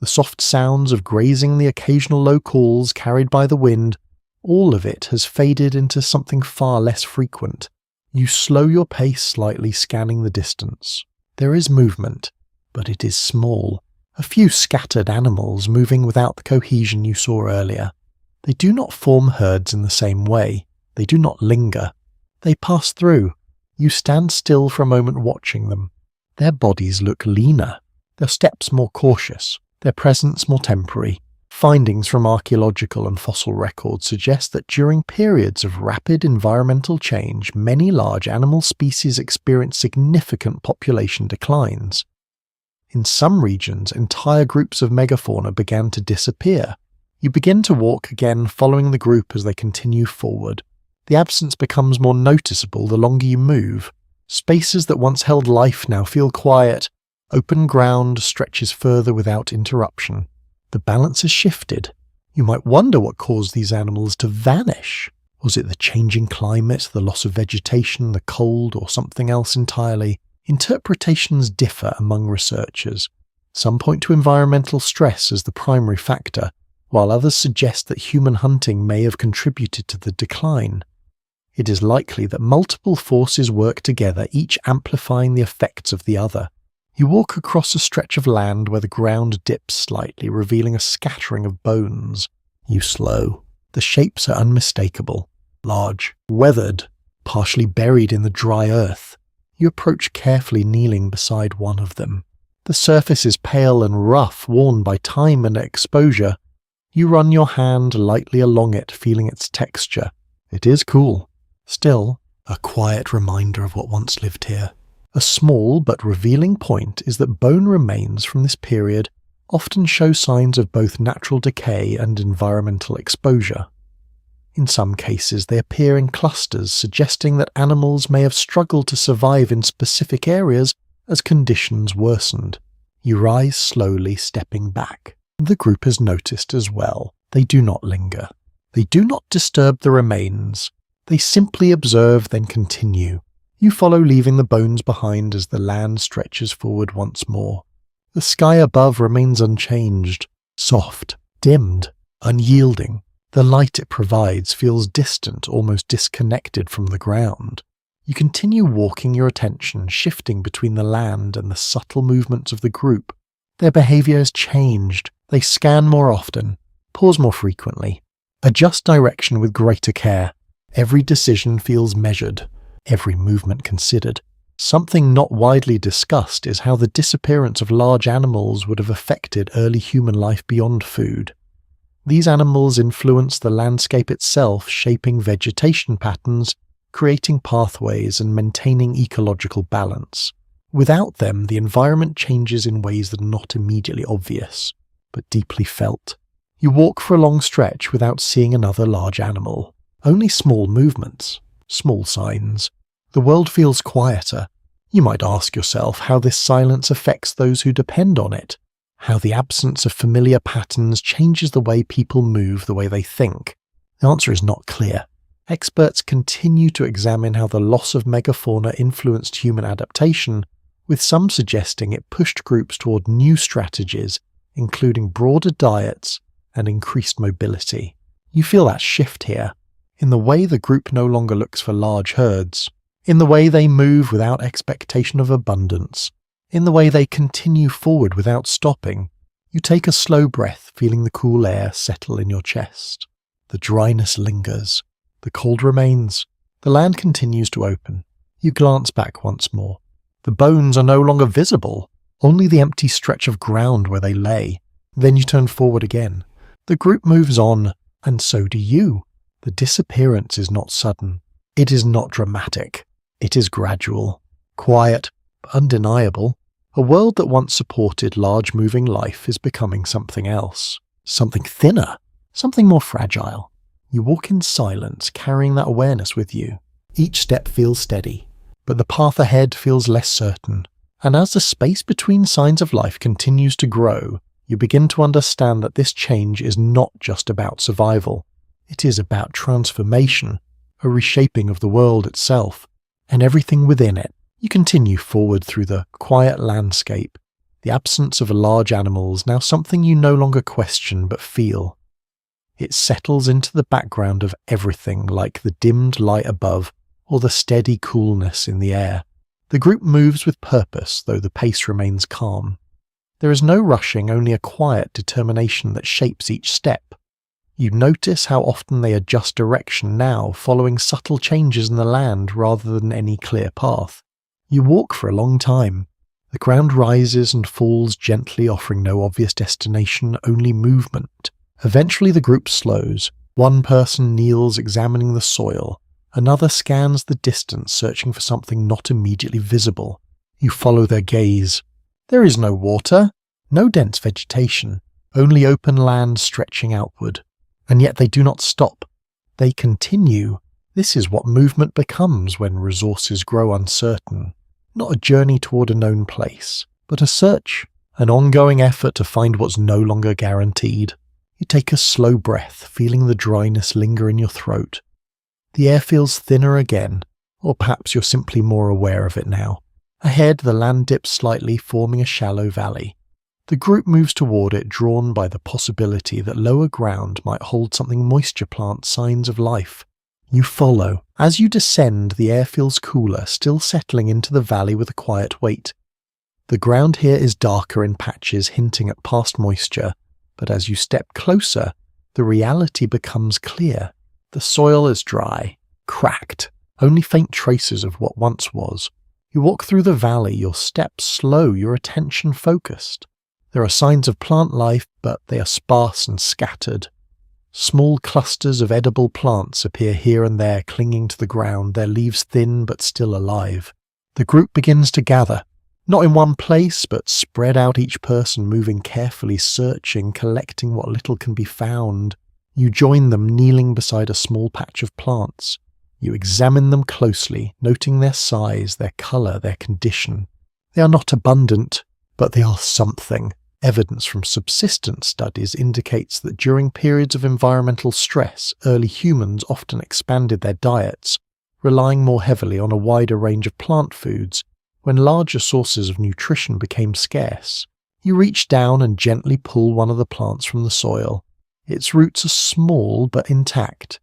The soft sounds of grazing, the occasional low calls carried by the wind, all of it has faded into something far less frequent. You slow your pace slightly, scanning the distance. There is movement, but it is small. A few scattered animals moving without the cohesion you saw earlier. They do not form herds in the same way. They do not linger. They pass through. You stand still for a moment watching them. Their bodies look leaner, their steps more cautious, their presence more temporary. Findings from archaeological and fossil records suggest that during periods of rapid environmental change, many large animal species experience significant population declines. In some regions, entire groups of megafauna began to disappear. You begin to walk again, following the group as they continue forward. The absence becomes more noticeable the longer you move. Spaces that once held life now feel quiet. Open ground stretches further without interruption. The balance has shifted. You might wonder what caused these animals to vanish. Was it the changing climate, the loss of vegetation, the cold, or something else entirely? Interpretations differ among researchers. Some point to environmental stress as the primary factor, while others suggest that human hunting may have contributed to the decline. It is likely that multiple forces work together, each amplifying the effects of the other. You walk across a stretch of land where the ground dips slightly, revealing a scattering of bones. You slow. The shapes are unmistakable. Large, weathered, partially buried in the dry earth. You approach carefully, kneeling beside one of them. The surface is pale and rough, worn by time and exposure. You run your hand lightly along it, feeling its texture. It is cool. Still, a quiet reminder of what once lived here. A small but revealing point is that bone remains from this period often show signs of both natural decay and environmental exposure. In some cases, they appear in clusters, suggesting that animals may have struggled to survive in specific areas as conditions worsened. You rise slowly, stepping back. The group has noticed as well. They do not linger. They do not disturb the remains. They simply observe, then continue. You follow, leaving the bones behind as the land stretches forward once more. The sky above remains unchanged, soft, dimmed, unyielding. The light it provides feels distant, almost disconnected from the ground. You continue walking, your attention shifting between the land and the subtle movements of the group. Their behavior has changed. They scan more often, pause more frequently, adjust direction with greater care. Every decision feels measured, every movement considered. Something not widely discussed is how the disappearance of large animals would have affected early human life beyond food. These animals influence the landscape itself, shaping vegetation patterns, creating pathways, and maintaining ecological balance. Without them, the environment changes in ways that are not immediately obvious, but deeply felt. You walk for a long stretch without seeing another large animal. Only small movements, small signs. The world feels quieter. You might ask yourself how this silence affects those who depend on it, how the absence of familiar patterns changes the way people move, the way they think. The answer is not clear. Experts continue to examine how the loss of megafauna influenced human adaptation, with some suggesting it pushed groups toward new strategies, including broader diets and increased mobility. You feel that shift here, in the way the group no longer looks for large herds, in the way they move without expectation of abundance, in the way they continue forward without stopping. You take a slow breath, feeling the cool air settle in your chest. The dryness lingers. The cold remains. The land continues to open. You glance back once more. The bones are no longer visible, only the empty stretch of ground where they lay. Then you turn forward again. The group moves on, and so do you. The disappearance is not sudden. It is not dramatic. It is gradual, quiet, but undeniable. A world that once supported large moving life is becoming something else. Something thinner. Something more fragile. You walk in silence, carrying that awareness with you. Each step feels steady, but the path ahead feels less certain. And as the space between signs of life continues to grow, you begin to understand that this change is not just about survival. It is about transformation, a reshaping of the world itself, and everything within it. You continue forward through the quiet landscape. The absence of large animals now something you no longer question but feel. It settles into the background of everything, like the dimmed light above or the steady coolness in the air. The group moves with purpose, though the pace remains calm. There is no rushing, only a quiet determination that shapes each step. You notice how often they adjust direction now, following subtle changes in the land rather than any clear path. You walk for a long time. The ground rises and falls gently, offering no obvious destination, only movement. Eventually the group slows. One person kneels examining the soil. Another scans the distance, searching for something not immediately visible. You follow their gaze. There is no water, no dense vegetation, only open land stretching outward. And yet they do not stop. They continue. This is what movement becomes when resources grow uncertain. Not a journey toward a known place, but a search, an ongoing effort to find what's no longer guaranteed. You take a slow breath, feeling the dryness linger in your throat. The air feels thinner again, or perhaps you're simply more aware of it now. Ahead, the land dips slightly, forming a shallow valley. The group moves toward it, drawn by the possibility that lower ground might hold something moisture plant signs of life. You follow. As you descend, the air feels cooler, still settling into the valley with a quiet weight. The ground here is darker in patches, hinting at past moisture, but as you step closer, the reality becomes clear. The soil is dry, cracked, only faint traces of what once was. You walk through the valley, your steps slow, your attention focused. There are signs of plant life, but they are sparse and scattered. Small clusters of edible plants appear here and there, clinging to the ground, their leaves thin but still alive. The group begins to gather, not in one place, but spread out, each person moving carefully, searching, collecting what little can be found. You join them, kneeling beside a small patch of plants. You examine them closely, noting their size, their colour, their condition. They are not abundant, but they are something. Evidence from subsistence studies indicates that during periods of environmental stress, early humans often expanded their diets, relying more heavily on a wider range of plant foods. When larger sources of nutrition became scarce, you reach down and gently pull one of the plants from the soil. Its roots are small but intact.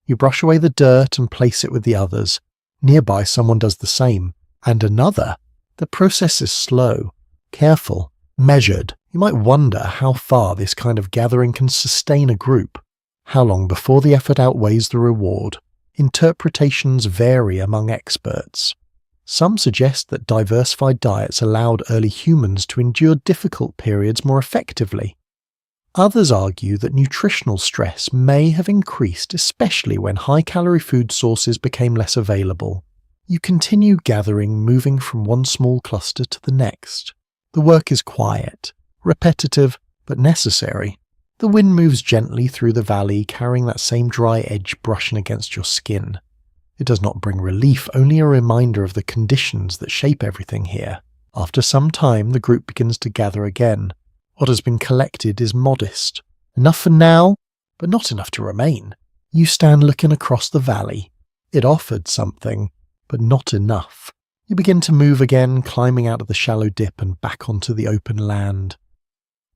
You brush away the dirt and place it with the others. Nearby, someone does the same, and another. The process is slow, careful, measured. You might wonder how far this kind of gathering can sustain a group. How long before the effort outweighs the reward? Interpretations vary among experts. Some suggest that diversified diets allowed early humans to endure difficult periods more effectively. Others argue that nutritional stress may have increased, especially when high-calorie food sources became less available. You continue gathering, moving from one small cluster to the next. The work is quiet, repetitive, but necessary. The wind moves gently through the valley, carrying that same dry edge brushing against your skin. It does not bring relief, only a reminder of the conditions that shape everything here. After some time, the group begins to gather again. What has been collected is modest. Enough for now, but not enough to remain. You stand looking across the valley. It offered something, but not enough. You begin to move again, climbing out of the shallow dip and back onto the open land.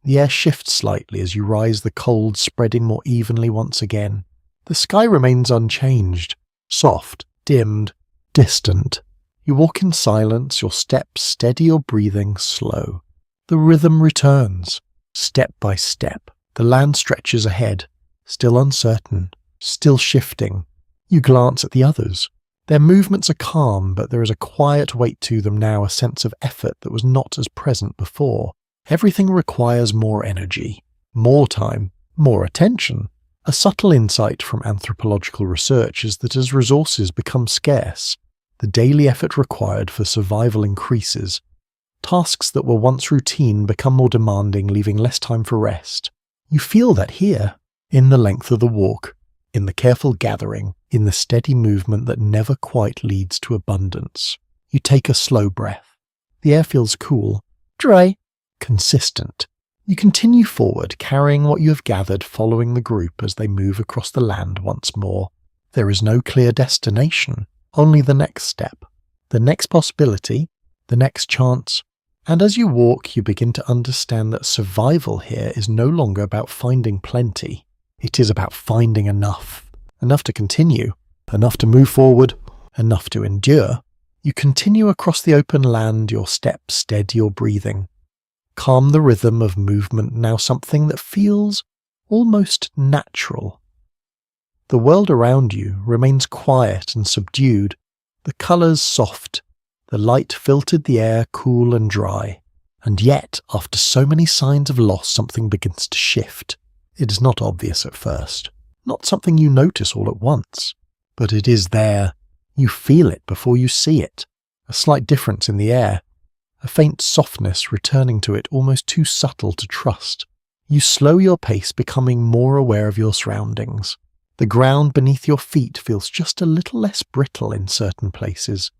The air shifts slightly as you rise, the cold spreading more evenly once again. The sky remains unchanged, soft, dimmed, distant. You walk in silence, your steps steady, your breathing slow. The rhythm returns, step by step. The land stretches ahead, still uncertain, still shifting. You glance at the others. Their movements are calm, but there is a quiet weight to them now, a sense of effort that was not as present before. Everything requires more energy, more time, more attention. A subtle insight from anthropological research is that as resources become scarce, the daily effort required for survival increases. Tasks that were once routine become more demanding, leaving less time for rest. You feel that here, in the length of the walk, in the careful gathering, in the steady movement that never quite leads to abundance. You take a slow breath. The air feels cool, dry, consistent. You continue forward, carrying what you have gathered, following the group as they move across the land once more. There is no clear destination, only the next step, the next possibility, the next chance. And as you walk, you begin to understand that survival here is no longer about finding plenty. It is about finding enough. Enough to continue, enough to move forward, enough to endure. You continue across the open land, your steps steady, your breathing. Calm the rhythm of movement, now something that feels almost natural. The world around you remains quiet and subdued, the colours soft, the light filtered the air cool and dry. And yet, after so many signs of loss, something begins to shift. It is not obvious at first, not something you notice all at once, but it is there. You feel it before you see it. A slight difference in the air, a faint softness returning to it, almost too subtle to trust. You slow your pace, becoming more aware of your surroundings. The ground beneath your feet feels just a little less brittle in certain places.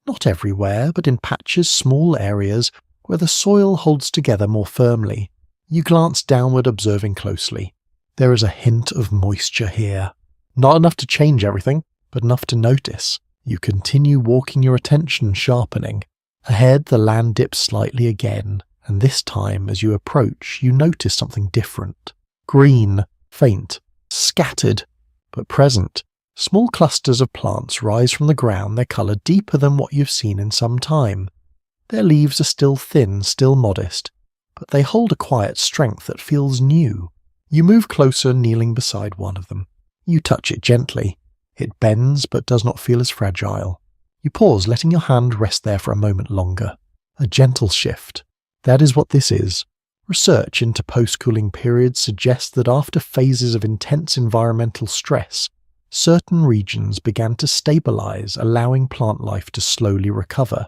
Not everywhere, but in patches, small areas, where the soil holds together more firmly. You glance downward, observing closely. There is a hint of moisture here. Not enough to change everything, but enough to notice. You continue walking, your attention sharpening. Ahead, the land dips slightly again, and this time, as you approach, you notice something different. Green, faint, scattered, but present. Small clusters of plants rise from the ground, their colour deeper than what you've seen in some time. Their leaves are still thin, still modest, but they hold a quiet strength that feels new. You move closer, kneeling beside one of them. You touch it gently. It bends, but does not feel as fragile. You pause, letting your hand rest there for a moment longer. A gentle shift. That is what this is. Research into post-cooling periods suggests that after phases of intense environmental stress, certain regions began to stabilize, allowing plant life to slowly recover.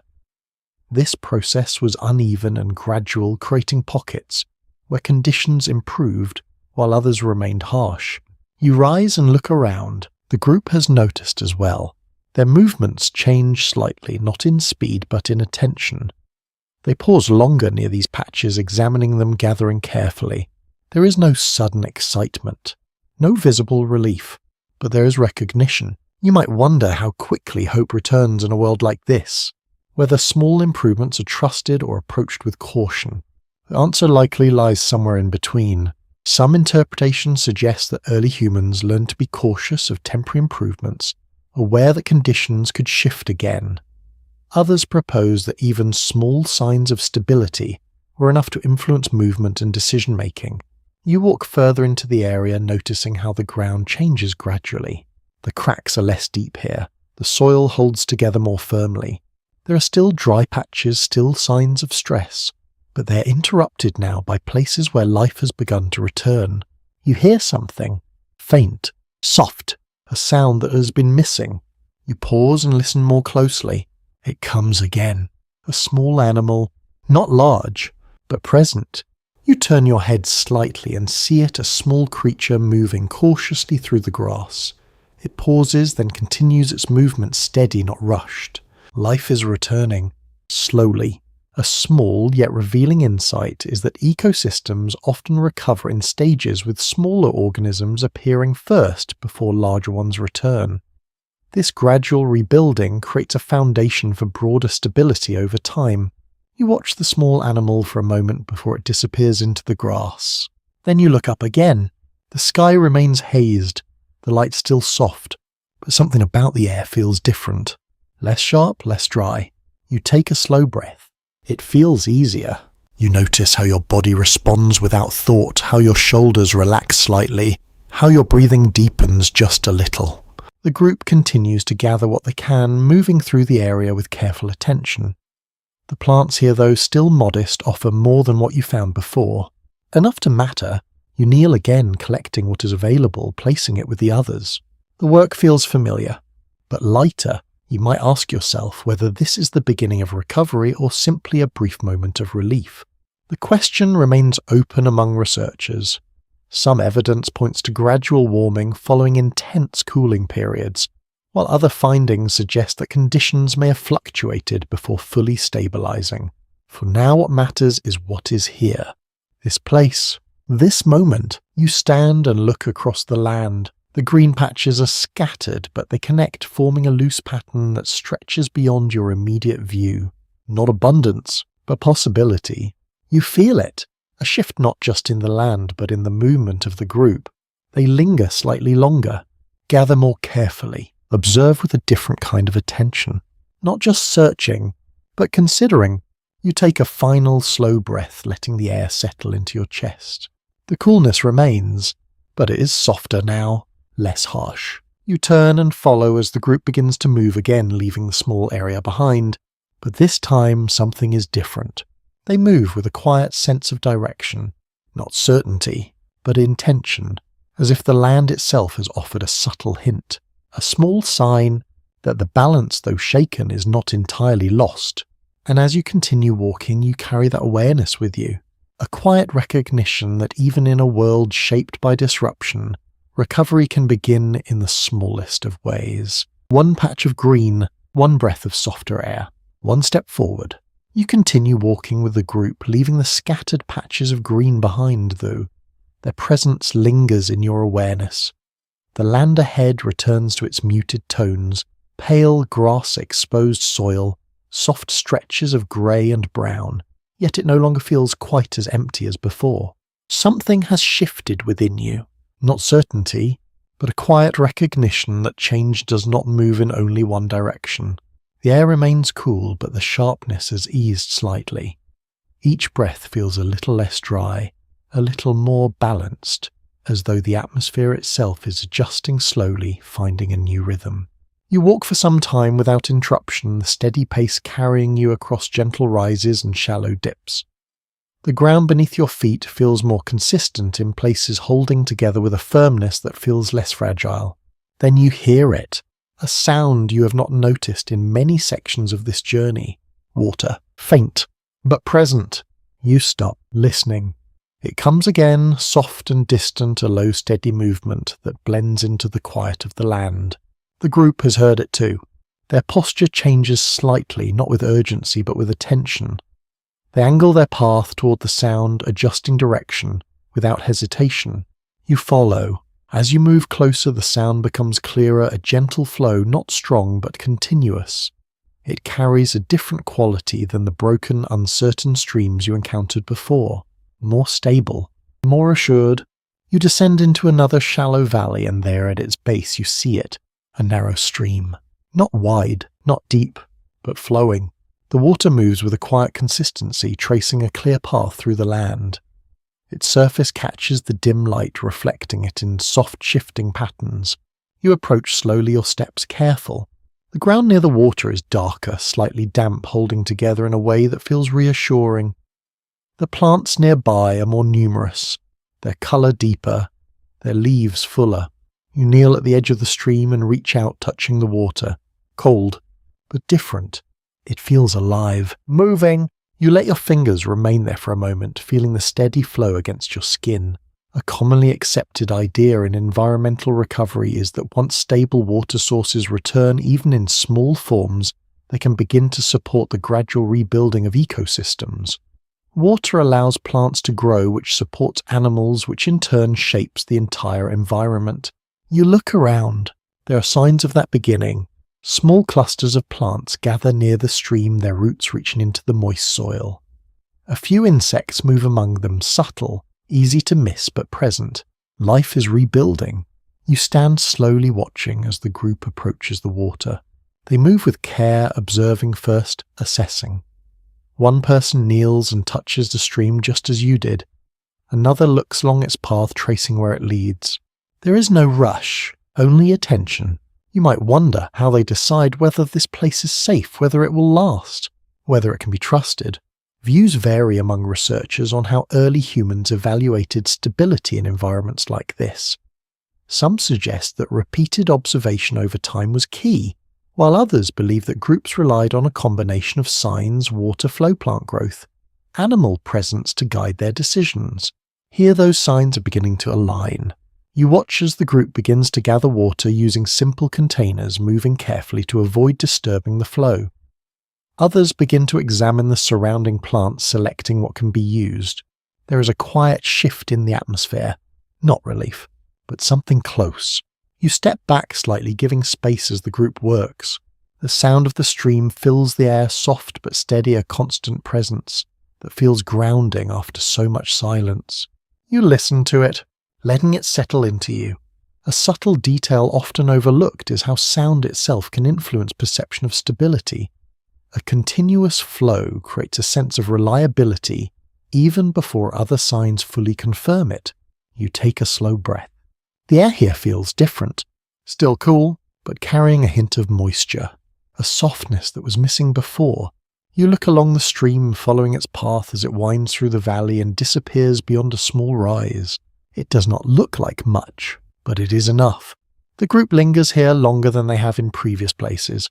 This process was uneven and gradual, creating pockets where conditions improved while others remained harsh. You rise and look around. The group has noticed as well. Their movements change slightly, not in speed but in attention. They pause longer near these patches, examining them, gathering carefully. There is no sudden excitement, no visible relief, but there is recognition. You might wonder how quickly hope returns in a world like this, whether small improvements are trusted or approached with caution. The answer likely lies somewhere in between. Some interpretations suggest that early humans learned to be cautious of temporary improvements, aware that conditions could shift again. Others propose that even small signs of stability were enough to influence movement and decision-making. You walk further into the area, noticing how the ground changes gradually. The cracks are less deep here. The soil holds together more firmly. There are still dry patches, still signs of stress, but they're interrupted now by places where life has begun to return. You hear something, faint, soft, a sound that has been missing. You pause and listen more closely. It comes again. A small animal, not large, but present. You turn your head slightly and see it, a small creature moving cautiously through the grass. It pauses, then continues its movement, steady, not rushed. Life is returning, slowly. A small yet revealing insight is that ecosystems often recover in stages, with smaller organisms appearing first before larger ones return. This gradual rebuilding creates a foundation for broader stability over time. You watch the small animal for a moment before it disappears into the grass. Then you look up again. The sky remains hazed, the light still soft, but something about the air feels different. Less sharp, less dry. You take a slow breath. It feels easier. You notice how your body responds without thought, how your shoulders relax slightly, how your breathing deepens just a little. The group continues to gather what they can, moving through the area with careful attention. The plants here, though still modest, offer more than what you found before. Enough to matter. You kneel again, collecting what is available, placing it with the others. The work feels familiar, but lighter. You might ask yourself whether this is the beginning of recovery or simply a brief moment of relief. The question remains open among researchers. Some evidence points to gradual warming following intense cooling periods, while other findings suggest that conditions may have fluctuated before fully stabilizing. For now, what matters is what is here. This place, this moment. You stand and look across the land. The green patches are scattered, but they connect, forming a loose pattern that stretches beyond your immediate view. Not abundance, but possibility. You feel it, a shift not just in the land, but in the movement of the group. They linger slightly longer, gather more carefully, observe with a different kind of attention. Not just searching, but considering. You take a final slow breath, letting the air settle into your chest. The coolness remains, but it is softer now. Less harsh. You turn and follow as the group begins to move again, leaving the small area behind. But this time, something is different. They move with a quiet sense of direction. Not certainty, but intention, as if the land itself has offered a subtle hint. A small sign that the balance, though shaken, is not entirely lost. And as you continue walking, you carry that awareness with you. A quiet recognition that even in a world shaped by disruption, recovery can begin in the smallest of ways. One patch of green, one breath of softer air, one step forward. You continue walking with the group, leaving the scattered patches of green behind, though. Their presence lingers in your awareness. The land ahead returns to its muted tones, pale grass-exposed soil, soft stretches of grey and brown, yet it no longer feels quite as empty as before. Something has shifted within you. Not certainty, but a quiet recognition that change does not move in only one direction. The air remains cool, but the sharpness has eased slightly. Each breath feels a little less dry, a little more balanced, as though the atmosphere itself is adjusting slowly, finding a new rhythm. You walk for some time without interruption, the steady pace carrying you across gentle rises and shallow dips. The ground beneath your feet feels more consistent, in places holding together with a firmness that feels less fragile. Then you hear it, a sound you have not noticed in many sections of this journey. Water, faint, but present. You stop, listening. It comes again, soft and distant, a low steady movement that blends into the quiet of the land. The group has heard it too. Their posture changes slightly, not with urgency but with attention. They angle their path toward the sound, adjusting direction, without hesitation. You follow. As you move closer, the sound becomes clearer, a gentle flow, not strong but continuous. It carries a different quality than the broken, uncertain streams you encountered before. More stable, more assured. You descend into another shallow valley, and there at its base you see it, a narrow stream. Not wide, not deep, but flowing. The water moves with a quiet consistency, tracing a clear path through the land. Its surface catches the dim light, reflecting it in soft shifting patterns. You approach slowly, your steps careful. The ground near the water is darker, slightly damp, holding together in a way that feels reassuring. The plants nearby are more numerous, their colour deeper, their leaves fuller. You kneel at the edge of the stream and reach out, touching the water. Cold, but different. It feels alive, moving. You let your fingers remain there for a moment, feeling the steady flow against your skin. A commonly accepted idea in environmental recovery is that once stable water sources return, even in small forms, They can begin to support the gradual rebuilding of ecosystems. Water allows plants to grow, which supports animals, which in turn shapes the entire environment. You look around. There are signs of that beginning. Small clusters of plants gather near the stream, their roots reaching into the moist soil. A few insects move among them, subtle, easy to miss but present. Life is rebuilding. You stand slowly watching as the group approaches the water. They move with care, observing first, assessing. One person kneels and touches the stream just as you did. Another looks along its path, tracing where it leads. There is no rush, only attention. You might wonder how they decide whether this place is safe, whether it will last, whether it can be trusted. Views vary among researchers on how early humans evaluated stability in environments like this. Some suggest that repeated observation over time was key, while others believe that groups relied on a combination of signs, water flow, plant growth, animal presence to guide their decisions. Here those signs are beginning to align. You watch as the group begins to gather water using simple containers, moving carefully to avoid disturbing the flow. Others begin to examine the surrounding plants, selecting what can be used. There is a quiet shift in the atmosphere, not relief, but something close. You step back slightly, giving space as the group works. The sound of the stream fills the air, soft but steady, a constant presence that feels grounding after so much silence. You listen to it, letting it settle into you. A subtle detail often overlooked is how sound itself can influence perception of stability. A continuous flow creates a sense of reliability even before other signs fully confirm it. You take a slow breath. The air here feels different. Still cool, but carrying a hint of moisture. A softness that was missing before. You look along the stream, following its path as it winds through the valley and disappears beyond a small rise. It does not look like much, but it is enough. The group lingers here longer than they have in previous places.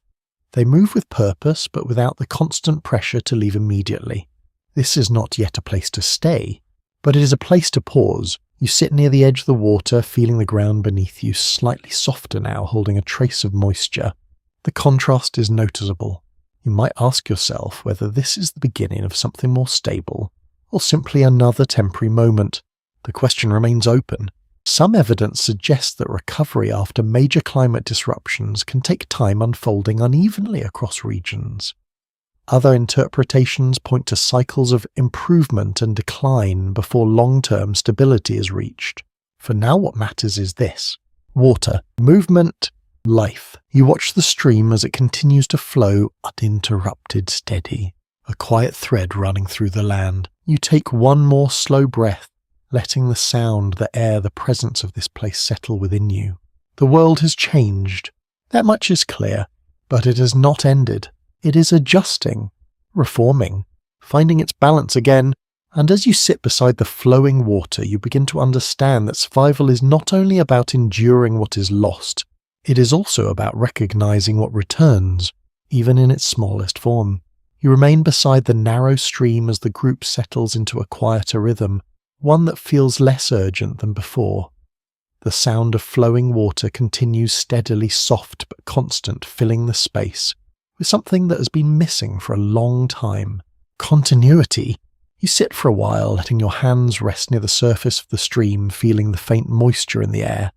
They move with purpose, but without the constant pressure to leave immediately. This is not yet a place to stay, but it is a place to pause. You sit near the edge of the water, feeling the ground beneath you, slightly softer now, holding a trace of moisture. The contrast is noticeable. You might ask yourself whether this is the beginning of something more stable, or simply another temporary moment. The question remains open. Some evidence suggests that recovery after major climate disruptions can take time, unfolding unevenly across regions. Other interpretations point to cycles of improvement and decline before long-term stability is reached. For now, what matters is this: water, movement, life. You watch the stream as it continues to flow, uninterrupted, steady, a quiet thread running through the land. You take one more slow breath, letting the sound, the air, the presence of this place settle within you. The world has changed. That much is clear, but it has not ended. It is adjusting, reforming, finding its balance again, and as you sit beside the flowing water, you begin to understand that survival is not only about enduring what is lost, it is also about recognizing what returns, even in its smallest form. You remain beside the narrow stream as the group settles into a quieter rhythm, one that feels less urgent than before. The sound of flowing water continues steadily, soft but constant, filling the space with something that has been missing for a long time: continuity. You sit for a while, letting your hands rest near the surface of the stream, feeling the faint moisture in the air.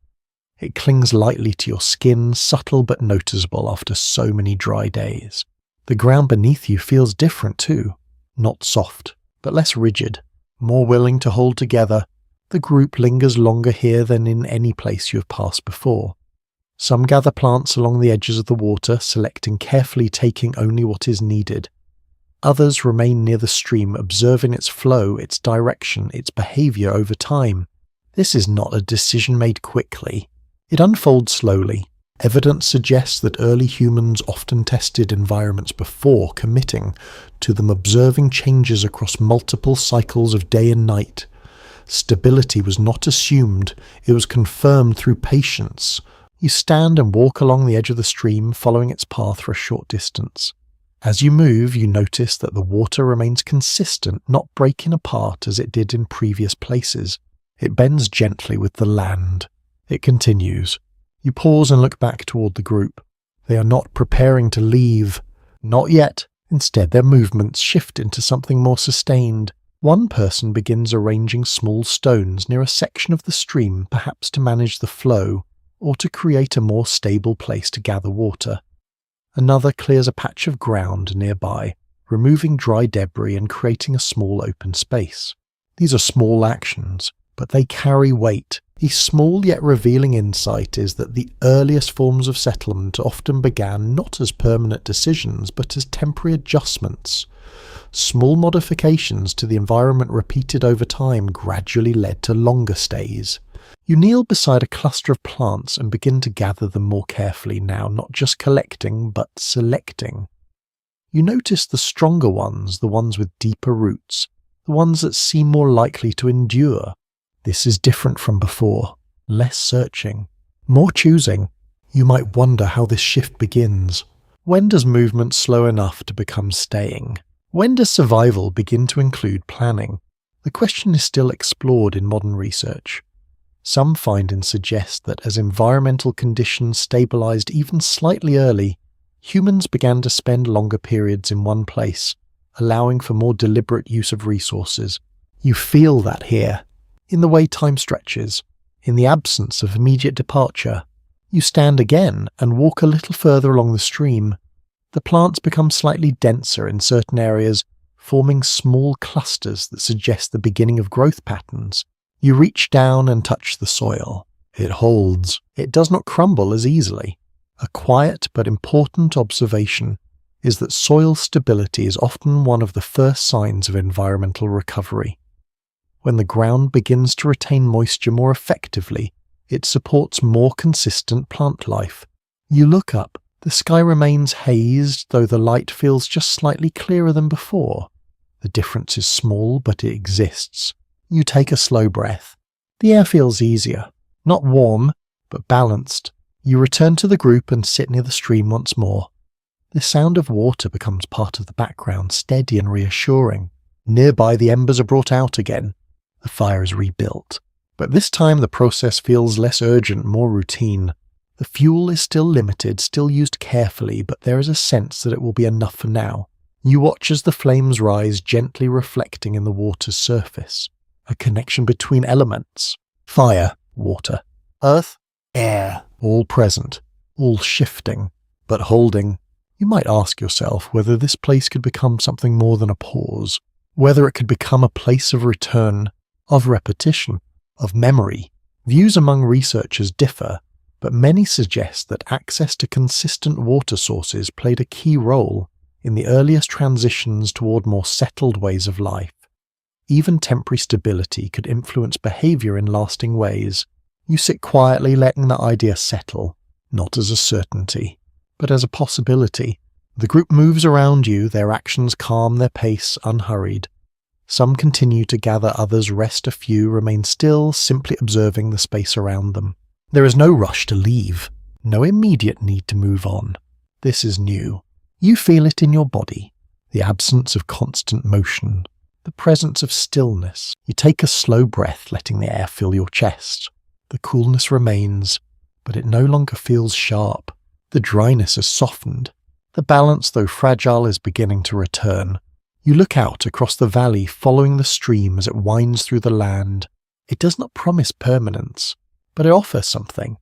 It clings lightly to your skin, subtle but noticeable after so many dry days. The ground beneath you feels different too, not soft, but less rigid, more willing to hold together. The group lingers longer here than in any place you have passed before. Some gather plants along the edges of the water, selecting carefully, taking only what is needed. Others remain near the stream, observing its flow, its direction, its behavior over time. This is not a decision made quickly. It unfolds slowly. Evidence suggests that early humans often tested environments before committing to them, observing changes across multiple cycles of day and night. Stability was not assumed, it was confirmed through patience. You stand and walk along the edge of the stream, following its path for a short distance. As you move, you notice that the water remains consistent, not breaking apart as it did in previous places. It bends gently with the land. It continues. You pause and look back toward the group. They are not preparing to leave. Not yet. Instead, their movements shift into something more sustained. One person begins arranging small stones near a section of the stream, perhaps to manage the flow, or to create a more stable place to gather water. Another clears a patch of ground nearby, removing dry debris and creating a small open space. These are small actions, but they carry weight. The small yet revealing insight is that the earliest forms of settlement often began not as permanent decisions but as temporary adjustments. Small modifications to the environment repeated over time gradually led to longer stays. You kneel beside a cluster of plants and begin to gather them more carefully now, not just collecting but selecting. You notice the stronger ones, the ones with deeper roots, the ones that seem more likely to endure. This is different from before, less searching, more choosing. You might wonder how this shift begins. When does movement slow enough to become staying? When does survival begin to include planning? The question is still explored in modern research. Some findings suggest that as environmental conditions stabilized even slightly early, humans began to spend longer periods in one place, allowing for more deliberate use of resources. You feel that here, in the way time stretches, in the absence of immediate departure. You stand again and walk a little further along the stream. The plants become slightly denser in certain areas, forming small clusters that suggest the beginning of growth patterns. You reach down and touch the soil. It holds. It does not crumble as easily. A quiet but important observation is that soil stability is often one of the first signs of environmental recovery. When the ground begins to retain moisture more effectively, it supports more consistent plant life. You look up. The sky remains hazed, though the light feels just slightly clearer than before. The difference is small, but it exists. You take a slow breath. The air feels easier. Not warm, but balanced. You return to the group and sit near the stream once more. The sound of water becomes part of the background, steady and reassuring. Nearby, the embers are brought out again. The fire is rebuilt. But this time the process feels less urgent, more routine. The fuel is still limited, still used carefully, but there is a sense that it will be enough for now. You watch as the flames rise, gently reflecting in the water's surface. A connection between elements. Fire, water, earth, air, all present, all shifting, but holding. You might ask yourself whether this place could become something more than a pause, whether it could become a place of return, of repetition, of memory. Views among researchers differ, but many suggest that access to consistent water sources played a key role in the earliest transitions toward more settled ways of life. Even temporary stability could influence behavior in lasting ways. You sit quietly, letting the idea settle, not as a certainty, but as a possibility. The group moves around you, their actions calm, their pace unhurried. Some continue to gather, others rest, a few remain still, simply observing the space around them. There is no rush to leave, no immediate need to move on. This is new. You feel it in your body, the absence of constant motion, the presence of stillness. You take a slow breath, letting the air fill your chest. The coolness remains, but it no longer feels sharp. The dryness has softened. The balance, though fragile, is beginning to return. You look out across the valley, following the stream as it winds through the land. It does not promise permanence, but it offers something.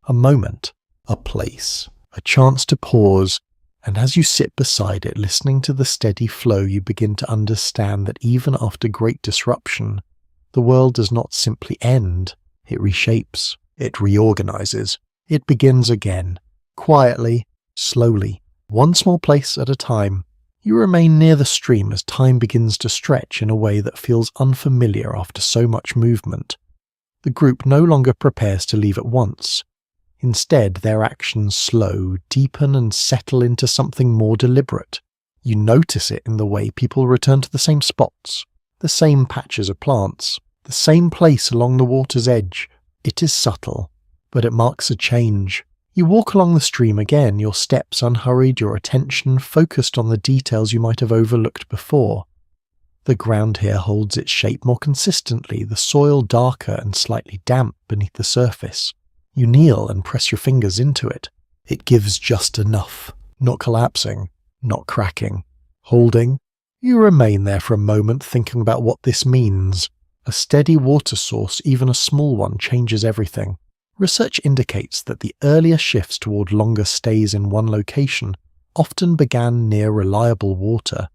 A moment, a place, a chance to pause, and as you sit beside it, listening to the steady flow, you begin to understand that even after great disruption, the world does not simply end. It reshapes, it reorganizes, it begins again, quietly, slowly, one small place at a time. You remain near the stream as time begins to stretch in a way that feels unfamiliar after so much movement. The group no longer prepares to leave at once. Instead, their actions slow, deepen, and settle into something more deliberate. You notice it in the way people return to the same spots, the same patches of plants, the same place along the water's edge. It is subtle, but it marks a change. You walk along the stream again, your steps unhurried, your attention focused on the details you might have overlooked before. The ground here holds its shape more consistently, the soil darker and slightly damp beneath the surface. You kneel and press your fingers into it. It gives just enough, not collapsing, not cracking. Holding, you remain there for a moment thinking about what this means. A steady water source, even a small one, changes everything. Research indicates that the earlier shifts toward longer stays in one location often began near reliable water.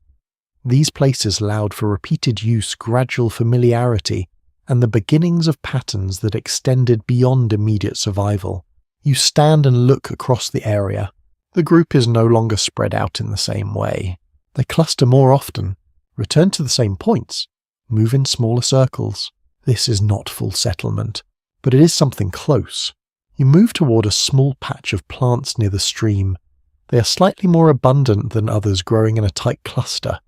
These places allowed for repeated use, gradual familiarity, and the beginnings of patterns that extended beyond immediate survival. You stand and look across the area. The group is no longer spread out in the same way. They cluster more often, return to the same points, move in smaller circles. This is not full settlement, but it is something close. You move toward a small patch of plants near the stream. They are slightly more abundant than others growing in a tight cluster.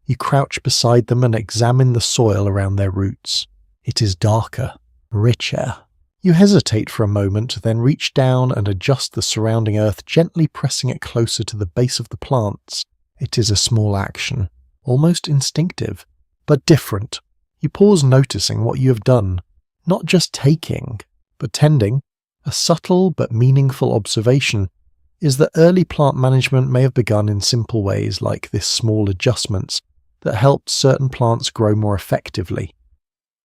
You crouch beside them and examine the soil around their roots. It is darker, richer. You hesitate for a moment, then reach down and adjust the surrounding earth, gently pressing it closer to the base of the plants. It is a small action, almost instinctive, but different. You pause, noticing what you have done. Not just taking, but tending. A subtle but meaningful observation is that early plant management may have begun in simple ways like this: small adjustments that helped certain plants grow more effectively.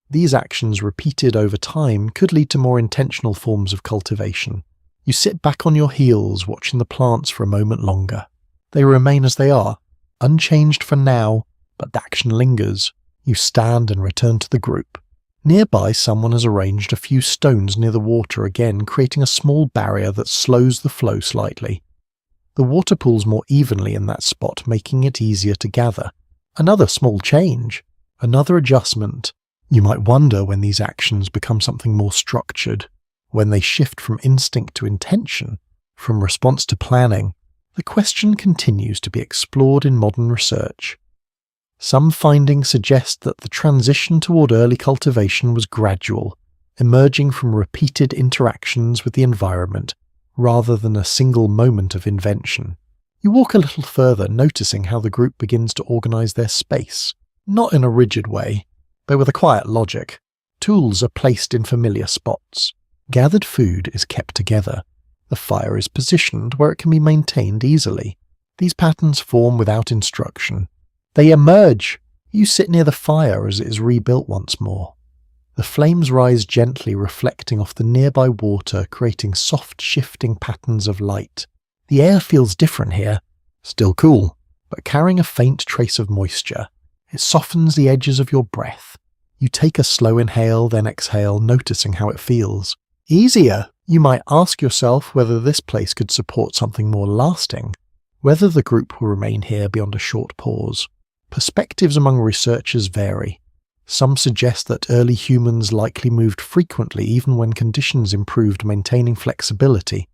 These actions, repeated over time, could lead to more intentional forms of cultivation. You sit back on your heels, watching the plants for a moment longer. They remain as they are, unchanged for now, but the action lingers. You stand and return to the group. Nearby, someone has arranged a few stones near the water again, creating a small barrier that slows the flow slightly. The water pools more evenly in that spot, making it easier to gather. Another small change, another adjustment. You might wonder when these actions become something more structured, when they shift from instinct to intention, from response to planning. The question continues to be explored in modern research. Some findings suggest that the transition toward early cultivation was gradual, emerging from repeated interactions with the environment rather than a single moment of invention. You walk a little further, noticing how the group begins to organize their space, not in a rigid way, but with a quiet logic. Tools are placed in familiar spots. Gathered food is kept together. The fire is positioned where it can be maintained easily. These patterns form without instruction. They emerge. You sit near the fire as it is rebuilt once more. The flames rise gently, reflecting off the nearby water, creating soft, shifting patterns of light. The air feels different here. Still cool, but carrying a faint trace of moisture. It softens the edges of your breath. You take a slow inhale, then exhale, noticing how it feels. Easier. You might ask yourself whether this place could support something more lasting, whether the group will remain here beyond a short pause. Perspectives among researchers vary. Some suggest that early humans likely moved frequently even when conditions improved, maintaining flexibility.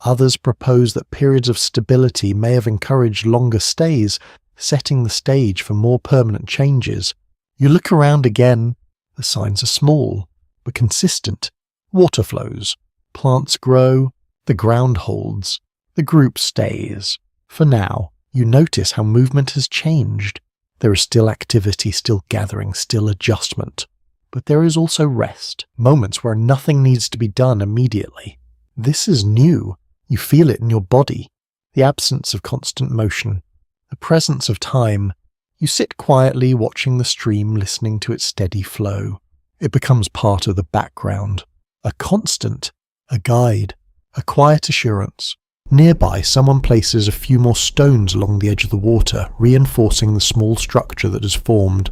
Others propose that periods of stability may have encouraged longer stays, setting the stage for more permanent changes. You look around again. The signs are small, but consistent. Water flows. Plants grow. The ground holds. The group stays. For now, you notice how movement has changed. There is still activity, still gathering, still adjustment. But there is also rest, moments where nothing needs to be done immediately. This is new. You feel it in your body. The absence of constant motion. The presence of time. You sit quietly, watching the stream, listening to its steady flow. It becomes part of the background. A constant. A guide. A quiet assurance. Nearby, someone places a few more stones along the edge of the water, reinforcing the small structure that has formed.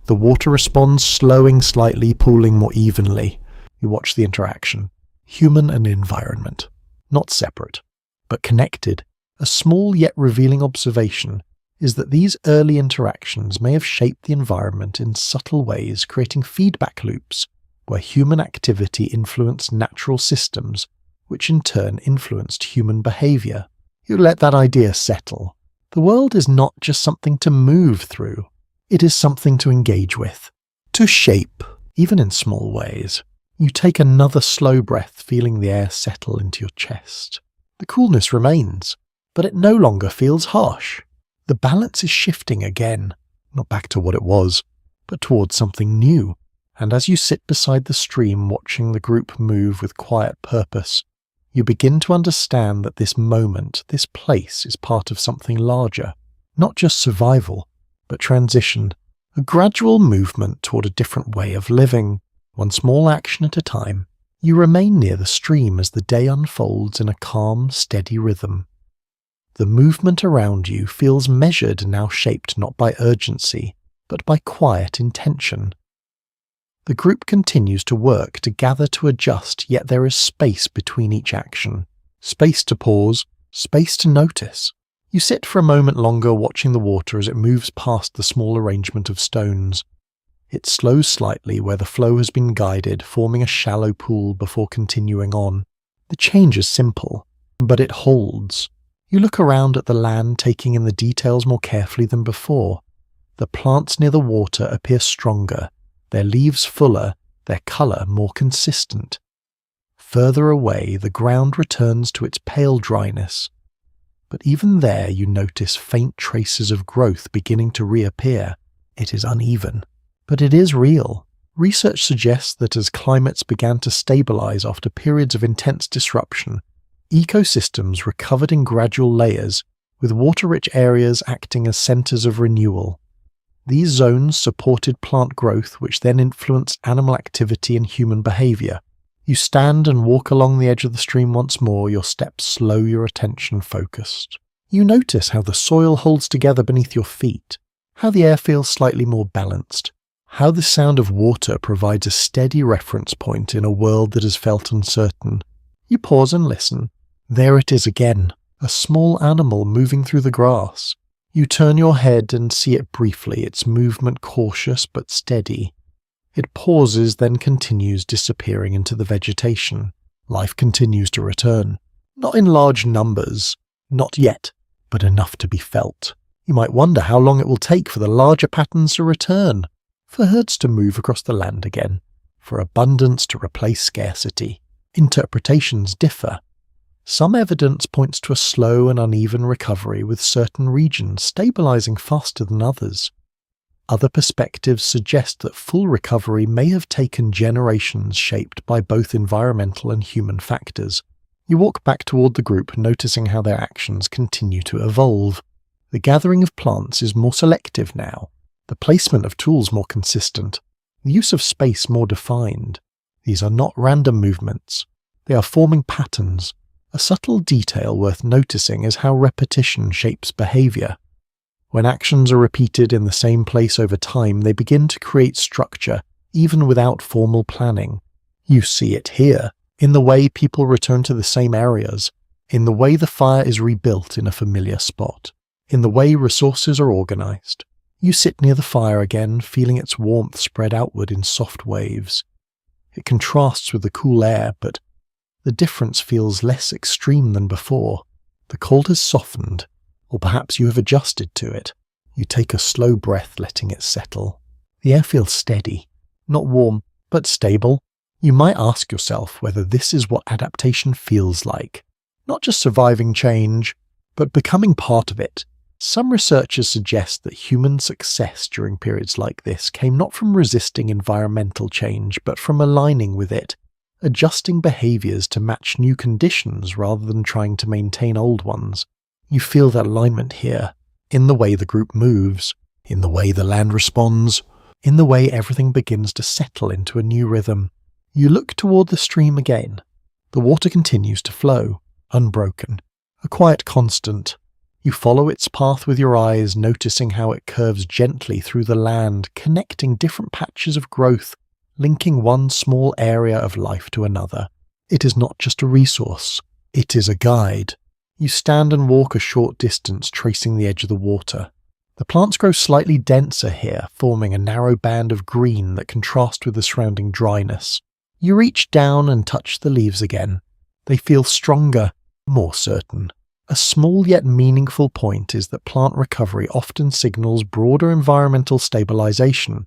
The water responds, slowing slightly, pooling more evenly. You watch the interaction. Human and environment. Not separate, but connected. A small yet revealing observation is that these early interactions may have shaped the environment in subtle ways, creating feedback loops where human activity influenced natural systems, which in turn influenced human behavior. You let that idea settle. The world is not just something to move through. It is something to engage with, to shape, even in small ways. You take another slow breath, feeling the air settle into your chest. The coolness remains, but it no longer feels harsh. The balance is shifting again, not back to what it was, but towards something new. And as you sit beside the stream, watching the group move with quiet purpose, You begin to understand that this moment, this place, is part of something larger, not just survival, but transition, a gradual movement toward a different way of living, one small action at a time. You remain near the stream as the day unfolds in a calm, steady rhythm. The movement around you feels measured and now shaped not by urgency, but by quiet intention. The group continues to work to gather to adjust, yet there is space between each action. Space to pause, space to notice. You sit for a moment longer watching the water as it moves past the small arrangement of stones. It slows slightly where the flow has been guided, forming a shallow pool before continuing on. The change is simple, but it holds. You look around at the land, taking in the details more carefully than before. The plants near the water appear stronger, their leaves fuller, their colour more consistent. Further away, the ground returns to its pale dryness. But even there you notice faint traces of growth beginning to reappear. It is uneven, but it is real. Research suggests that as climates began to stabilise after periods of intense disruption, ecosystems recovered in gradual layers, with water-rich areas acting as centres of renewal. These zones supported plant growth, which then influenced animal activity and human behaviour. You stand and walk along the edge of the stream once more, your steps slow, your attention focused. You notice how the soil holds together beneath your feet, how the air feels slightly more balanced, how the sound of water provides a steady reference point in a world that has felt uncertain. You pause and listen. There it is again, a small animal moving through the grass. You turn your head and see it briefly, its movement cautious but steady. It pauses, then continues, disappearing into the vegetation. Life continues to return. Not in large numbers, not yet, but enough to be felt. You might wonder how long it will take for the larger patterns to return, for herds to move across the land again, for abundance to replace scarcity. Interpretations differ. Some evidence points to a slow and uneven recovery, with certain regions stabilizing faster than others. Other perspectives suggest that full recovery may have taken generations, shaped by both environmental and human factors. You walk back toward the group, noticing how their actions continue to evolve. The gathering of plants is more selective now, the placement of tools more consistent, the use of space more defined. These are not random movements. They are forming patterns. A subtle detail worth noticing is how repetition shapes behavior. When actions are repeated in the same place over time, they begin to create structure, even without formal planning. You see it here, in the way people return to the same areas, in the way the fire is rebuilt in a familiar spot, in the way resources are organized. You sit near the fire again, feeling its warmth spread outward in soft waves. It contrasts with the cool air, but the difference feels less extreme than before. The cold has softened, or perhaps you have adjusted to it. You take a slow breath, letting it settle. The air feels steady, not warm, but stable. You might ask yourself whether this is what adaptation feels like. Not just surviving change, but becoming part of it. Some researchers suggest that human success during periods like this came not from resisting environmental change, but from aligning with it, adjusting behaviors to match new conditions rather than trying to maintain old ones. You feel that alignment here, in the way the group moves, in the way the land responds, in the way everything begins to settle into a new rhythm. You look toward the stream again. The water continues to flow, unbroken, a quiet constant. You follow its path with your eyes, noticing how it curves gently through the land, connecting different patches of growth, linking one small area of life to another. It is not just a resource, it is a guide. You stand and walk a short distance, tracing the edge of the water. The plants grow slightly denser here, forming a narrow band of green that contrasts with the surrounding dryness. You reach down and touch the leaves again. They feel stronger, more certain. A small yet meaningful point is that plant recovery often signals broader environmental stabilization.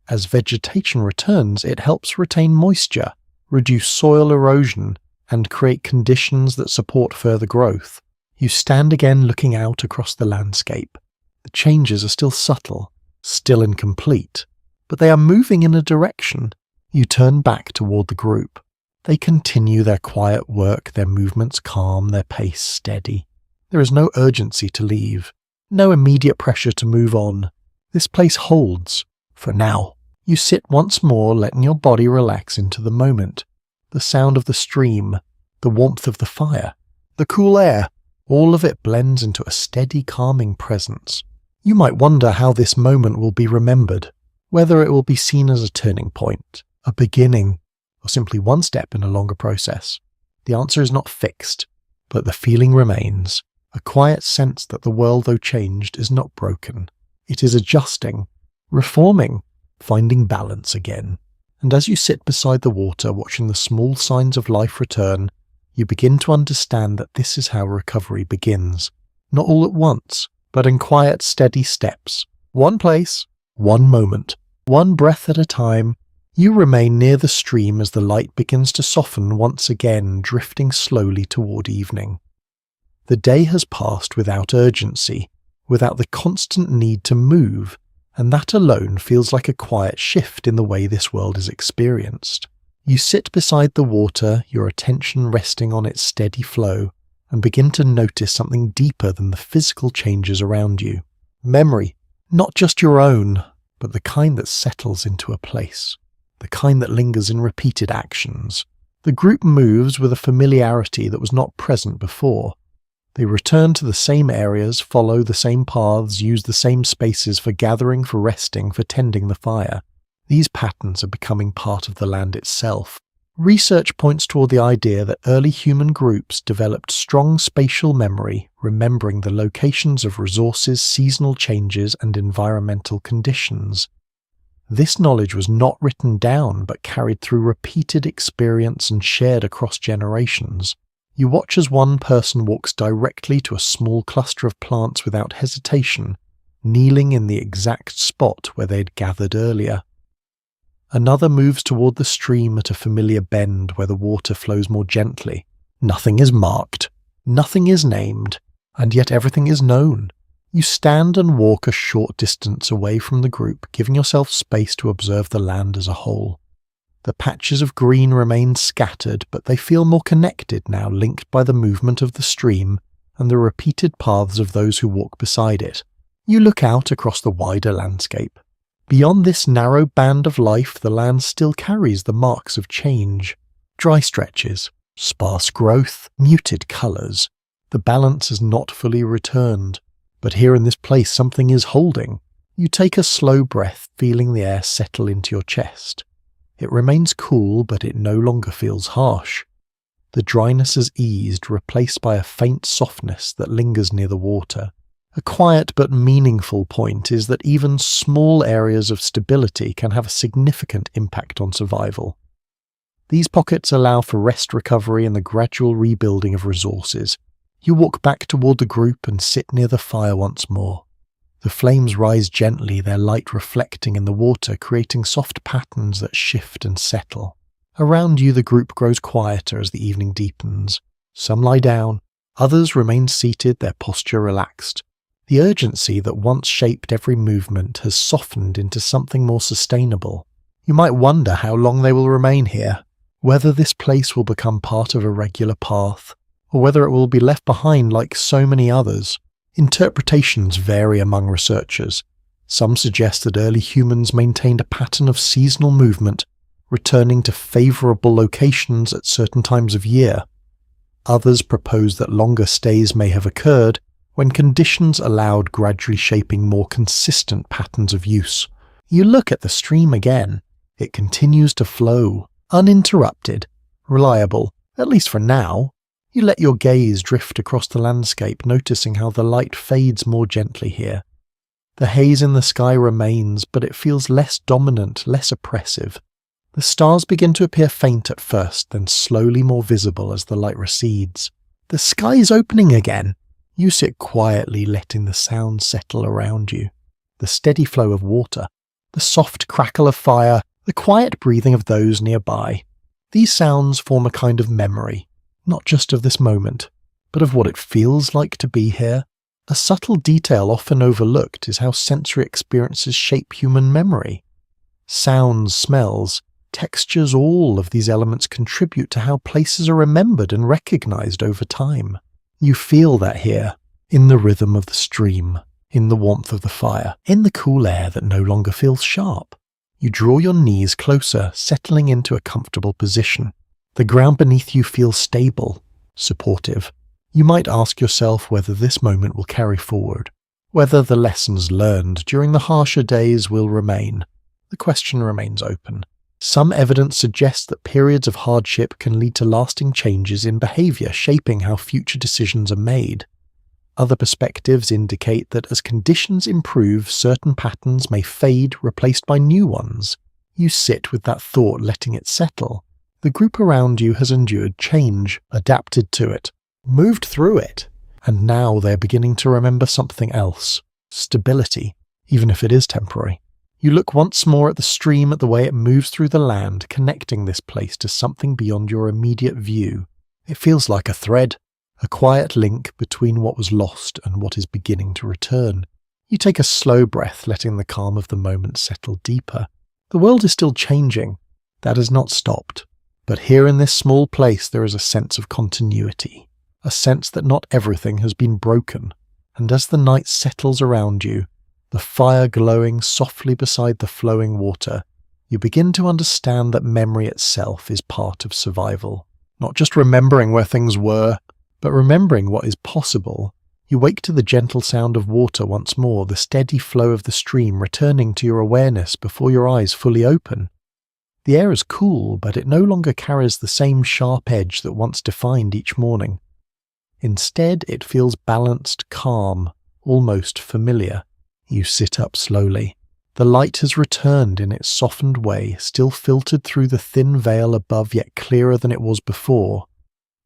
As vegetation returns, it helps retain moisture, reduce soil erosion, and create conditions that support further growth. You stand again, looking out across the landscape. The changes are still subtle, still incomplete, but they are moving in a direction. You turn back toward the group. They continue their quiet work, their movements calm, their pace steady. There is no urgency to leave, no immediate pressure to move on. This place holds, for now. You sit once more, letting your body relax into the moment. The sound of the stream, the warmth of the fire, the cool air, all of it blends into a steady, calming presence. You might wonder how this moment will be remembered, whether it will be seen as a turning point, a beginning, or simply one step in a longer process. The answer is not fixed, but the feeling remains, a quiet sense that the world, though changed, is not broken. It is adjusting, reforming, finding balance again. And as you sit beside the water, watching the small signs of life return, you begin to understand that this is how recovery begins. Not all at once, but in quiet, steady steps. One place, one moment, one breath at a time. You remain near the stream as the light begins to soften once again, drifting slowly toward evening. The day has passed without urgency, without the constant need to move, and that alone feels like a quiet shift in the way this world is experienced. You sit beside the water, your attention resting on its steady flow, and begin to notice something deeper than the physical changes around you. Memory, not just your own, but the kind that settles into a place, the kind that lingers in repeated actions. The group moves with a familiarity that was not present before. They return to the same areas, follow the same paths, use the same spaces for gathering, for resting, for tending the fire. These patterns are becoming part of the land itself. Research points toward the idea that early human groups developed strong spatial memory, remembering the locations of resources, seasonal changes, and environmental conditions. This knowledge was not written down, but carried through repeated experience and shared across generations. You watch as one person walks directly to a small cluster of plants without hesitation, kneeling in the exact spot where they'd gathered earlier. Another moves toward the stream at a familiar bend where the water flows more gently. Nothing is marked, nothing is named, and yet everything is known. You stand and walk a short distance away from the group, giving yourself space to observe the land as a whole. The patches of green remain scattered, but they feel more connected now, linked by the movement of the stream and the repeated paths of those who walk beside it. You look out across the wider landscape. Beyond this narrow band of life, the land still carries the marks of change. Dry stretches, sparse growth, muted colours. The balance has not fully returned. But here in this place something is holding. You take a slow breath, feeling the air settle into your chest. It remains cool, but it no longer feels harsh. The dryness has eased, replaced by a faint softness that lingers near the water. A quiet but meaningful point is that even small areas of stability can have a significant impact on survival. These pockets allow for rest recovery and the gradual rebuilding of resources. You walk back toward the group and sit near the fire once more. The flames rise gently, their light reflecting in the water, creating soft patterns that shift and settle. Around you the group grows quieter as the evening deepens. Some lie down, others remain seated, their posture relaxed. The urgency that once shaped every movement has softened into something more sustainable. You might wonder how long they will remain here, whether this place will become part of a regular path, or whether it will be left behind like so many others. Interpretations vary among researchers. Some suggest that early humans maintained a pattern of seasonal movement, returning to favourable locations at certain times of year. Others propose that longer stays may have occurred when conditions allowed, gradually shaping more consistent patterns of use. You look at the stream again. It continues to flow, uninterrupted, reliable, at least for now. You let your gaze drift across the landscape, noticing how the light fades more gently here. The haze in the sky remains, but it feels less dominant, less oppressive. The stars begin to appear faint at first, then slowly more visible as the light recedes. The sky is opening again. You sit quietly, letting the sound settle around you. The steady flow of water, the soft crackle of fire, the quiet breathing of those nearby. These sounds form a kind of memory. Not just of this moment, but of what it feels like to be here. A subtle detail often overlooked is how sensory experiences shape human memory. Sounds, smells, Textures, all of these elements contribute to how places are remembered and recognized over time. You feel that here, in the rhythm of the stream, in the warmth of the fire, in the cool air that no longer feels sharp. You draw your knees closer, settling into a comfortable position. The ground beneath you feels stable, supportive. You might ask yourself whether this moment will carry forward, whether the lessons learned during the harsher days will remain. The question remains open. Some evidence suggests that periods of hardship can lead to lasting changes in behavior, shaping how future decisions are made. Other perspectives indicate that as conditions improve, certain patterns may fade, replaced by new ones. You sit with that thought, letting it settle. The group around you has endured change, adapted to it, moved through it, and now they're beginning to remember something else: stability, even if it is temporary. You look once more at the stream, at the way it moves through the land, connecting this place to something beyond your immediate view. It feels like a thread, a quiet link between what was lost and what is beginning to return. You take a slow breath, letting the calm of the moment settle deeper. The world is still changing. That has not stopped. But here in this small place there is a sense of continuity, a sense that not everything has been broken. And as the night settles around you, the fire glowing softly beside the flowing water, you begin to understand that memory itself is part of survival. Not just remembering where things were, but remembering what is possible. You wake to the gentle sound of water once more, the steady flow of the stream returning to your awareness before your eyes fully open. The air is cool, but it no longer carries the same sharp edge that once defined each morning. Instead, it feels balanced, calm, almost familiar. You sit up slowly. The light has returned in its softened way, still filtered through the thin veil above, yet clearer than it was before.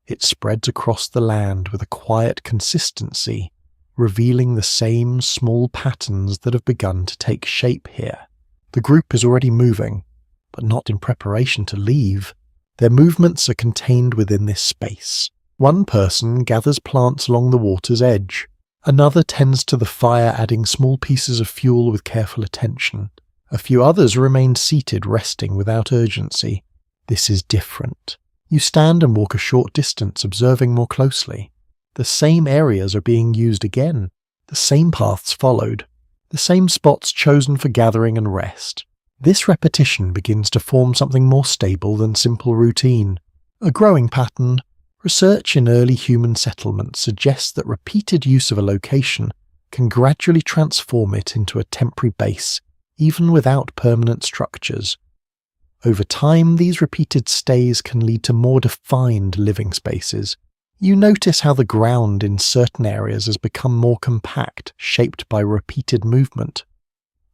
It spreads across the land with a quiet consistency, revealing the same small patterns that have begun to take shape here. The group is already moving, but not in preparation to leave. Their movements are contained within this space. One person gathers plants along the water's edge. Another tends to the fire, adding small pieces of fuel with careful attention. A few others remain seated, resting without urgency. This is different. You stand and walk a short distance, observing more closely. The same areas are being used again, the same paths followed, the same spots chosen for gathering and rest. This repetition begins to form something more stable than simple routine. A growing pattern. Research in early human settlements suggests that repeated use of a location can gradually transform it into a temporary base, even without permanent structures. Over time, these repeated stays can lead to more defined living spaces. You notice how the ground in certain areas has become more compact, shaped by repeated movement.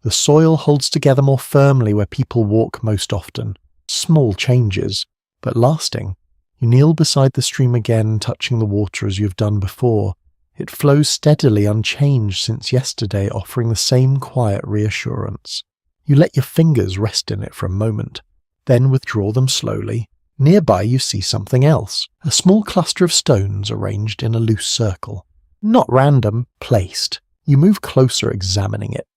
The soil holds together more firmly where people walk most often. Small changes, but lasting. You kneel beside the stream again, touching the water as you have done before. It flows steadily, unchanged since yesterday, offering the same quiet reassurance. You let your fingers rest in it for a moment, then withdraw them slowly. Nearby you see something else, a small cluster of stones arranged in a loose circle. Not random, placed. You move closer, examining it.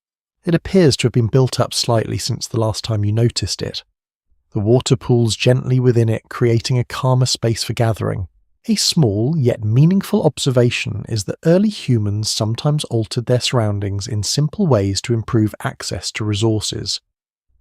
It appears to have been built up slightly since the last time you noticed it. The water pools gently within it, creating a calmer space for gathering. A small yet meaningful observation is that early humans sometimes altered their surroundings in simple ways to improve access to resources.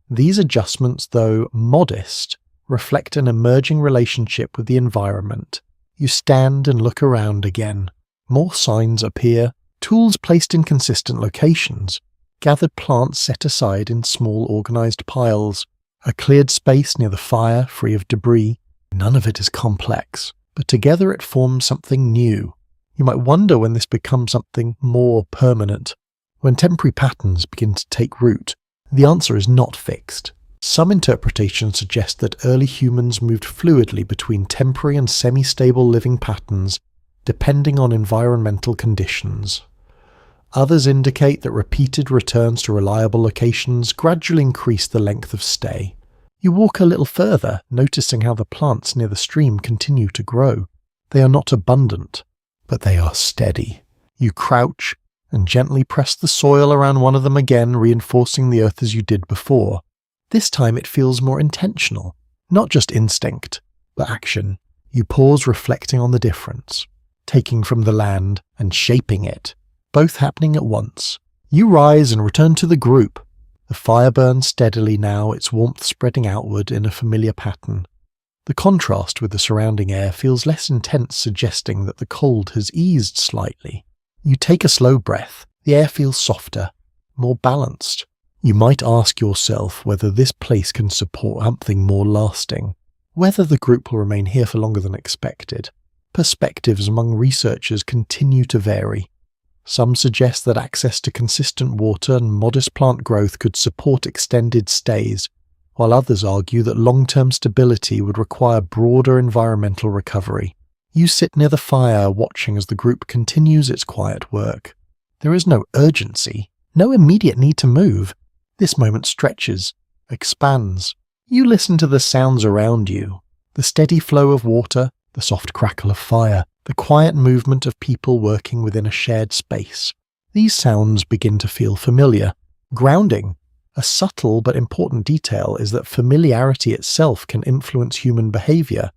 These adjustments, though modest, reflect an emerging relationship with the environment. You stand and look around again. More signs appear, tools placed in consistent locations, gathered plants set aside in small organized piles, a cleared space near the fire, free of debris. None of it is complex, but together it forms something new. You might wonder when this becomes something more permanent, when temporary patterns begin to take root. The answer is not fixed. Some interpretations suggest that early humans moved fluidly between temporary and semi-stable living patterns, depending on environmental conditions. Others indicate that repeated returns to reliable locations gradually increase the length of stay. You walk a little further, noticing how the plants near the stream continue to grow. They are not abundant, but they are steady. You crouch and gently press the soil around one of them again, reinforcing the earth as you did before. This time it feels more intentional, not just instinct, but action. You pause, reflecting on the difference, taking from the land and shaping it, both happening at once. You rise and return to the group. The fire burns steadily now, its warmth spreading outward in a familiar pattern. The contrast with the surrounding air feels less intense, suggesting that the cold has eased slightly. You take a slow breath. The air feels softer, more balanced. You might ask yourself whether this place can support something more lasting, whether the group will remain here for longer than expected. Perspectives among researchers continue to vary. Some suggest that access to consistent water and modest plant growth could support extended stays, while others argue that long-term stability would require broader environmental recovery. You sit near the fire, watching as the group continues its quiet work. There is no urgency, no immediate need to move. This moment stretches, expands. You listen to the sounds around you, the steady flow of water, the soft crackle of fire, the quiet movement of people working within a shared space. These sounds begin to feel familiar, grounding. A subtle but important detail is that familiarity itself can influence human behavior.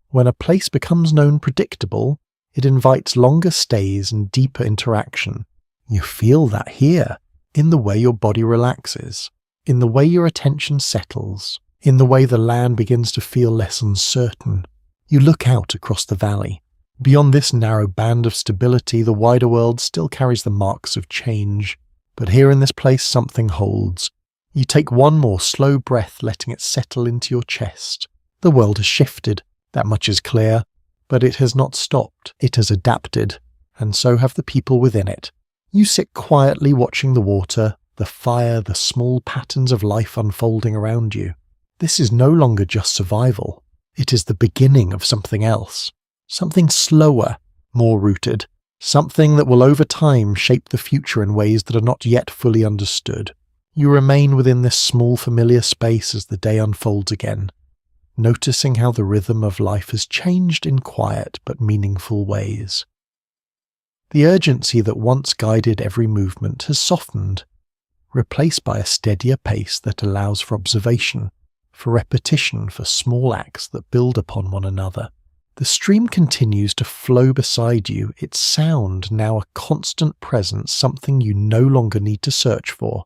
When a place becomes known predictable, it invites longer stays and deeper interaction. You feel that here, in the way your body relaxes, in the way your attention settles, in the way the land begins to feel less uncertain. You look out across the valley. Beyond this narrow band of stability, the wider world still carries the marks of change. But here in this place something holds. You take one more slow breath, letting it settle into your chest. The world has shifted, that much is clear, but it has not stopped. It has adapted, and so have the people within it. You sit quietly watching the water, the fire, the small patterns of life unfolding around you. This is no longer just survival. It is the beginning of something else. Something slower, more rooted. Something that will over time shape the future in ways that are not yet fully understood. You remain within this small familiar space as the day unfolds again, noticing how the rhythm of life has changed in quiet but meaningful ways. The urgency that once guided every movement has softened, replaced by a steadier pace that allows for observation, for repetition, for small acts that build upon one another. The stream continues to flow beside you, its sound now a constant presence, something you no longer need to search for.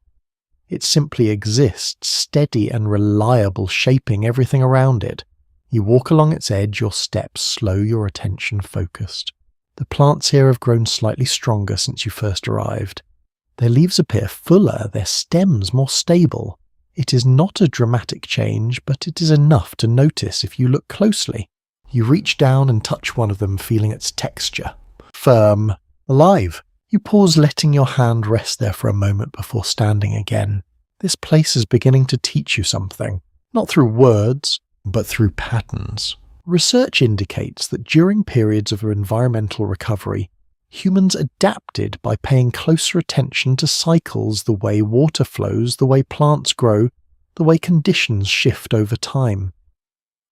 It simply exists, steady and reliable, shaping everything around it. You walk along its edge, your steps slow, your attention focused. The plants here have grown slightly stronger since you first arrived. Their leaves appear fuller, their stems more stable. It is not a dramatic change, but it is enough to notice if you look closely. You reach down and touch one of them, feeling its texture. Firm, alive. You pause, letting your hand rest there for a moment before standing again. This place is beginning to teach you something, not through words, but through patterns. Research indicates that during periods of environmental recovery, humans adapted by paying closer attention to cycles, the way water flows, the way plants grow, the way conditions shift over time.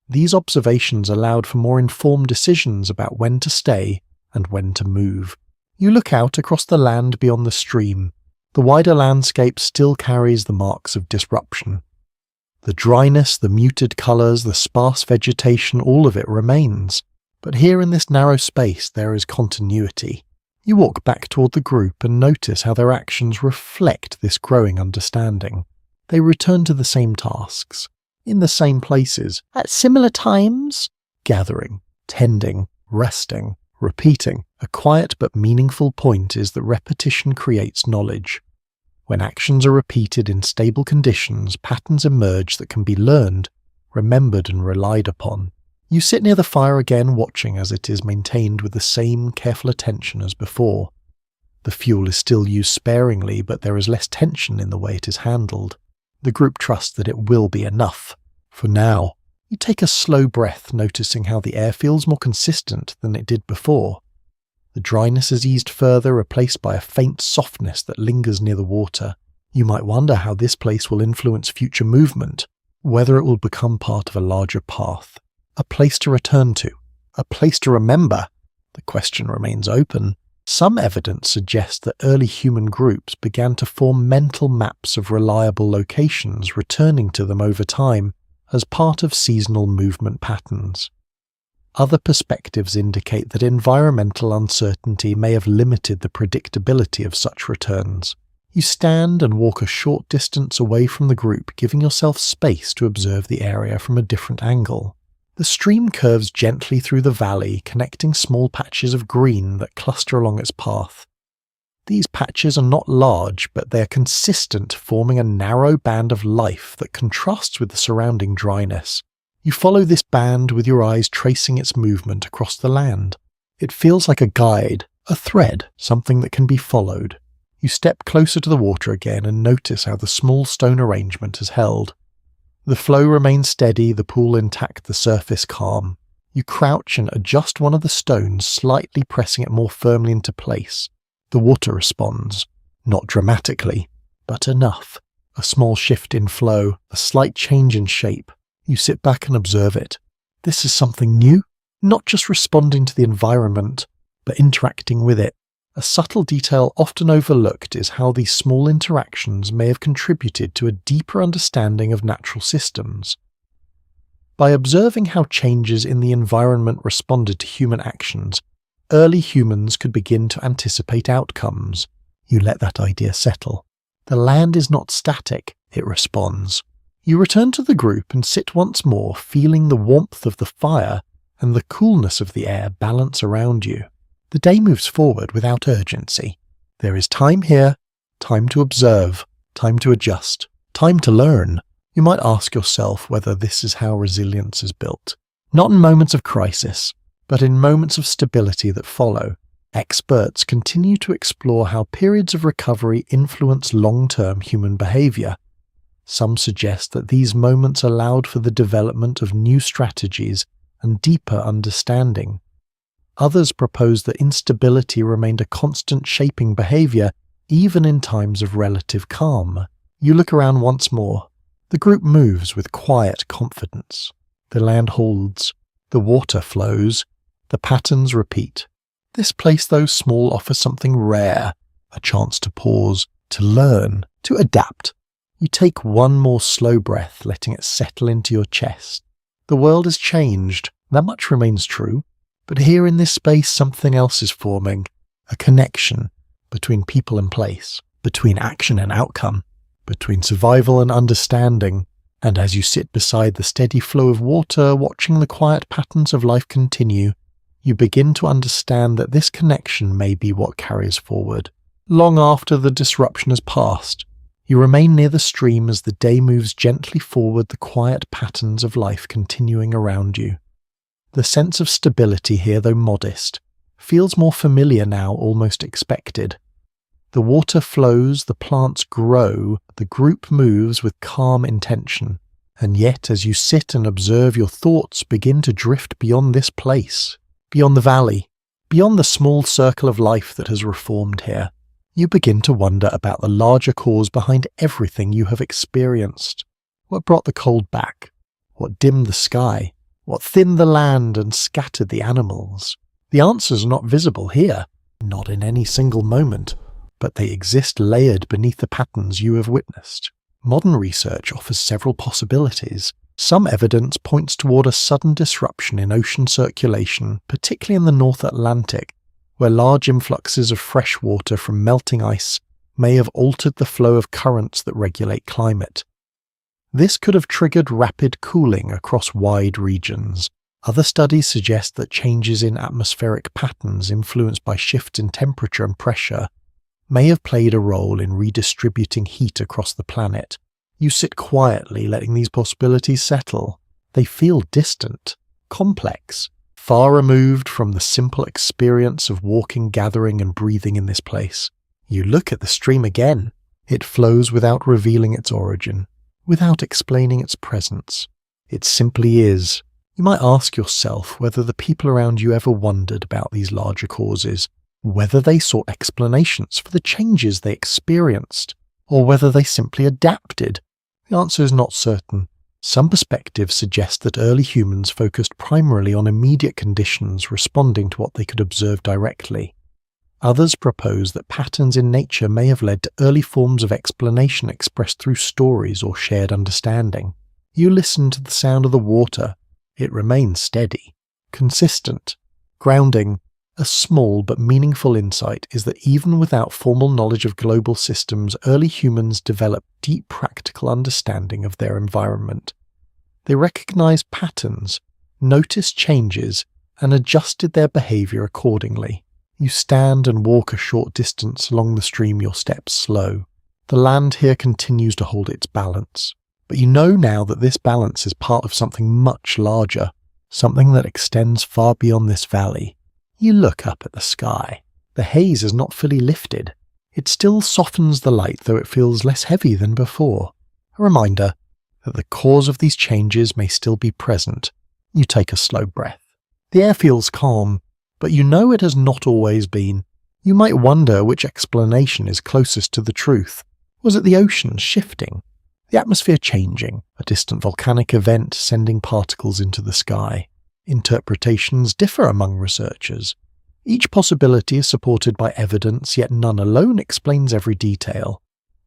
These observations allowed for more informed decisions about when to stay and when to move. You look out across the land beyond the stream. The wider landscape still carries the marks of disruption. The dryness, the muted colours, the sparse vegetation, all of it remains. But here in this narrow space there is continuity. You walk back toward the group and notice how their actions reflect this growing understanding. They return to the same tasks, in the same places, at similar times, gathering, tending, resting, repeating. A quiet but meaningful point is that repetition creates knowledge. When actions are repeated in stable conditions, patterns emerge that can be learned, remembered and relied upon. You sit near the fire again, watching as it is maintained with the same careful attention as before. The fuel is still used sparingly, but there is less tension in the way it is handled. The group trusts that it will be enough. For now, you take a slow breath, noticing how the air feels more consistent than it did before. The dryness has eased further, replaced by a faint softness that lingers near the water. You might wonder how this place will influence future movement, whether it will become part of a larger path, a place to return to, a place to remember. The question remains open. Some evidence suggests that early human groups began to form mental maps of reliable locations, returning to them over time as part of seasonal movement patterns. Other perspectives indicate that environmental uncertainty may have limited the predictability of such returns. You stand and walk a short distance away from the group, giving yourself space to observe the area from a different angle. The stream curves gently through the valley, connecting small patches of green that cluster along its path. These patches are not large, but they are consistent, forming a narrow band of life that contrasts with the surrounding dryness. You follow this band with your eyes tracing its movement across the land. It feels like a guide, a thread, something that can be followed. You step closer to the water again and notice how the small stone arrangement is held. The flow remains steady, the pool intact, the surface calm. You crouch and adjust one of the stones, slightly pressing it more firmly into place. The water responds, not dramatically, but enough. A small shift in flow, a slight change in shape. You sit back and observe it. This is something new, not just responding to the environment, but interacting with it. A subtle detail often overlooked is how these small interactions may have contributed to a deeper understanding of natural systems. By observing how changes in the environment responded to human actions, early humans could begin to anticipate outcomes. You let that idea settle. The land is not static, it responds. You return to the group and sit once more, feeling the warmth of the fire and the coolness of the air balance around you. The day moves forward without urgency. There is time here, time to observe, time to adjust, time to learn. You might ask yourself whether this is how resilience is built. Not in moments of crisis, but in moments of stability that follow. Experts continue to explore how periods of recovery influence long-term human behavior. Some suggest that these moments allowed for the development of new strategies and deeper understanding. Others propose that instability remained a constant shaping behavior even in times of relative calm. You look around once more. The group moves with quiet confidence. The land holds. The water flows. The patterns repeat. This place, though small, offers something rare, a chance to pause, to learn, to adapt. You take one more slow breath, letting it settle into your chest. The world has changed. That much remains true. But here in this space, something else is forming. A connection between people and place, between action and outcome, between survival and understanding. And as you sit beside the steady flow of water, watching the quiet patterns of life continue, you begin to understand that this connection may be what carries forward. Long after the disruption has passed, you remain near the stream as the day moves gently forward, the quiet patterns of life continuing around you. The sense of stability here, though modest, feels more familiar now, almost expected. The water flows, the plants grow, the group moves with calm intention. And yet, as you sit and observe, your thoughts begin to drift beyond this place, beyond the valley, beyond the small circle of life that has reformed here. You begin to wonder about the larger cause behind everything you have experienced. What brought the cold back? What dimmed the sky? What thinned the land and scattered the animals? The answers are not visible here, not in any single moment, but they exist layered beneath the patterns you have witnessed. Modern research offers several possibilities. Some evidence points toward a sudden disruption in ocean circulation, particularly in the North Atlantic, where large influxes of fresh water from melting ice may have altered the flow of currents that regulate climate. This could have triggered rapid cooling across wide regions. Other studies suggest that changes in atmospheric patterns influenced by shifts in temperature and pressure may have played a role in redistributing heat across the planet. You sit quietly, letting these possibilities settle. They feel distant, complex, far removed from the simple experience of walking, gathering, and breathing in this place. You look at the stream again. It flows without revealing its origin, without explaining its presence. It simply is. You might ask yourself whether the people around you ever wondered about these larger causes, whether they sought explanations for the changes they experienced, or whether they simply adapted. The answer is not certain. Some perspectives suggest that early humans focused primarily on immediate conditions, responding to what they could observe directly. Others propose that patterns in nature may have led to early forms of explanation expressed through stories or shared understanding. You listen to the sound of the water. It remains steady, consistent, grounding. A small but meaningful insight is that even without formal knowledge of global systems, early humans developed deep practical understanding of their environment. They recognized patterns, noticed changes, and adjusted their behavior accordingly. You stand and walk a short distance along the stream, your steps slow. The land here continues to hold its balance, but you know now that this balance is part of something much larger, something that extends far beyond this valley. You look up at the sky. The haze is not fully lifted. It still softens the light, though it feels less heavy than before. A reminder that the cause of these changes may still be present. You take a slow breath. The air feels calm, but you know it has not always been. You might wonder which explanation is closest to the truth. Was it the oceans shifting? The atmosphere changing? A distant volcanic event sending particles into the sky? Interpretations differ among researchers. Each possibility is supported by evidence, yet none alone explains every detail.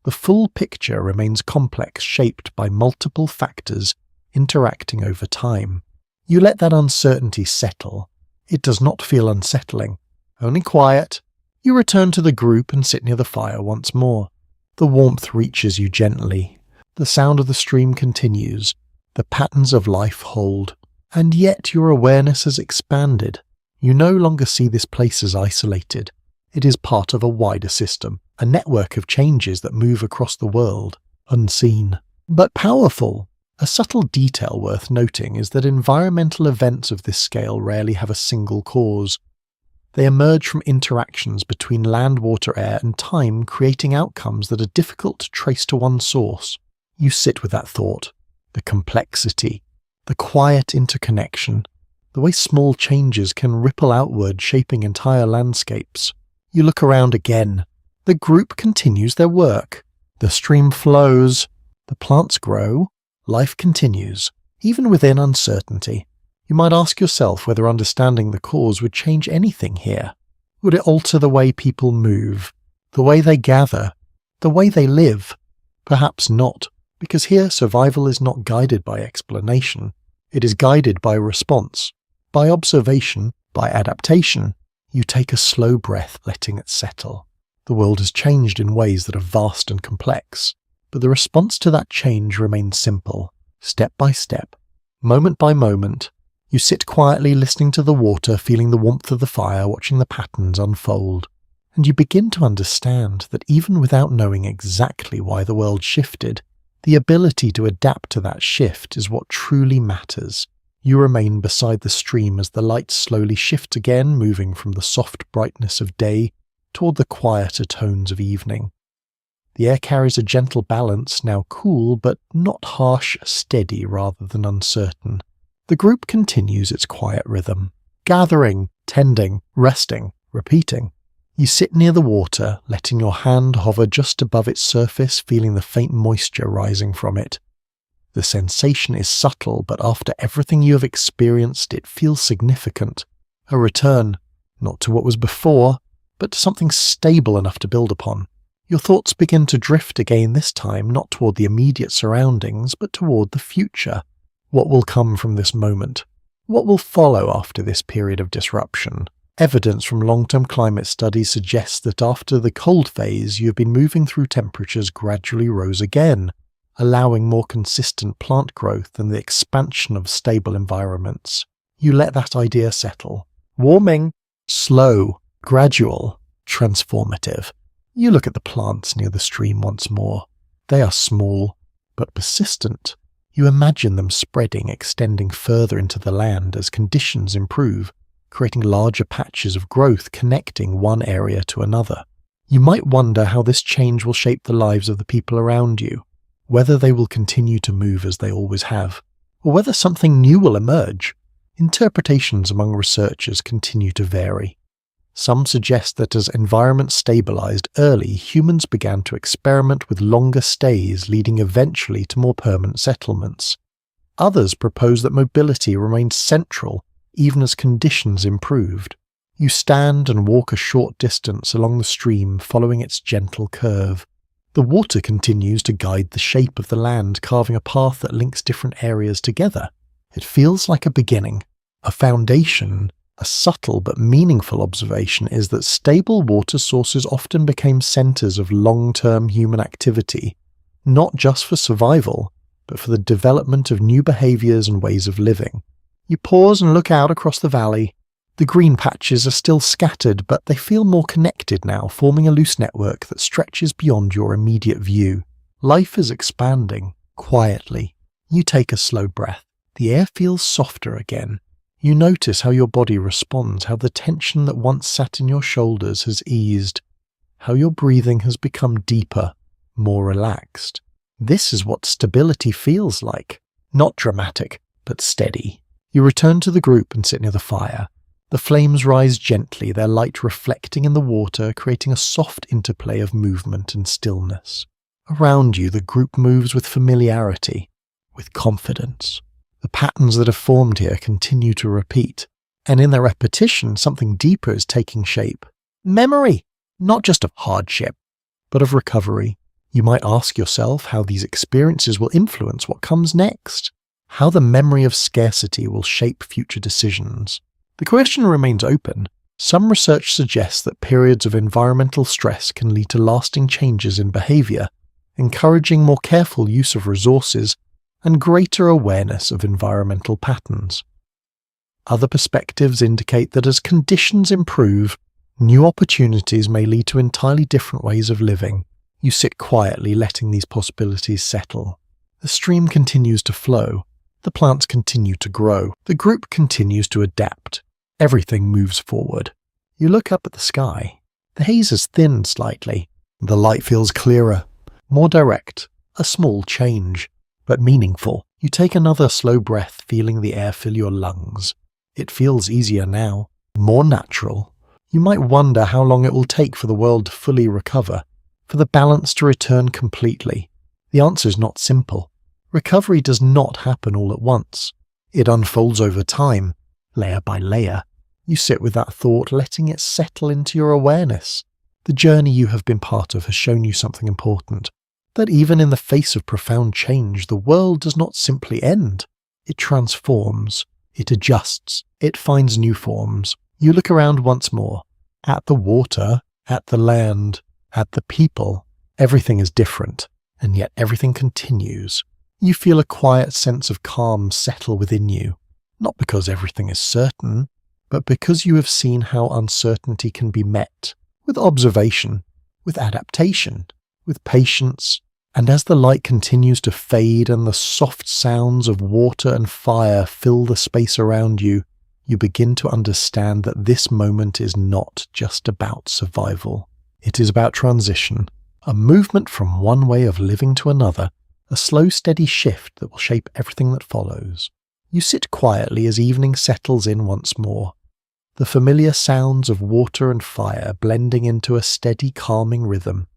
The full picture remains complex, shaped by multiple factors interacting over time. You let that uncertainty settle. It does not feel unsettling, only quiet. You return to the group and sit near the fire once more. The warmth reaches you gently. The sound of the stream continues. The patterns of life hold. And yet your awareness has expanded. You no longer see this place as isolated. It is part of a wider system, a network of changes that move across the world, unseen, but powerful. A subtle detail worth noting is that environmental events of this scale rarely have a single cause. They emerge from interactions between land, water, air, and time, creating outcomes that are difficult to trace to one source. You sit with that thought, the complexity, the quiet interconnection, the way small changes can ripple outward, shaping entire landscapes. You look around again. The group continues their work. The stream flows. The plants grow. Life continues, even within uncertainty. You might ask yourself whether understanding the cause would change anything here. Would it alter the way people move, the way they gather, the way they live? Perhaps not, because here survival is not guided by explanation. It is guided by response, by observation, by adaptation. You take a slow breath, letting it settle. The world has changed in ways that are vast and complex, but the response to that change remains simple, step by step, moment by moment. You sit quietly listening to the water, feeling the warmth of the fire, watching the patterns unfold. And you begin to understand that even without knowing exactly why the world shifted, the ability to adapt to that shift is what truly matters. You remain beside the stream as the light slowly shifts again, moving from the soft brightness of day toward the quieter tones of evening. The air carries a gentle balance, now cool but not harsh, steady rather than uncertain. The group continues its quiet rhythm, gathering, tending, resting, repeating. You sit near the water, letting your hand hover just above its surface, feeling the faint moisture rising from it. The sensation is subtle, but after everything you have experienced, it feels significant. A return, not to what was before, but to something stable enough to build upon. Your thoughts begin to drift again, this time not toward the immediate surroundings, but toward the future. What will come from this moment? What will follow after this period of disruption? Evidence from long-term climate studies suggests that after the cold phase, you have been moving through temperatures gradually rose again, allowing more consistent plant growth and the expansion of stable environments. You let that idea settle. Warming, slow, gradual, transformative. You look at the plants near the stream once more. They are small, but persistent. You imagine them spreading, extending further into the land as conditions improve, creating larger patches of growth connecting one area to another. You might wonder how this change will shape the lives of the people around you, whether they will continue to move as they always have, or whether something new will emerge. Interpretations among researchers continue to vary. Some suggest that as environments stabilized early, humans began to experiment with longer stays, leading eventually to more permanent settlements. Others propose that mobility remained central even as conditions improved. You stand and walk a short distance along the stream, following its gentle curve. The water continues to guide the shape of the land, carving a path that links different areas together. It feels like a beginning, a foundation. A subtle but meaningful observation is that stable water sources often became centers of long-term human activity, not just for survival, but for the development of new behaviors and ways of living. You pause and look out across the valley. The green patches are still scattered, but they feel more connected now, forming a loose network that stretches beyond your immediate view. Life is expanding, quietly. You take a slow breath. The air feels softer again. You notice how your body responds, how the tension that once sat in your shoulders has eased, how your breathing has become deeper, more relaxed. This is what stability feels like. Not dramatic, but steady. You return to the group and sit near the fire. The flames rise gently, their light reflecting in the water, creating a soft interplay of movement and stillness. Around you, the group moves with familiarity, with confidence. The patterns that have formed here continue to repeat, and in their repetition, something deeper is taking shape. Memory, not just of hardship, but of recovery. You might ask yourself how these experiences will influence what comes next, how the memory of scarcity will shape future decisions. The question remains open. Some research suggests that periods of environmental stress can lead to lasting changes in behavior, encouraging more careful use of resources and greater awareness of environmental patterns. Other perspectives indicate that as conditions improve, new opportunities may lead to entirely different ways of living. You sit quietly, letting these possibilities settle. The stream continues to flow. The plants continue to grow. The group continues to adapt. Everything moves forward. You look up at the sky. The haze has thinned slightly. The light feels clearer, more direct, a small change, but meaningful. You take another slow breath, feeling the air fill your lungs. It feels easier now, more natural. You might wonder how long it will take for the world to fully recover, for the balance to return completely. The answer is not simple. Recovery does not happen all at once. It unfolds over time, layer by layer. You sit with that thought, letting it settle into your awareness. The journey you have been part of has shown you something important. That even in the face of profound change, the world does not simply end. It transforms. It adjusts. It finds new forms. You look around once more. At the water, at the land, at the people. Everything is different, and yet everything continues. You feel a quiet sense of calm settle within you. Not because everything is certain, but because you have seen how uncertainty can be met. With observation, with adaptation, with patience. And as the light continues to fade and the soft sounds of water and fire fill the space around you, you begin to understand that this moment is not just about survival. It is about transition, a movement from one way of living to another, a slow, steady shift that will shape everything that follows. You sit quietly as evening settles in once more, the familiar sounds of water and fire blending into a steady, calming rhythm.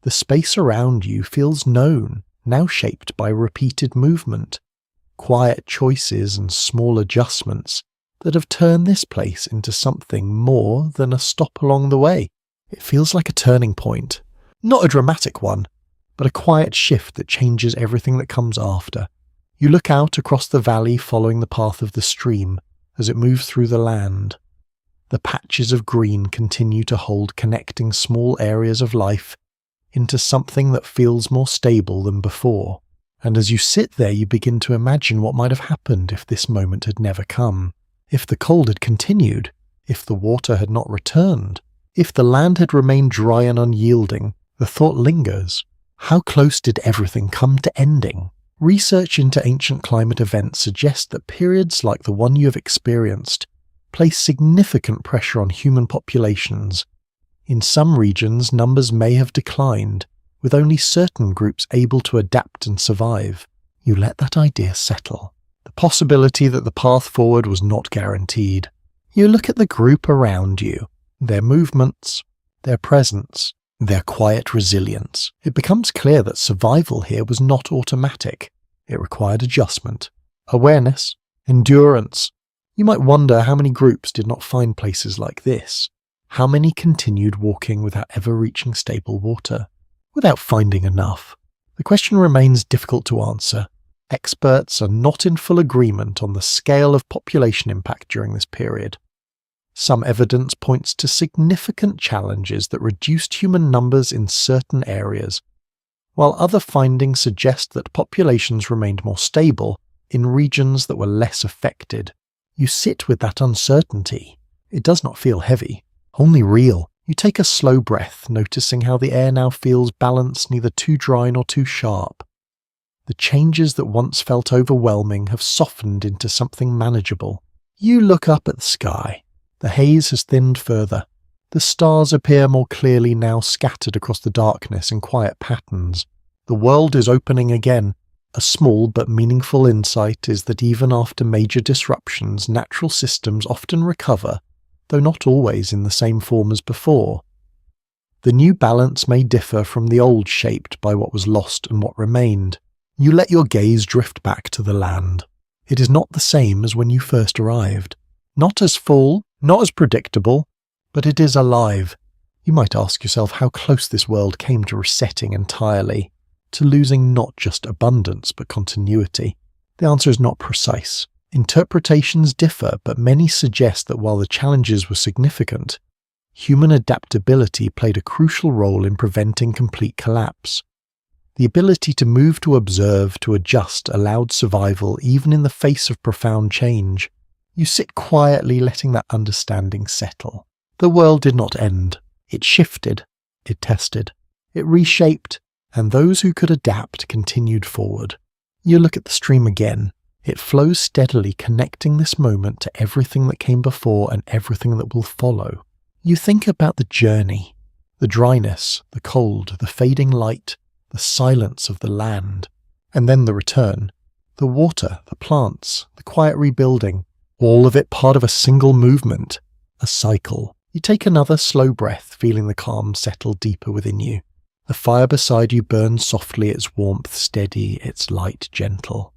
The space around you feels known, now shaped by repeated movement, quiet choices and small adjustments that have turned this place into something more than a stop along the way. It feels like a turning point, not a dramatic one, but a quiet shift that changes everything that comes after. You look out across the valley, following the path of the stream as it moves through the land. The patches of green continue to hold, connecting small areas of life into something that feels more stable than before. And as you sit there, you begin to imagine what might have happened if this moment had never come. If the cold had continued, if the water had not returned, if the land had remained dry and unyielding. The thought lingers. How close did everything come to ending? Research into ancient climate events suggests that periods like the one you have experienced place significant pressure on human populations. In some regions, numbers may have declined, with only certain groups able to adapt and survive. You let that idea settle. The possibility that the path forward was not guaranteed. You look at the group around you, their movements, their presence, their quiet resilience. It becomes clear that survival here was not automatic. It required adjustment, awareness, endurance. You might wonder how many groups did not find places like this. How many continued walking without ever reaching stable water, without finding enough? The question remains difficult to answer. Experts are not in full agreement on the scale of population impact during this period. Some evidence points to significant challenges that reduced human numbers in certain areas, while other findings suggest that populations remained more stable in regions that were less affected. You sit with that uncertainty. It does not feel heavy, only real. You take a slow breath, noticing how the air now feels balanced, neither too dry nor too sharp. The changes that once felt overwhelming have softened into something manageable. You look up at the sky. The haze has thinned further. The stars appear more clearly now, scattered across the darkness in quiet patterns. The world is opening again. A small but meaningful insight is that even after major disruptions, natural systems often recover, though not always in the same form as before. The new balance may differ from the old, shaped by what was lost and what remained. You let your gaze drift back to the land. It is not the same as when you first arrived. Not as full, not as predictable, but it is alive. You might ask yourself how close this world came to resetting entirely, to losing not just abundance but continuity. The answer is not precise. Interpretations differ, but many suggest that while the challenges were significant, human adaptability played a crucial role in preventing complete collapse. The ability to move, to observe, to adjust allowed survival even in the face of profound change. You sit quietly, letting that understanding settle. The world did not end. It shifted, it tested, it reshaped, and those who could adapt continued forward. You look at the stream again. It flows steadily, connecting this moment to everything that came before and everything that will follow. You think about the journey, the dryness, the cold, the fading light, the silence of the land, and then the return. The water, the plants, the quiet rebuilding, all of it part of a single movement, a cycle. You take another slow breath, feeling the calm settle deeper within you. The fire beside you burns softly, its warmth steady, its light gentle.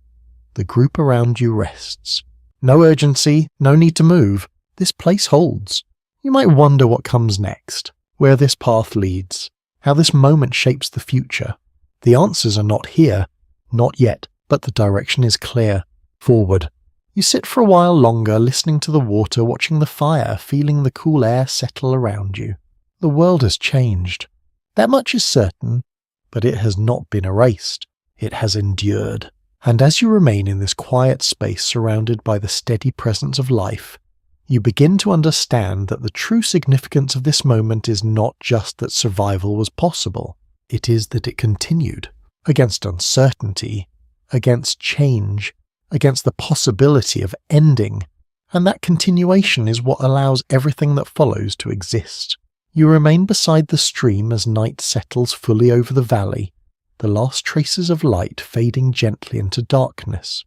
The group around you rests. No urgency, no need to move. This place holds. You might wonder what comes next, where this path leads, how this moment shapes the future. The answers are not here, not yet, but the direction is clear. Forward. You sit for a while longer, listening to the water, watching the fire, feeling the cool air settle around you. The world has changed. That much is certain, but it has not been erased. It has endured. And as you remain in this quiet space surrounded by the steady presence of life, you begin to understand that the true significance of this moment is not just that survival was possible. It is that it continued, against uncertainty, against change, against the possibility of ending, and that continuation is what allows everything that follows to exist. You remain beside the stream as night settles fully over the valley, the last traces of light fading gently into darkness.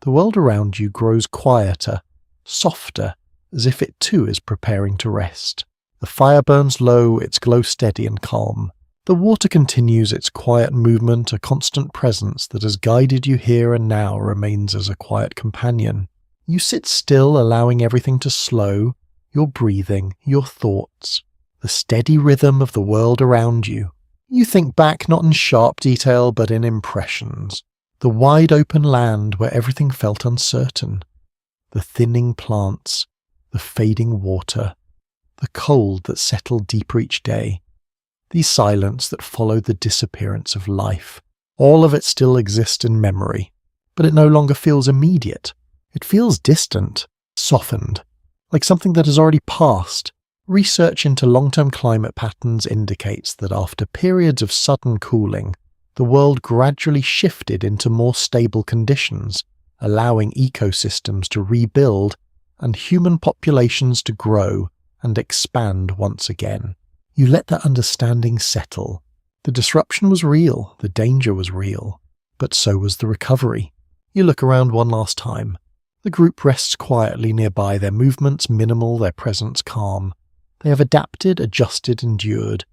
The world around you grows quieter, softer, as if it too is preparing to rest. The fire burns low, its glow steady and calm. The water continues its quiet movement, a constant presence that has guided you here and now remains as a quiet companion. You sit still, allowing everything to slow, your breathing, your thoughts, the steady rhythm of the world around you. You think back not in sharp detail but in impressions. The wide open land where everything felt uncertain. The thinning plants, the fading water, the cold that settled deeper each day. The silence that followed the disappearance of life. All of it still exists in memory, but it no longer feels immediate. It feels distant, softened, like something that has already passed. Research into long-term climate patterns indicates that after periods of sudden cooling, the world gradually shifted into more stable conditions, allowing ecosystems to rebuild and human populations to grow and expand once again. You let that understanding settle. The disruption was real, the danger was real, but so was the recovery. You look around one last time. The group rests quietly nearby, their movements minimal, their presence calm. They have adapted, adjusted, endured.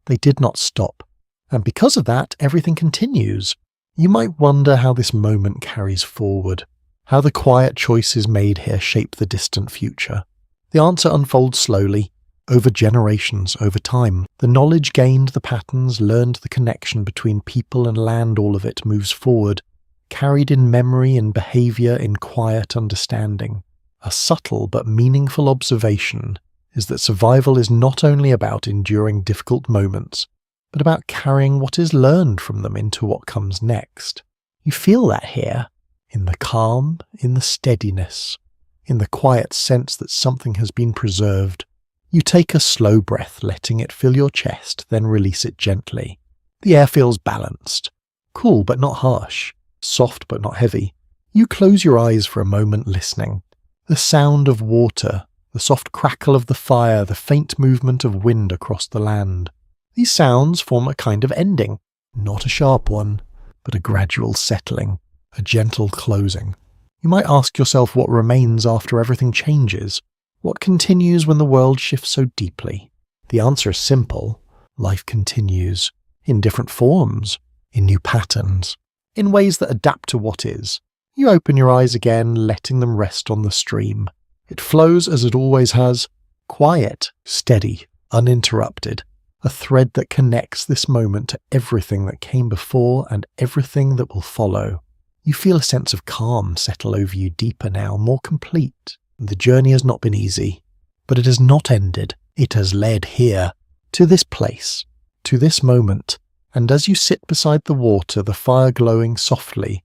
They did not stop. And because of that, everything continues. You might wonder how this moment carries forward, How the quiet choices made here shape the distant future. The answer unfolds slowly, over generations, over time. The knowledge gained, the patterns, learned, the connection between people and land, all of it moves forward, carried in memory, in behaviour, in quiet understanding. A subtle but meaningful observation is that survival is not only about enduring difficult moments, but about carrying what is learned from them into what comes next. You feel that here, in the calm, in the steadiness, in the quiet sense that something has been preserved. You take a slow breath, letting it fill your chest, then release it gently. The air feels balanced, cool but not harsh, soft but not heavy. You close your eyes for a moment, listening. The sound of water, the soft crackle of the fire, the faint movement of wind across the land. These sounds form a kind of ending, not a sharp one, but a gradual settling, a gentle closing. You might ask yourself what remains after everything changes. What continues when the world shifts so deeply? The answer is simple. Life continues, in different forms, in new patterns, in ways that adapt to what is. You open your eyes again, letting them rest on the stream. It flows as it always has, quiet, steady, uninterrupted, a thread that connects this moment to everything that came before and everything that will follow. You feel a sense of calm settle over you, deeper now, more complete. The journey has not been easy, but it has not ended. It has led here, to this place, to this moment, and as you sit beside the water, the fire glowing softly,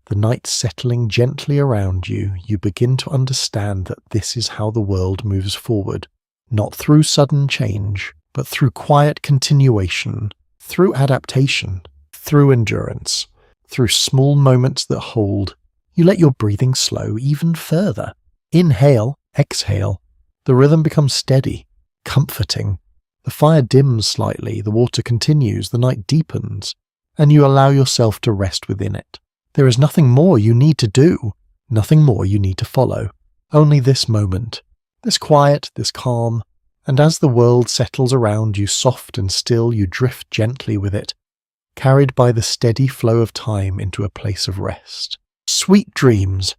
the night settling gently around you, you begin to understand that this is how the world moves forward, not through sudden change, but through quiet continuation, through adaptation, through endurance, through small moments that hold. You let your breathing slow even further. Inhale, exhale. The rhythm becomes steady, comforting. The fire dims slightly, the water continues, the night deepens, and you allow yourself to rest within it. There is nothing more you need to do, nothing more you need to follow. Only this moment, this quiet, this calm, and as the world settles around you soft and still, you drift gently with it, carried by the steady flow of time into a place of rest. Sweet dreams.